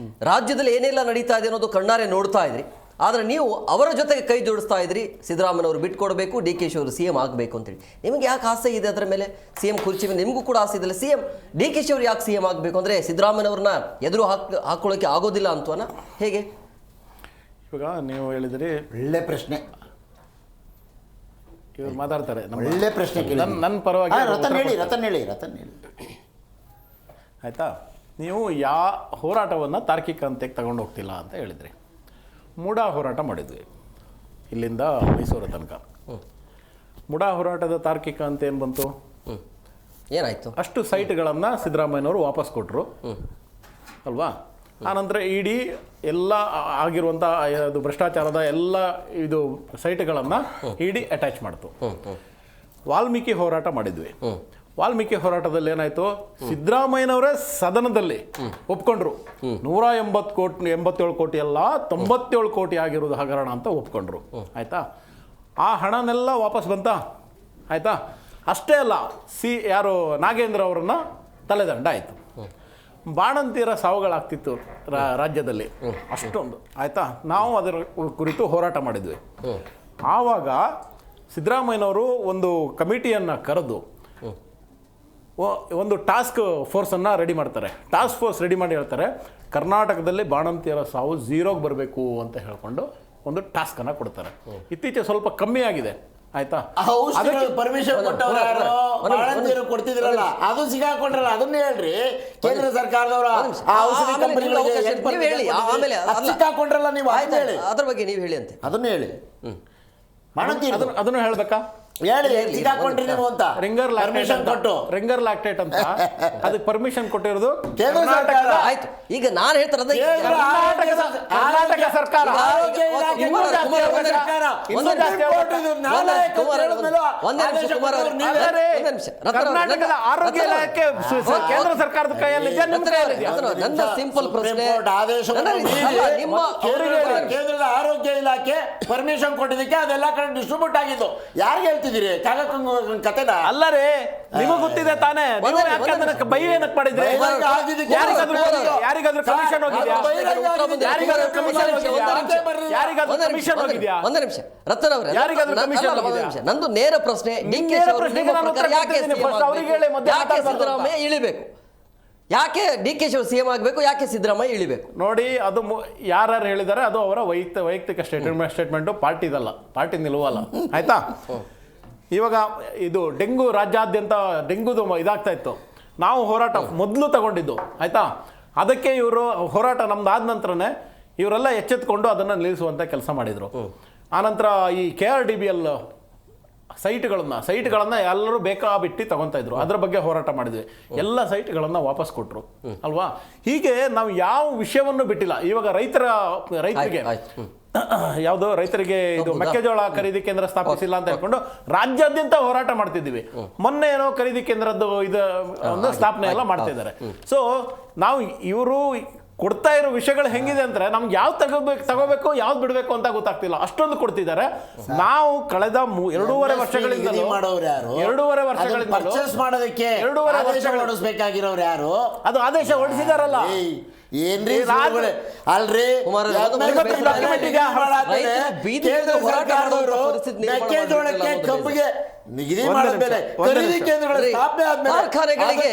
ರಾಜ್ಯದಲ್ಲಿ ಏನೆಲ್ಲ ನಡೀತಾ ಇದೆ ಅನ್ನೋದು ಕಣ್ಣಾರೆ ನೋಡ್ತಾ ಇದ್ರಿ. ಆದರೆ ನೀವು ಅವರ ಜೊತೆಗೆ ಕೈ ಜೋಡಿಸ್ತಾ ಇದ್ರಿ, ಸಿದ್ದರಾಮಯ್ಯನವರು ಬಿಟ್ಕೊಡ್ಬೇಕು, DK ಅವರು CM ಆಗಬೇಕು ಅಂತೇಳಿ. ನಿಮಗೆ ಯಾಕೆ ಆಸೆ ಇದೆ ಅದರ ಮೇಲೆ? CM ಕುರ್ಚಿ ಮೇಲೆ ನಿಮಗೂ ಕೂಡ ಆಸೆ ಇದೆಯಲ್ಲ. DK ಅವರು ಯಾಕೆ CM ಆಗಬೇಕು ಅಂದರೆ ಸಿದ್ದರಾಮಯ್ಯನವ್ರನ್ನ ಎದುರು ಹಾಕೊಳ್ಳೋಕೆ ಆಗೋದಿಲ್ಲ ಅಂತವನ ಹೇಗೆ? ಇವಾಗ ನೀವು ಹೇಳಿದ್ರಿ, ಒಳ್ಳೆ ಪ್ರಶ್ನೆ. ಇವ್ರು ಮಾತಾಡ್ತಾರೆ, ಒಳ್ಳೆ ಪ್ರಶ್ನೆ. ನನ್ನ ಪರವಾಗಿ ರತನ್ ಹೇಳಿ. ಆಯ್ತಾ? ನೀವು ಹೋರಾಟವನ್ನು ತಾರ್ಕಿಕ ಅಂತ್ಯಕ್ಕೆ ತಗೊಂಡು ಹೋಗ್ತಿಲ್ಲ ಅಂತ ಹೇಳಿದ್ರಿ. ಮುಡಾ ಹೋರಾಟ ಮಾಡಿದ್ವಿ ಇಲ್ಲಿಂದ ಮೈಸೂರು ತನಕ. ಮುಡಾ ಹೋರಾಟದ ತಾರ್ಕಿಕ ಅಂತ ಏನು ಬಂತು? ಏನಾಯ್ತು? ಅಷ್ಟು ಸೈಟ್ಗಳನ್ನು ಸಿದ್ದರಾಮಯ್ಯನವರು ವಾಪಸ್ ಕೊಟ್ಟರು ಅಲ್ವಾ? ಆನಂತರ ಇಡೀ ಎಲ್ಲ ಆಗಿರುವಂಥ ಅದು ಭ್ರಷ್ಟಾಚಾರದ ಎಲ್ಲ ಇದು ಸೈಟ್ಗಳನ್ನು ಇಡಿ ಅಟ್ಯಾಚ್ ಮಾಡ್ತು. ವಾಲ್ಮೀಕಿ ಹೋರಾಟ ಮಾಡಿದ್ವಿ. ವಾಲ್ಮೀಕಿ ಹೋರಾಟದಲ್ಲಿ ಏನಾಯ್ತು, ಸಿದ್ದರಾಮಯ್ಯನವರೇ ಸದನದಲ್ಲಿ ಒಪ್ಕೊಂಡ್ರು 187 ಕೋಟಿ ಅಲ್ಲ 97 ಕೋಟಿ ಆಗಿರೋದು ಹಗರಣ ಅಂತ ಒಪ್ಕೊಂಡ್ರು. ಆಯ್ತಾ, ಆ ಹಣನೆಲ್ಲ ವಾಪಸ್ ಬಂತ. ಆಯ್ತಾ, ಅಷ್ಟೇ ಅಲ್ಲ, ಯಾರು ನಾಗೇಂದ್ರ ಅವರನ್ನ ತಲೆದಂಡ ಆಯಿತು. ಬಾಣಂತಿಯರ ಸಾವುಗಳಾಗ್ತಿತ್ತು ರಾಜ್ಯದಲ್ಲಿ ಅಷ್ಟೊಂದು. ಆಯಿತಾ, ನಾವು ಅದರ ಕುರಿತು ಹೋರಾಟ ಮಾಡಿದ್ವಿ. ಆವಾಗ ಸಿದ್ದರಾಮಯ್ಯನವರು ಒಂದು ಕಮಿಟಿಯನ್ನು ಕರೆದು ಒಂದು ಟಾಸ್ಕ್ ಫೋರ್ಸನ್ನು ರೆಡಿ ಮಾಡ್ತಾರೆ. ಟಾಸ್ಕ್ ಫೋರ್ಸ್ ರೆಡಿ ಮಾಡಿ ಹೇಳ್ತಾರೆ, ಕರ್ನಾಟಕದಲ್ಲಿ ಬಾಣಂತಿಯರ ಸಾವು 0ಗೆ ಬರಬೇಕು ಅಂತ ಹೇಳ್ಕೊಂಡು ಒಂದು ಟಾಸ್ಕನ್ನು ಕೊಡ್ತಾರೆ. ಇತ್ತೀಚೆಗೆ ಸ್ವಲ್ಪ ಕಮ್ಮಿ ಆಗಿದೆ. ಆಯ್ತಾ, ಪರ್ಮಿಷನ್ ಕೊಟ್ಟವ್ರು ಕೊಡ್ತಿದ್ರಲ್ಲ, ಅದು ಸಿಗಾಕೊಂಡ್ರಲ್ಲ, ಅದನ್ನ ಹೇಳ್ರಿ. ಕೇಂದ್ರ ಸರ್ಕಾರದವರು ಔಷಧಿ ಕಂಪನಿಗಳಿಗೆ ಸಿಕ್ಕಾಕೊಂಡ್ರಲ್ಲ, ನೀವು ಅದ್ರ ಬಗ್ಗೆ ನೀವು ಹೇಳಿ ಅಂತ. ಅದನ್ನ ಹೇಳಿ. ಅದನ್ನು ಹೇಳ್ಬೇಕಾ? ಹೇಳಿ, ಸಿಕ್ಕಾಕೊಂಡ್ರಿ ನೀವು ಅಂತ. ರಿಂಗರ್ ಲ್ಯಾಕ್ಟೇಟ್ ಅಂತ ಅದಕ್ಕೆ ಪರ್ಮಿಷನ್ ಕೊಟ್ಟಿರೋದು ಕೇಂದ್ರ ಸರ್ಕಾರ. ಆಯ್ತು, ಈಗ ನಾನು ಹೇಳ್ತಾರೆ ಕರ್ನಾಟಕ ಸರ್ಕಾರ. ಕರ್ನಾಟಕದ ಆರೋಗ್ಯ ಇಲಾಖೆ ಕೇಂದ್ರ ಸರ್ಕಾರದ ಕೈಯಲ್ಲಿ ನನ್ನ ಸಿಂಪಲ್ ಪ್ರಶ್ನೆ, ಕೇಂದ್ರದ ಆರೋಗ್ಯ ಇಲಾಖೆ ಪರ್ಮಿಷನ್ ಕೊಟ್ಟಿದ್ದಕ್ಕೆ ಅದೆಲ್ಲ ಕಡೆ ಡಿಸ್ಟ್ರಿಬ್ಯೂಟ್ ಆಗಿದ್ದು. ಯಾರಿಗೆ ಹೇಳ್ತಿದ್ದೀರಿ ಕತೆನ? ಅಲ್ಲರೇ, ನಿಮಗೆ ಗೊತ್ತಿದೆ ತಾನೇ, ಬೈ ಏನಕ್ಕೆ ಮಾಡಿದ್ರೆ? ಯಾರಿಗಾದ್ರೂ ಕಮಿಷನ್ ಹೋಗಿದ್ಯಾ? ಒಂದು ನಿಮಿಷ ರತನ್ ಅವರೇ, ನಂದು ನೇರ ಪ್ರಶ್ನೆ. ಯಾಕೆ ಸಿದ್ದರಾಮಯ್ಯ ಇಳಿಬೇಕು? ಯಾಕೆ ಡಿ.ಕೆ. ಶಿವ ಸಿಎಂ ಆಗಬೇಕು? ಯಾಕೆ ಸಿದ್ದರಾಮಯ್ಯ ಇಳಿಬೇಕು? ನೋಡಿ, ಅದು ಯಾರು ಹೇಳಿದ್ದಾರೆ, ಅದು ಅವರ ವೈಯಕ್ತಿಕ ಸ್ಟೇಟ್ಮೆಂಟು, ಪಾರ್ಟಿದಲ್ಲ, ಪಾರ್ಟಿ ನಿಲುವಲ್ಲ. ಆಯ್ತಾ, ಇವಾಗ ಇದು ಡೆಂಗು ರಾಜ್ಯಾದ್ಯಂತ ಡೆಂಗುದು ಇದಾಗ್ತಾ ಇತ್ತು. ನಾವು ಹೋರಾಟ ಮೊದಲು ತಗೊಂಡಿದ್ದು. ಆಯ್ತಾ, ಅದಕ್ಕೆ ಇವರು ಹೋರಾಟ ನಮ್ದು ಆದ ನಂತರನೇ ಇವರೆಲ್ಲ ಎಚ್ಚೆತ್ಕೊಂಡು ಅದನ್ನು ನಿಲ್ಲಿಸುವಂಥ ಕೆಲಸ ಮಾಡಿದರು. ಆನಂತರ ಈ KRDBL ಸೈಟ್ಗಳನ್ನು ಎಲ್ಲರೂ ಬೇಕಾಬಿಟ್ಟು ತಗೊತಾ ಇದ್ರು. ಅದರ ಬಗ್ಗೆ ಹೋರಾಟ ಮಾಡಿದ್ವಿ. ಎಲ್ಲ ಸೈಟ್ಗಳನ್ನು ವಾಪಸ್ ಕೊಟ್ಟರು ಅಲ್ವಾ. ಹೀಗೆ ನಾವು ಯಾವ ವಿಷಯವನ್ನು ಬಿಟ್ಟಿಲ್ಲ. ಇವಾಗ ರೈತರಿಗೆ ಯಾವುದು ರೈತರಿಗೆ ಇದು ಮೆಕ್ಕೆಜೋಳ ಖರೀದಿ ಕೇಂದ್ರ ಸ್ಥಾಪಿಸಿಲ್ಲ ಅಂತ ಹೇಳ್ಕೊಂಡು ರಾಜ್ಯಾದ್ಯಂತ ಹೋರಾಟ ಮಾಡ್ತಿದ್ದೀವಿ. ಮೊನ್ನೆ ಏನೋ ಖರೀದಿ ಕೇಂದ್ರದ್ದು ಒಂದು ಸ್ಥಾಪನೆ ಎಲ್ಲ ಮಾಡ್ತಾ ಇದ್ದಾರೆ. ಸೊ ನಾವು ಇವರು ಕೊಡ್ತಾ ಇರೋ ವಿಷಯಗಳು ಹೆಂಗಿದೆ ಅಂದ್ರೆ ನಮ್ಗೆ ಯಾವ್ದು ತಗೋಬೇಕು ಯಾವ್ದು ಬಿಡಬೇಕು ಅಂತ ಗೊತ್ತಾಗ್ತಿಲ್ಲ, ಅಷ್ಟೊಂದು ಕೊಡ್ತಿದ್ದಾರೆ. ನಾವು ಕಳೆದ 2.5 ವರ್ಷಗಳಿಂದ ಹೊಡಿಸ್ಬೇಕಾಗಿರೋರು ಯಾರು? ಅದು ಆದೇಶ ಹೊರಡಿಸಿದಾರಲ್ಲ. ಏನ್ರಿ ಅಲ್ರಿ, ಮೆಕ್ಕೆಜೋಳಕ್ಕೆ ಕಬ್ಬಿಗೆ ನಿಗದಿ ಮಾಡಿದ್ಮೇಲೆ ಖರೀದಿ ಕೇಂದ್ರಗಳ ಸ್ಥಾಪನೆ ಆದ್ಮೇಲೆ ಕಾರ್ಖಾನೆಗಳಿಗೆ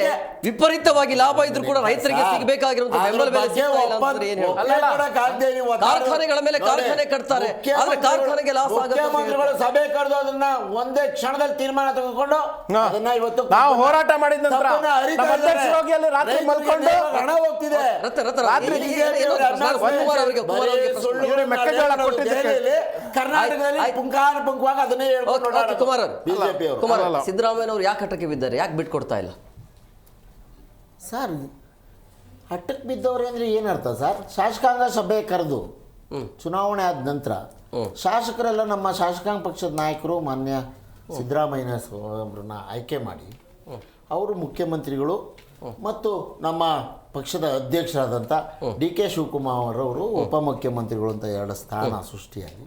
ವಿಪರೀತವಾಗಿ ಲಾಭ ಇದ್ರೂ ಕೂಡ ರೈತರಿಗೆ ಸಿಗಬೇಕಾಗಿರುವಂತಹ ಬೆಂಬಲ ಬೆಲೆ ಸಿಗ್ತಾ ಇಲ್ಲ ಅಂದ್ರೆ ಏನು ಹೇಳಿ? ಕಾರ್ಖಾನೆಗಳ ಮೇಲೆ ಕಾರ್ಖಾನೆ ಕಟ್ತಾರೆ, ಆದ್ರೆ ಕಾರ್ಖಾನೆಗೆ ಲಾಸ್ ಆಗುತ್ತೆ. ಮುಖ್ಯಮಂತ್ರಿಗಳು ಸಭೆ ಕರೆದು ಅದನ್ನ ಒಂದೇ ಕ್ಷಣದಲ್ಲಿ ತೀರ್ಮಾನ ತೆಗೆದುಕೊಂಡು ಅದನ್ನ ಇವತ್ತು ನಾವು ಹೋರಾಟ ಮಾಡಿದ ನಂತರ ರಾತ್ರಿ ಮಲ್ಕೊಂಡು ಹಣ ಹೋಗ್ತಿದೆ. ಕರ್ನಾಟಕದಲ್ಲಿ ಪುಂಖಾನುಪುಂಖವಾಗಿ ಅದನ್ನೇ ಹೇಳ್ಕೊಂಡು ಕುಮಾರ್, ಸಿದ್ದರಾಮಯ್ಯನವರು ಯಾಕೆ ಹಠಕ್ಕೆ ಬಿದ್ದಾರೆ? ಯಾಕೆ ಬಿಟ್ಕೊಡ್ತಾ ಇಲ್ಲ ಸರ್? ಹಠಕ್ಕೆ ಬಿದ್ದವ್ರೆ ಅಂದ್ರೆ ಏನರ್ಥ ಸರ್? ಶಾಸಕಾಂಗ ಸಭೆ ಕರೆದು ಚುನಾವಣೆ ಆದ ನಂತರ ಶಾಸಕರೆಲ್ಲ ನಮ್ಮ ಶಾಸಕಾಂಗ ಪಕ್ಷದ ನಾಯಕರು ಮಾನ್ಯ ಸಿದ್ದರಾಮಯ್ಯನವರನ್ನ ಆಯ್ಕೆ ಮಾಡಿ ಅವರು ಮುಖ್ಯಮಂತ್ರಿಗಳು ಮತ್ತು ನಮ್ಮ ಪಕ್ಷದ ಅಧ್ಯಕ್ಷರಾದಂಥ ಡಿ.ಕೆ. ಶಿವಕುಮಾರ್ ಅವರು ಉಪಮುಖ್ಯಮಂತ್ರಿಗಳು ಅಂತ 2 ಸ್ಥಾನ ಸೃಷ್ಟಿಯಾಗಿ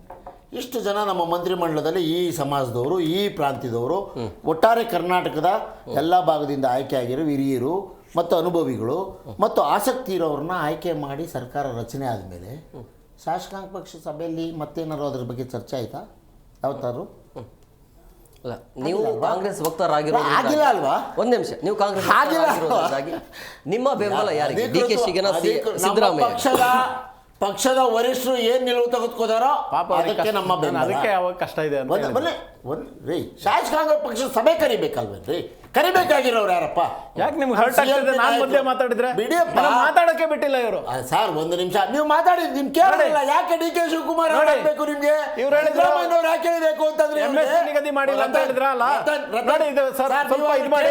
ಇಷ್ಟು ಜನ ನಮ್ಮ ಮಂತ್ರಿಮಂಡಲದಲ್ಲಿ ಈ ಸಮಾಜದವರು, ಈ ಪ್ರಾಂತ್ಯದವರು, ಒಟ್ಟಾರೆ ಕರ್ನಾಟಕದ ಎಲ್ಲ ಭಾಗದಿಂದ ಆಯ್ಕೆಯಾಗಿರೋ ಹಿರಿಯರು ಮತ್ತು ಅನುಭವಿಗಳು ಮತ್ತು ಆಸಕ್ತಿ ಇರೋರನ್ನ ಆಯ್ಕೆ ಮಾಡಿ ಸರ್ಕಾರ ರಚನೆ ಆದಮೇಲೆ ಶಾಸಕಾಂಗ ಪಕ್ಷ ಸಭೆಯಲ್ಲಿ ಮತ್ತೇನಾದ್ರು ಅದ್ರ ಬಗ್ಗೆ ಚರ್ಚೆ ಆಯ್ತಾ ಯಾವತ್ತಾರು? ಅಲ್ಲ, ನೀವು ಕಾಂಗ್ರೆಸ್ ವಕ್ತಾರಾಗಿರೋದ್ರಿಂದ ಅಲ್ವಾ? ಒಂದ್ ನಿಮಿಷ, ನೀವು ಕಾಂಗ್ರೆಸ್ ಆಗಿರೋದ್ರಿಂದಾಗಿ ನಿಮ್ಮ ಬೆಂಬಲ ಯಾರಿಗೆ? ಡಿ.ಕೆ. ಶಿವನ ಸಿದ್ದರಾಮಯ್ಯ ಪಕ್ಷದ ವರಿಷ್ಠರು ಏನ್ ನಿಲುವು ತೆಗೆದುಕೋದಾರೋ ಅದಕ್ಕೆ ನಮ್ಮ ಅದಕ್ಕೆ ಯಾವಾಗ ಕಷ್ಟ ಇದೆ ಅಂತ ಶಾಸಕಾಂಗ ಪಕ್ಷ ಸಭೆ ಕರಿಬೇಕಲ್ವೇನ್ರಿ? ಕರಿಬೇಕಾಗಿರೋರು ಯಾರಪ್ಪ? ಯಾಕೆ ನಿಮ್ಗೆ ಹರ್ಟ್ ಆಗ್ತಿದೆ? ನಾನು ಮೊದಲೇ ಮಾತಾಡಿದ್ರೆ ಬಿಡಿಯಪ್ಪ. ನಾನು ಮಾತಾಡಕ್ಕೆ ಬಿಟ್ಟಿಲ್ಲ ಇವರು. ಸರ್ ಒಂದು ನಿಮಿಷ ನೀವು ಮಾತಾಡಿ, ನಿಮ್ ಕೇಳಲ್ಲ. ಯಾಕೆ ಡಿ ಕೆ ಶಿವಕುಮಾರ್ ಬೇಕು ನಿಮ್ಗೆ? ಇವ್ರು ಹೇಳಿದ್ರು ಸಿದ್ದರಾಮಯ್ಯನವ್ರು ಯಾಕೆ ಹೇಳಬೇಕು ಅಂತಂದ್ರೆ MS ನಿಗದಿ ಮಾಡಿಲ್ಲ ಅಂತ ಹೇಳಿದ್ರಲ್ಲ. ನೋಡಿ ಇದು ಸರ್, ಸ್ವಲ್ಪ ಇದು ಮಾಡಿ,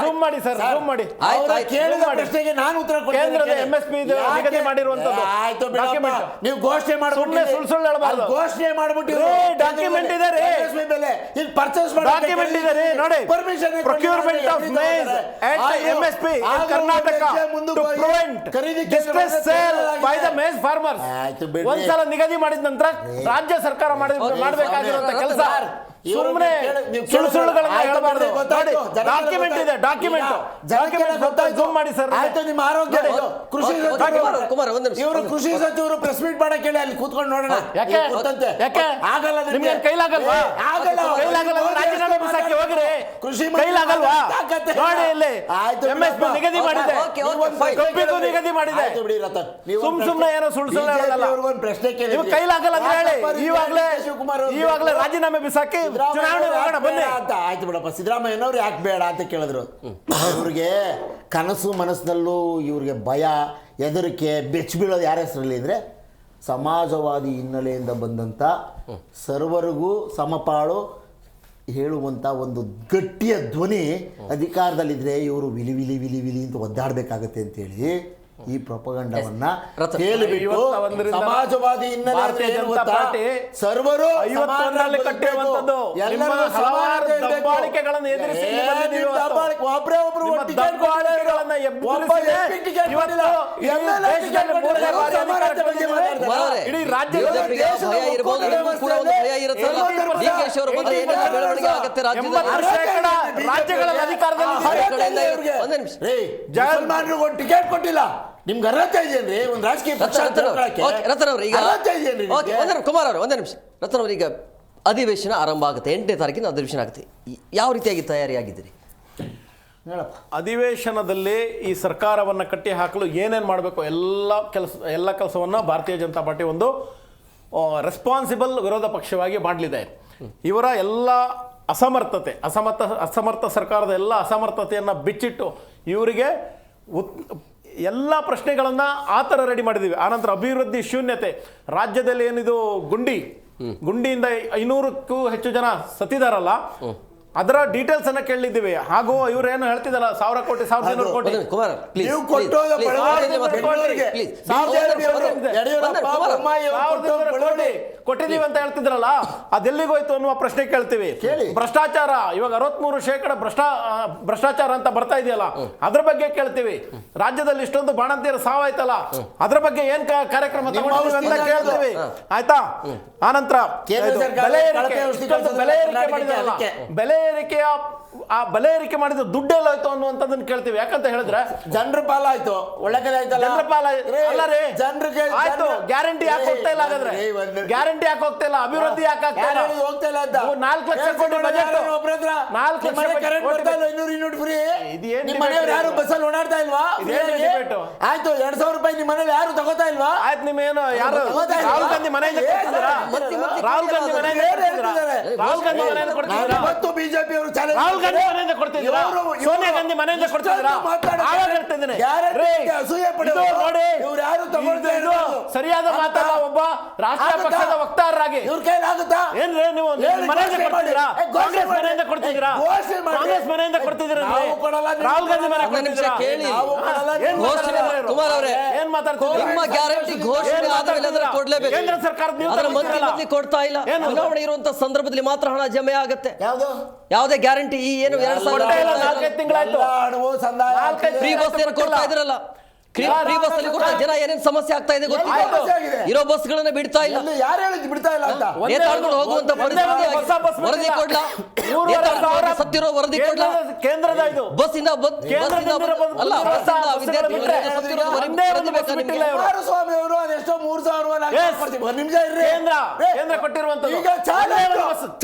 ಜೂಮ್ ಮಾಡಿ ಸರ್, ಜೂಮ್ ಮಾಡಿ. ಅವರ ಕೇಳಿದ ಪ್ರಶ್ನೆಗೆ ನಾನು ಉತ್ತರ ಕೊಡ್ತೀನಿ. ಕೇಂದ್ರದ MSP ನಿಗದಿ ಮಾಡಿರುವಂತದ್ದು ಆಯ್ತು ಡಾಕ್ಯುಮೆಂಟ್. ನೀವು ಘೋಷಣೆ ಸುಮ್ಮನೆ ಸುಳ್ಳು ಹೇಳಬಾರ್ದು. ಘೋಷಣೆ ಮಾಡ್ಬಿಟ್ಟು ಡಾಕ್ಯುಮೆಂಟ್ ಇದೆ ರೀ, ಇಲ್ಲಿ ಪರ್ಚೇಸ್ ಡಾಕ್ಯುಮೆಂಟ್ ಇದೆ ರೀ. ನೋಡಿ, procurement of maize at MSP in Karnataka to prevent distress sale by the maize farmers. ಒಂದ್ಸಲ ನಿಗದಿ ಮಾಡಿದ ನಂತರ ರಾಜ್ಯ ಸರ್ಕಾರ ಮಾಡಬೇಕಾಗಿರುವಂತ ಕೆಲಸ. ಸುಮ್ಮನೆ ಸುಳ್ಳುಗಳನ್ನ ಹೇಳಬಾರ್ದು. ನೋಡಿ, ಡಾಕ್ಯುಮೆಂಟ್ ಇದೆ, ಡಾಕ್ಯುಮೆಂಟ್ ಜೂಮ್ ಮಾಡಿ ಸರ್. ಆಯ್ತು, ನಿಮ್ಮ ಆರೋಗ್ಯ ಕೃಷಿ ಕುಮಾರ್ ಒಂದ್ ನಿಮಿಷ. ಇವರು ಕೃಷಿ ಸಚಿವರು ಪ್ರೆಸ್ ಮೀಟ್ ಮಾಡಕ್ಕೆ ಹೇಳಿ ಅಲ್ಲಿ ಕೂತ್ಕೊಂಡು ನೋಡೋಣ. ಯಾಕೆ ಯಾಕೆ ಆಗಲ್ಲ ನಿಮ್ಗೆ ಕೈಲಾಗಲ್ವಾ? ಕೈಲಾಗಲ್ಲ, ರಾಜೀನಾಮೆ ಬಿಸಾಕಿ ಹೋಗ್ರಿ. ಕೃಷಿ ಕೈಲಾಗಲ್ವಾ? ನೋಡಿ ಇಲ್ಲಿ MSP ನಿಗದಿ ಮಾಡಿದೆ, ಕಬ್ಬಿಗೂ ನಿಗದಿ ಮಾಡಿದೆ. ಸುಮ್ನೆ ಏನೋ ಸುಳ್ಳು ಹೇಳೋದಲ್ಲ. ಪ್ರಶ್ನೆ ಕೇಳಿ, ನೀವು ಕೈಲಾಗಲ್ಲ ಅಂತ ಹೇಳಿ ಇವಾಗಲೇ ರಾಜೀನಾಮೆ ಬಿಸಾಕಿ ಚುನಾವಣೆ ಹೋಗೋಣ ಬನ್ನಿ ಅಂತ. ಆಯ್ತು ಬಿಡಪ್ಪ, ಸಿದ್ದರಾಮಯ್ಯನವ್ರು ಯಾಕೆ ಬೇಡ ಅಂತ ಕೇಳಿದ್ರು. ಇವ್ರಿಗೆ ಕನಸು ಮನಸ್ಸಿನಲ್ಲೂ ಇವ್ರಿಗೆ ಭಯ, ಹೆದರಿಕೆ, ಬೆಚ್ಚ ಬೀಳೋದು ಯಾರ ಹೆಸರಲ್ಲಿ ಅಂದರೆ ಸಮಾಜವಾದಿ ಹಿನ್ನೆಲೆಯಿಂದ ಬಂದಂಥ ಸರ್ವರಿಗೂ ಸಮಪಾಳು ಹೇಳುವಂಥ ಒಂದು ಗಟ್ಟಿಯ ಧ್ವನಿ ಅಧಿಕಾರದಲ್ಲಿದ್ದರೆ ಇವರು ವಿಲಿ ವಿಲಿ ವಿಲಿ ವಿಲಿ ಅಂತ ಒದ್ದಾಡಬೇಕಾಗತ್ತೆ ಅಂತೇಳಿ ಈ ಪ್ರೊಪಗಂಡವನ್ನ ಹೇಳಿಬಿಟ್ಟು ಸಮಾಜವಾದಿ ಹಿನ್ನೆಲೆ ಸರ್ವರು ಕಟ್ಟಿರುವಂತದ್ದು ದಬ್ಬಾಳಿಕೆಗಳನ್ನು ಎದುರಿಸಿ ಒಬ್ಬರೇ ಒಬ್ರು ಇಡೀ ರಾಜ್ಯ ಭಯ ಇರಬಹುದು, ನಿಮಗೂ ಕೂಡ ಒಂದು ಭಯ ಇರುತ್ತಲ್ಲ. DK ಅವರು ಬಂದ್ರೆ ಏನೆಲ್ಲ ಬೆಳವಣಿಗೆ ಆಗುತ್ತೆ ರಾಜ್ಯದಲ್ಲಿ? ರಾಜ್ಯಗಳ ಅಧಿಕಾರದಲ್ಲಿ ಒಂದೇ ನಿಮಿಷ. ಮುಸಲ್ಮಾನರಿಗೂ ಟಿಕೆಟ್ ಕೊಟ್ಟಿಲ್ಲ. ನಿಮ್ಗೆ ಅರ್ಹತೆ ಇದೆಯೇನ್ರಿ ಒಂದು ರಾಜಕೀಯ ಪಕ್ಷ ರತನ್ ಅವರು ಈಗ ಅರ್ಹತೆ ಇದೆಯೇನ್ರಿ? ಕುಮಾರ್ ಅವರು ಒಂದೇ ನಿಮಿಷ. ರತನ್ ಅವರು ಈಗ ಅಧಿವೇಶನ ಆರಂಭ ಆಗುತ್ತೆ, 8ನೇ ತಾರೀಕಿನ ಅಧಿವೇಶನ ಆಗುತ್ತೆ. ಯಾವ ರೀತಿಯಾಗಿ ತಯಾರಿಯಾಗಿದ್ದೀರಿ? ಅಧಿವೇಶನದಲ್ಲಿ ಈ ಸರ್ಕಾರವನ್ನು ಕಟ್ಟಿ ಹಾಕಲು ಏನೇನು ಮಾಡಬೇಕು ಎಲ್ಲ ಕೆಲಸವನ್ನು ಭಾರತೀಯ ಜನತಾ ಪಾರ್ಟಿ ಒಂದು ರೆಸ್ಪಾನ್ಸಿಬಲ್ ವಿರೋಧ ಪಕ್ಷವಾಗಿ ಮಾಡಲಿದೆ. ಇವರ ಎಲ್ಲ ಅಸಮರ್ಥ ಸರ್ಕಾರದ ಎಲ್ಲ ಅಸಮರ್ಥತೆಯನ್ನು ಬಿಚ್ಚಿಟ್ಟು ಇವರಿಗೆ ಎಲ್ಲ ಪ್ರಶ್ನೆಗಳನ್ನು ಆ ಥರ ರೆಡಿ ಮಾಡಿದ್ದೀವಿ. ಆನಂತರ ಅಭಿವೃದ್ಧಿ ಶೂನ್ಯತೆ, ರಾಜ್ಯದಲ್ಲಿ ಏನಿದು ಗುಂಡಿಯಿಂದ 500ಕ್ಕೂ ಹೆಚ್ಚು ಜನ ಸತ್ತಿದಾರಲ್ಲ, ಅದರ ಡೀಟೇಲ್ಸ್ ಅನ್ನ ಕೇಳಿದ್ದೀವಿ. ಹಾಗೂ ಇವ್ರು ಏನು ಹೇಳ್ತಿದಲ್ಲ 1000 ಕೋಟಿ 1500 ಕೋಟಿ ಕೊಟ್ಟಿದೀವಿ ಅಂತ ಹೇಳ್ತಿದ್ರಲ್ಲ, ಅದೆಲ್ಲಿಗೋಯ್ತು ಅನ್ನುವ ಪ್ರಶ್ನೆ ಕೇಳ್ತೀವಿ. ಭ್ರಷ್ಟಾಚಾರ, ಇವಾಗ 63% ಭ್ರಷ್ಟಾಚಾರ ಅಂತ ಬರ್ತಾ ಇದೆಯಲ್ಲ, ಅದ್ರ ಬಗ್ಗೆ ಕೇಳ್ತೀವಿ. ರಾಜ್ಯದಲ್ಲಿ ಇಷ್ಟೊಂದು ಬಾಣಂತಿಯರ ಸಾವಾಯ್ತಲ್ಲ, ಅದ್ರ ಬಗ್ಗೆ ಏನ್ ಕಾರ್ಯಕ್ರಮ ತಗೊಂಡಿದ್ದೀವಿ ಅಂತ ಕೇಳ್ತೀವಿ. ಆಯ್ತಾ? ಆನಂತರ ಬೆಲೆ ಏರಿಕೆ ಮಾಡಿದ ದುಡ್ಡೆಲ್ಲ ಆಯ್ತು ಅನ್ನುವಂಥದ್ದನ್ನು ಕೇಳ್ತೀವಿ. ಯಾಕಂತ ಹೇಳಿದ್ರೆ ಜನರ ಪಾಲಾಯ್ತು, ಒಳ್ಳೆ ಕಡೆ ಆಯ್ತಲ್ಲ, ಜನರ ಪಾಲ ಜನರಿಗೆ ಆಯ್ತು. ಗ್ಯಾರಂಟಿ ಯಾಕೆ ಹೋಗ್ತಾ ಇಲ್ಲ? ಹಾಗಾದ್ರೆ ಗ್ಯಾರಂಟಿ ಯಾಕೆ ಹೋಗ್ತಾ ಇಲ್ಲ? ಅಭಿವೃದ್ಧಿ ಯಾಕೆ ಆಗ್ತಾ ಇಲ್ಲ? ಹೋಗ್ತಾ ಇಲ್ಲ. 4 ಲಕ್ಷ ಕೋಟಿ ಬಜೆಟ್, 4 ಲಕ್ಷ ಫ್ರೀ. ನಿಮ್ಮ ಮನೆಯವ್ರು ಯಾರು ಬಸ್ಸಲ್ಲಿ ಓಡಾಡ್ತಾ ಇಲ್ವಾ? ಆಯ್ತು, 2000 ರೂಪಾಯಿ ನಿಮ್ಮ ಮನೇಲಿ ಯಾರು ತಗೋತಾ ಇಲ್ವಾ? ಆಯ್ತು, ನಿಮ್ಮೇನು ಯಾರು ರಾಹುಲ್ ಗಾಂಧಿ ಮನೆಯಿಂದ ಕೊಡ್ತಿದ್ದೀರಾ? ರಾಹುಲ್ ಗಾಂಧಿ ಮನೆಯಿಂದ ಕೊಡ್ತಿದ್ದೀರಾ? ಮತ್ತು ಬಿಜೆಪಿ ಅವರು ರಾಹುಲ್ ಗಾಂಧಿ ಮನೆಯಿಂದ ಕೊಡ್ತಿದ್ದೀರಾ? ಸೋನಿಯಾ ಗಾಂಧಿ ಮನೆಯಿಂದ ಕೊಡ್ತಿದ್ದೀರಾ? ನೋಡಿ, ಸರಿಯಾದ ಮಾತಲ್ಲ. ಒಬ್ಬ ರಾಷ್ಟ್ರೀಯ ಪಕ್ಷದ ವಕ್ತಾರರಾಗಿ ಇವ್ರ ಕೈಲಾಗುತ್ತಾ ಏನ್ರಿ ನೀವು ಮನೆಯಿಂದ ಕೊಡ್ತಿದ್ದೀರಾ? ಕಾಂಗ್ರೆಸ್ ಮನೆಯಿಂದ ಕೊಡ್ತಿದ್ದೀರಾ? ಕಾಂಗ್ರೆಸ್ ಮನೆಯಿಂದ ಕೊಡ್ತಿದ್ದೀರಾ? ರಾಹುಲ್ ಗಾಂಧಿ ಮನೆ ಕೊಡ್ತಿದ್ದೀರಾ? ಕುಮಾರ್ ಅವರೇ, ಏನ್ ಮಾತಾಡ್ತೀರಾ? ನಿಮ್ಮ ಗ್ಯಾರಂಟಿ ಘೋಷಣೆ ಆದಮೇಲೆ ಅದನ್ನ ಕೊಡ್ಲೇಬೇಕು. ಕೇಂದ್ರ ಸರ್ಕಾರದ ಮಂತ್ರಿ ಕೊಡ್ತಾ ಇಲ್ಲ. ಚುನಾವಣೆ ಇರುವಂತ ಸಂದರ್ಭದಲ್ಲಿ ಮಾತ್ರ ಹಣ ಜಮೆ ಆಗುತ್ತೆ. ಯಾವುದೇ ಗ್ಯಾರಂಟಿ ಈ ಏನು 4 ತಿಂಗಳಾಯ್ತು ಫ್ರೀ ಬಸ್ ಏನು ಕೊಡ್ತಾ ಇದ್ರಲ್ಲ, ಫ್ರೀ ಬಸ್ ಅಲ್ಲಿ ಕೂಡ ಜನ ಏನೇನು ಸಮಸ್ಯೆ ಆಗ್ತಾ ಇದೆ ಗೊತ್ತಿಲ್ಲ. ಇರೋ ಬಸ್ಗಳನ್ನ ಬಿಡ್ತಾ ಇಲ್ಲ. ಯಾರು ಹೇಳಿದ್ದು ಬಿಡ್ತಾ ಇಲ್ಲ ಅಂತ? ನೇತಾಡ್ಕೊಂಡು ಹೋಗುವಂತ ವರದಿ ಕೊಡ್ಲಾ? ಸತ್ತಿರೋ ವರದಿ ಕೊಡ್ಲಾ? ಕೇಂದ್ರದ ಇದು ಬಸ್ ಇಂದ ಅಲ್ಲ, ಕುಮಾರಸ್ವಾಮಿ ಅವರು ಅದೆಷ್ಟೋ 3000 ನಿಮಿಷ ಇರ್ರಿ. ಕೇಂದ್ರ ಕೊಟ್ಟಿರುವಂತದ್ದು ಈಗ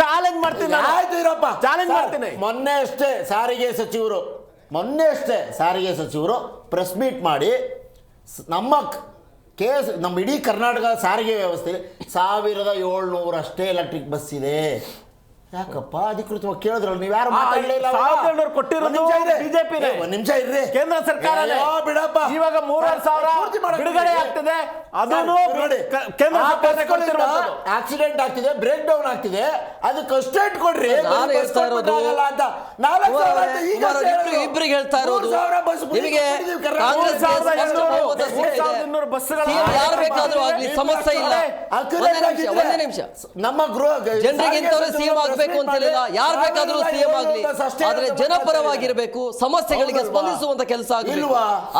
ಚಾಲೆಂಜ್ ಮಾಡ್ತೀನಿ. ಆಯ್ತು ಇರಪ್ಪ, ಚಾಲೆಂಜ್ ಮಾಡ್ತೀನಿ. ಮೊನ್ನೆ ಅಷ್ಟೇ ಸಾರಿಗೆ ಸಚಿವರು ಪ್ರೆಸ್ ಮೀಟ್ ಮಾಡಿ ನಮ್ಮ ಇಡೀ ಕರ್ನಾಟಕ ಸಾರಿಗೆ ವ್ಯವಸ್ಥೆಯಲ್ಲಿ 1700 ಅಷ್ಟೇ ಎಲೆಕ್ಟ್ರಿಕ್ ಬಸ್ ಇದೆ. ಯಾಕಪ್ಪ ಅಧಿಕೃತವಾಗಿ ಕೇಳಿದ್ರಲ್ಲ ನೀವು ಯಾರು ಆ, ಮಾತಾಡಲಿಲ್ಲ 1700 ಕೊಟ್ಟಿರೋದು BJP ನೇ. ಒಂದ್ ನಿಮಿಷ ಇರ್ರಿ ಕೇಂದ್ರ ಸರ್ಕಾರನೇ. ಬಿಡಪ್ಪ ಇವಾಗ 3,500 ಬಿಡುಗಡೆ ಆಗ್ತಿದೆ, ಅದನ್ನು ಕೇಂದ್ರ ಸರ್ಕಾರ ಕೊಟ್ಟಿರುವಂತದ್ದು. ಆಕ್ಸಿಡೆಂಟ್ ಆಗ್ತಿದೆ, ಬ್ರೇಕ್ ಡೌನ್ ಆಗ್ತಿದೆ, ಅದಕ್ಕೆ ಅಷ್ಟೇ ಕೊಡ್ರಿ. ನಾನು ಹೇಳ್ತಾ ಇರೋದು ಇಬ್ಬರಿಗೆ ಹೇಳ್ತಾ ಇರೋದು ನಿಮಗೆ ಕಾಂಗ್ರೆಸ್ ಯಾರು ಬೇಕಾದ್ರೂ ಆಗ್ಲಿ ಸಮಸ್ಯೆ ಇಲ್ಲ. ಒಂದೇ ನಿಮಿಷ ನಮ್ಮ ಗೃಹ ಜನರಿಗೆ ಇಂಥವ್ರು ಸಿಎಂ ಆಗ್ಬೇಕು ಅಂತ ಹೇಳಿಲ್ಲ, ಯಾರು ಬೇಕಾದ್ರೂ ಸಿಎಂ ಆಗ್ಲಿ, ಆದ್ರೆ ಜನಪರವಾಗಿರ್ಬೇಕು, ಸಮಸ್ಯೆಗಳಿಗೆ ಸ್ಪಂದಿಸುವಂತ ಕೆಲಸ ಆಗಲಿ.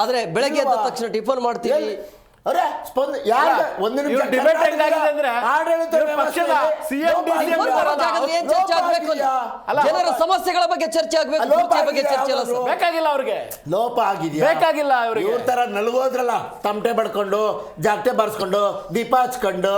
ಆದ್ರೆ ಬೆಳಗ್ಗೆ ಎದ್ದ ತಕ್ಷಣ ಟಿಫನ್ ಮಾಡ್ತೀವಿ. ಒಂದು ನಿಮಿಷ ಡಿಬೇಟ್ ಹೆಂಗಾಗಿದೆ ಅಂದ್ರೆ ಆಡಳಿತ ಇವ್ರ ಪಕ್ಷದ CM ಟಿಫನ್ ಮಾಡೋ ಜಾಗದಲ್ಲಿ ಏನ್ ಚರ್ಚೆ ಆಗ್ಬೇಕು ಅಂತ. ಜನರ ಸಮಸ್ಯೆಗಳ ಬಗ್ಗೆ ಚರ್ಚೆ ಆಗ್ಬೇಕು, ಕುರ್ಚಿ ಬಗ್ಗೆ ಚರ್ಚೆ ಅಲ್ಲ ಸರ್. ಬೇಕಾಗಿಲ್ಲ ಅವ್ರಿಗೆ, ಲೋಪ ಆಗಿದೆಯಾ? ಬೇಕಾಗಿಲ್ಲ ಅವ್ರಿಗೆ. ಇವ್ರ ತರ ನಲ್ಗೋದ್ರಲ್ಲ, ತಮಟೆ ಬಡ್ಕೊಂಡು, ಜಾಗಟೆ ಬಾರಿಸ್ಕೊಂಡು, ದೀಪ ಹಚ್ಕೊಂಡು,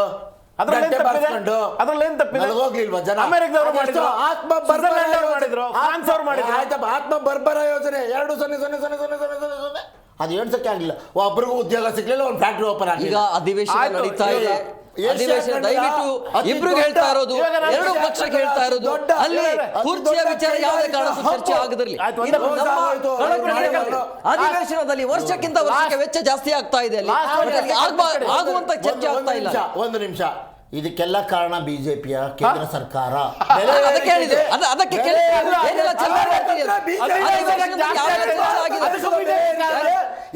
ಅದ್ರಲ್ಲಿ ಏನ್ ತಪ್ಪಿದೆ? ಹೋಗ್ಲಿಲ್ವಾ ಜನ? ಅಮೆರಿಕದವರು ಮಾಡಿದ್ರು, ಆತ್ಮ ಬರ್ಬರ ಮಾಡಿದ್ರು, ಫ್ರಾನ್ಸ್ ಅವ್ರು ಮಾಡಿದ್ರು. ಆಯ್ತಪ್ಪ, ಆತ್ಮ ಬರ್ಬರ ಯೋಜನೆ 2-0-0-0-0-0 ಅದು ಎಣ್ಸಕ್ಕೆ ಆಗ್ಲಿಲ್ಲ. ಒಬ್ರಿಗೂ ಉದ್ಯೋಗ ಸಿಗ್ಲಿಲ್ಲ, ಒಂದು ಫ್ಯಾಕ್ಟ್ರಿ ಓಪನ್ ಈಗ ಆಗಿಲ್ಲ. ಅಧಿವೇಶನ ನಡೀತಾ ಇದೆ. ಅಧಿವೇಶನ ದಯವಿಟ್ಟು ಇಬ್ರಿಗೆ ಹೇಳ್ತಾ ಇರೋದು, ಎರಡು ಪಕ್ಷಕ್ಕೆ ಹೇಳ್ತಾ ಇರೋದು, ಅಲ್ಲಿ ಕುರ್ಚಿಯ ವಿಚಾರ ಯಾವುದೇ ಕಾರಣಕ್ಕೂ ಚರ್ಚೆ ಆಗದಿರಲಿ. ಅಧಿವೇಶನದಲ್ಲಿ ವರ್ಷಕ್ಕಿಂತ ವರ್ಷಕ್ಕೆ ವೆಚ್ಚ ಜಾಸ್ತಿ ಆಗ್ತಾ ಇದೆ, ಅಲ್ಲಿ ಆಗುವಂತ ಚರ್ಚೆ ಆಗ್ತಾ ಇಲ್ಲ. ಒಂದು ನಿಮಿಷ, ಇದಕ್ಕೆಲ್ಲ ಕಾರಣ ಬಿಜೆಪಿಯ ಕೇಂದ್ರ ಸರ್ಕಾರ. ಅದಕ್ಕೆ ಹೇಳಿದೆ, ಅದಕ್ಕೆ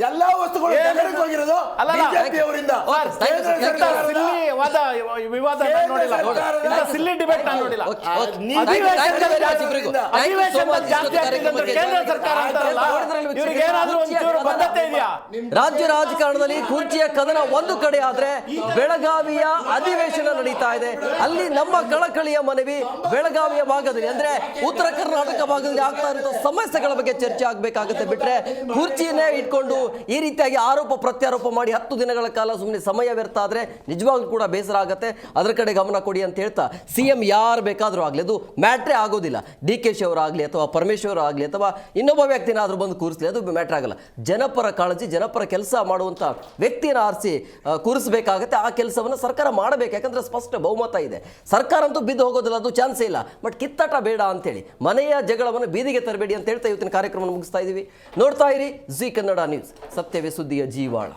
ಎಲ್ಲಾ ವಸ್ತುಗಳು ಹೋಗಿರೋದು ಬಿಜೆಪಿ ಅವರಿಂದ. ವಿವಾದ ನೋಡಿಲ್ಲ, ಸಿಲ್ಲಿ ಡಿಬೇಟ್ ನಾನು ನೋಡಿಲ್ಲ. ಕೇಂದ್ರ ಸರ್ಕಾರ ಅಂತಾರಲ್ಲ, ಇವ್ರಿಗೆ ಏನಾದ್ರೂ ಒಂಚೂರು ಬದ್ಧತೆ ಇದೆಯಾ? ರಾಜ್ಯ ರಾಜಕಾರಣದಲ್ಲಿ ಕುರ್ಚಿಯ ಕದನ ಒಂದು ಕಡೆ ಆದ್ರೆ, ಬೆಳಗಾವಿಯ ಅಧಿವೇಶನ ನಡೀತಾ ಇದೆ. ಅಲ್ಲಿ ನಮ್ಮ ಕಳಕಳಿಯ ಮನವಿ, ಬೆಳಗಾವಿಯ ಭಾಗದಲ್ಲಿ ಅಂದ್ರೆ ಉತ್ತರ ಕರ್ನಾಟಕ ಭಾಗದಲ್ಲಿ ಆಗ್ತಾ ಇರೋ ಸಮಸ್ಯೆಗಳ ಬಗ್ಗೆ ಚರ್ಚೆ ಆಗ್ಬೇಕಾಗುತ್ತೆ. ಬಿಟ್ರೆ ಕುರ್ಚಿಯನ್ನೇ ಇಟ್ಕೊಂಡು ಈ ರೀತಿಯಾಗಿ ಆರೋಪ ಪ್ರತ್ಯಾರೋಪ ಮಾಡಿ 10 ದಿನಗಳ ಕಾಲ ಸುಮ್ಮನೆ ಸಮಯ ವ್ಯರ್ಥ ಆದ್ರೆ ನಿಜವಾಗ್ಲೂ ಕೂಡ ಬೇಸರ ಆಗುತ್ತೆ. ಅದರ ಕಡೆ ಗಮನ ಕೊಡಿ ಅಂತ ಹೇಳ್ತಾ, ಸಿಎಂ ಯಾರು ಬೇಕಾದ್ರೂ ಆಗ್ಲಿ, ಅದು ಮ್ಯಾಟ್ರೇ ಆಗೋದಿಲ್ಲ. DK ಅವರಾಗ್ಲಿ ಅಥವಾ ಪರಮೇಶ್ವರ್ ಆಗಲಿ ಅಥವಾ ಇನ್ನೊಬ್ಬ ವ್ಯಕ್ತಿನಾದ್ರೂ ಬಂದು ಕೂರಿಸ್ಲಿ, ಅದು ಮ್ಯಾಟ್ರ್ ಆಗಲ್ಲ. ಜನಪರ ಕಾಳಜಿ, ಜನಪರ ಕೆಲಸ ಮಾಡುವಂತ ವ್ಯಕ್ತಿಯನ್ನು ಆರಿಸಿ ಕೂರಿಸಬೇಕಾಗತ್ತೆ. ಆ ಕೆಲಸವನ್ನು ಸರ್ಕಾರ ಮಾಡಬೇಕು, ಯಾಕಂದ್ರೆ ಸ್ಪಷ್ಟ ಬಹುಮತ ಇದೆ. ಸರ್ಕಾರ ಅಂತೂ ಬಿದ್ದು ಹೋಗೋದಿಲ್ಲ, ಅದು ಚಾನ್ಸೇ ಇಲ್ಲ. ಬಟ್ ಕಿತ್ತಾಟ ಬೇಡ ಅಂತೇಳಿ, ಮನೆಯ ಜಗಳವನ್ನು ಬೀದಿಗೆ ತರಬೇಡಿ ಅಂತ ಹೇಳ್ತಾ ಇವತ್ತಿನ ಕಾರ್ಯಕ್ರಮ ಮುಗಿಸ್ತಾ ಇದೀವಿ. ನೋಡ್ತಾ ಇರಿ ಜಿ ಕನ್ನಡ ನ್ಯೂಸ್, ಸತ್ಯವೇ ಸುದ್ದಿಯ ಜೀವಾಳ.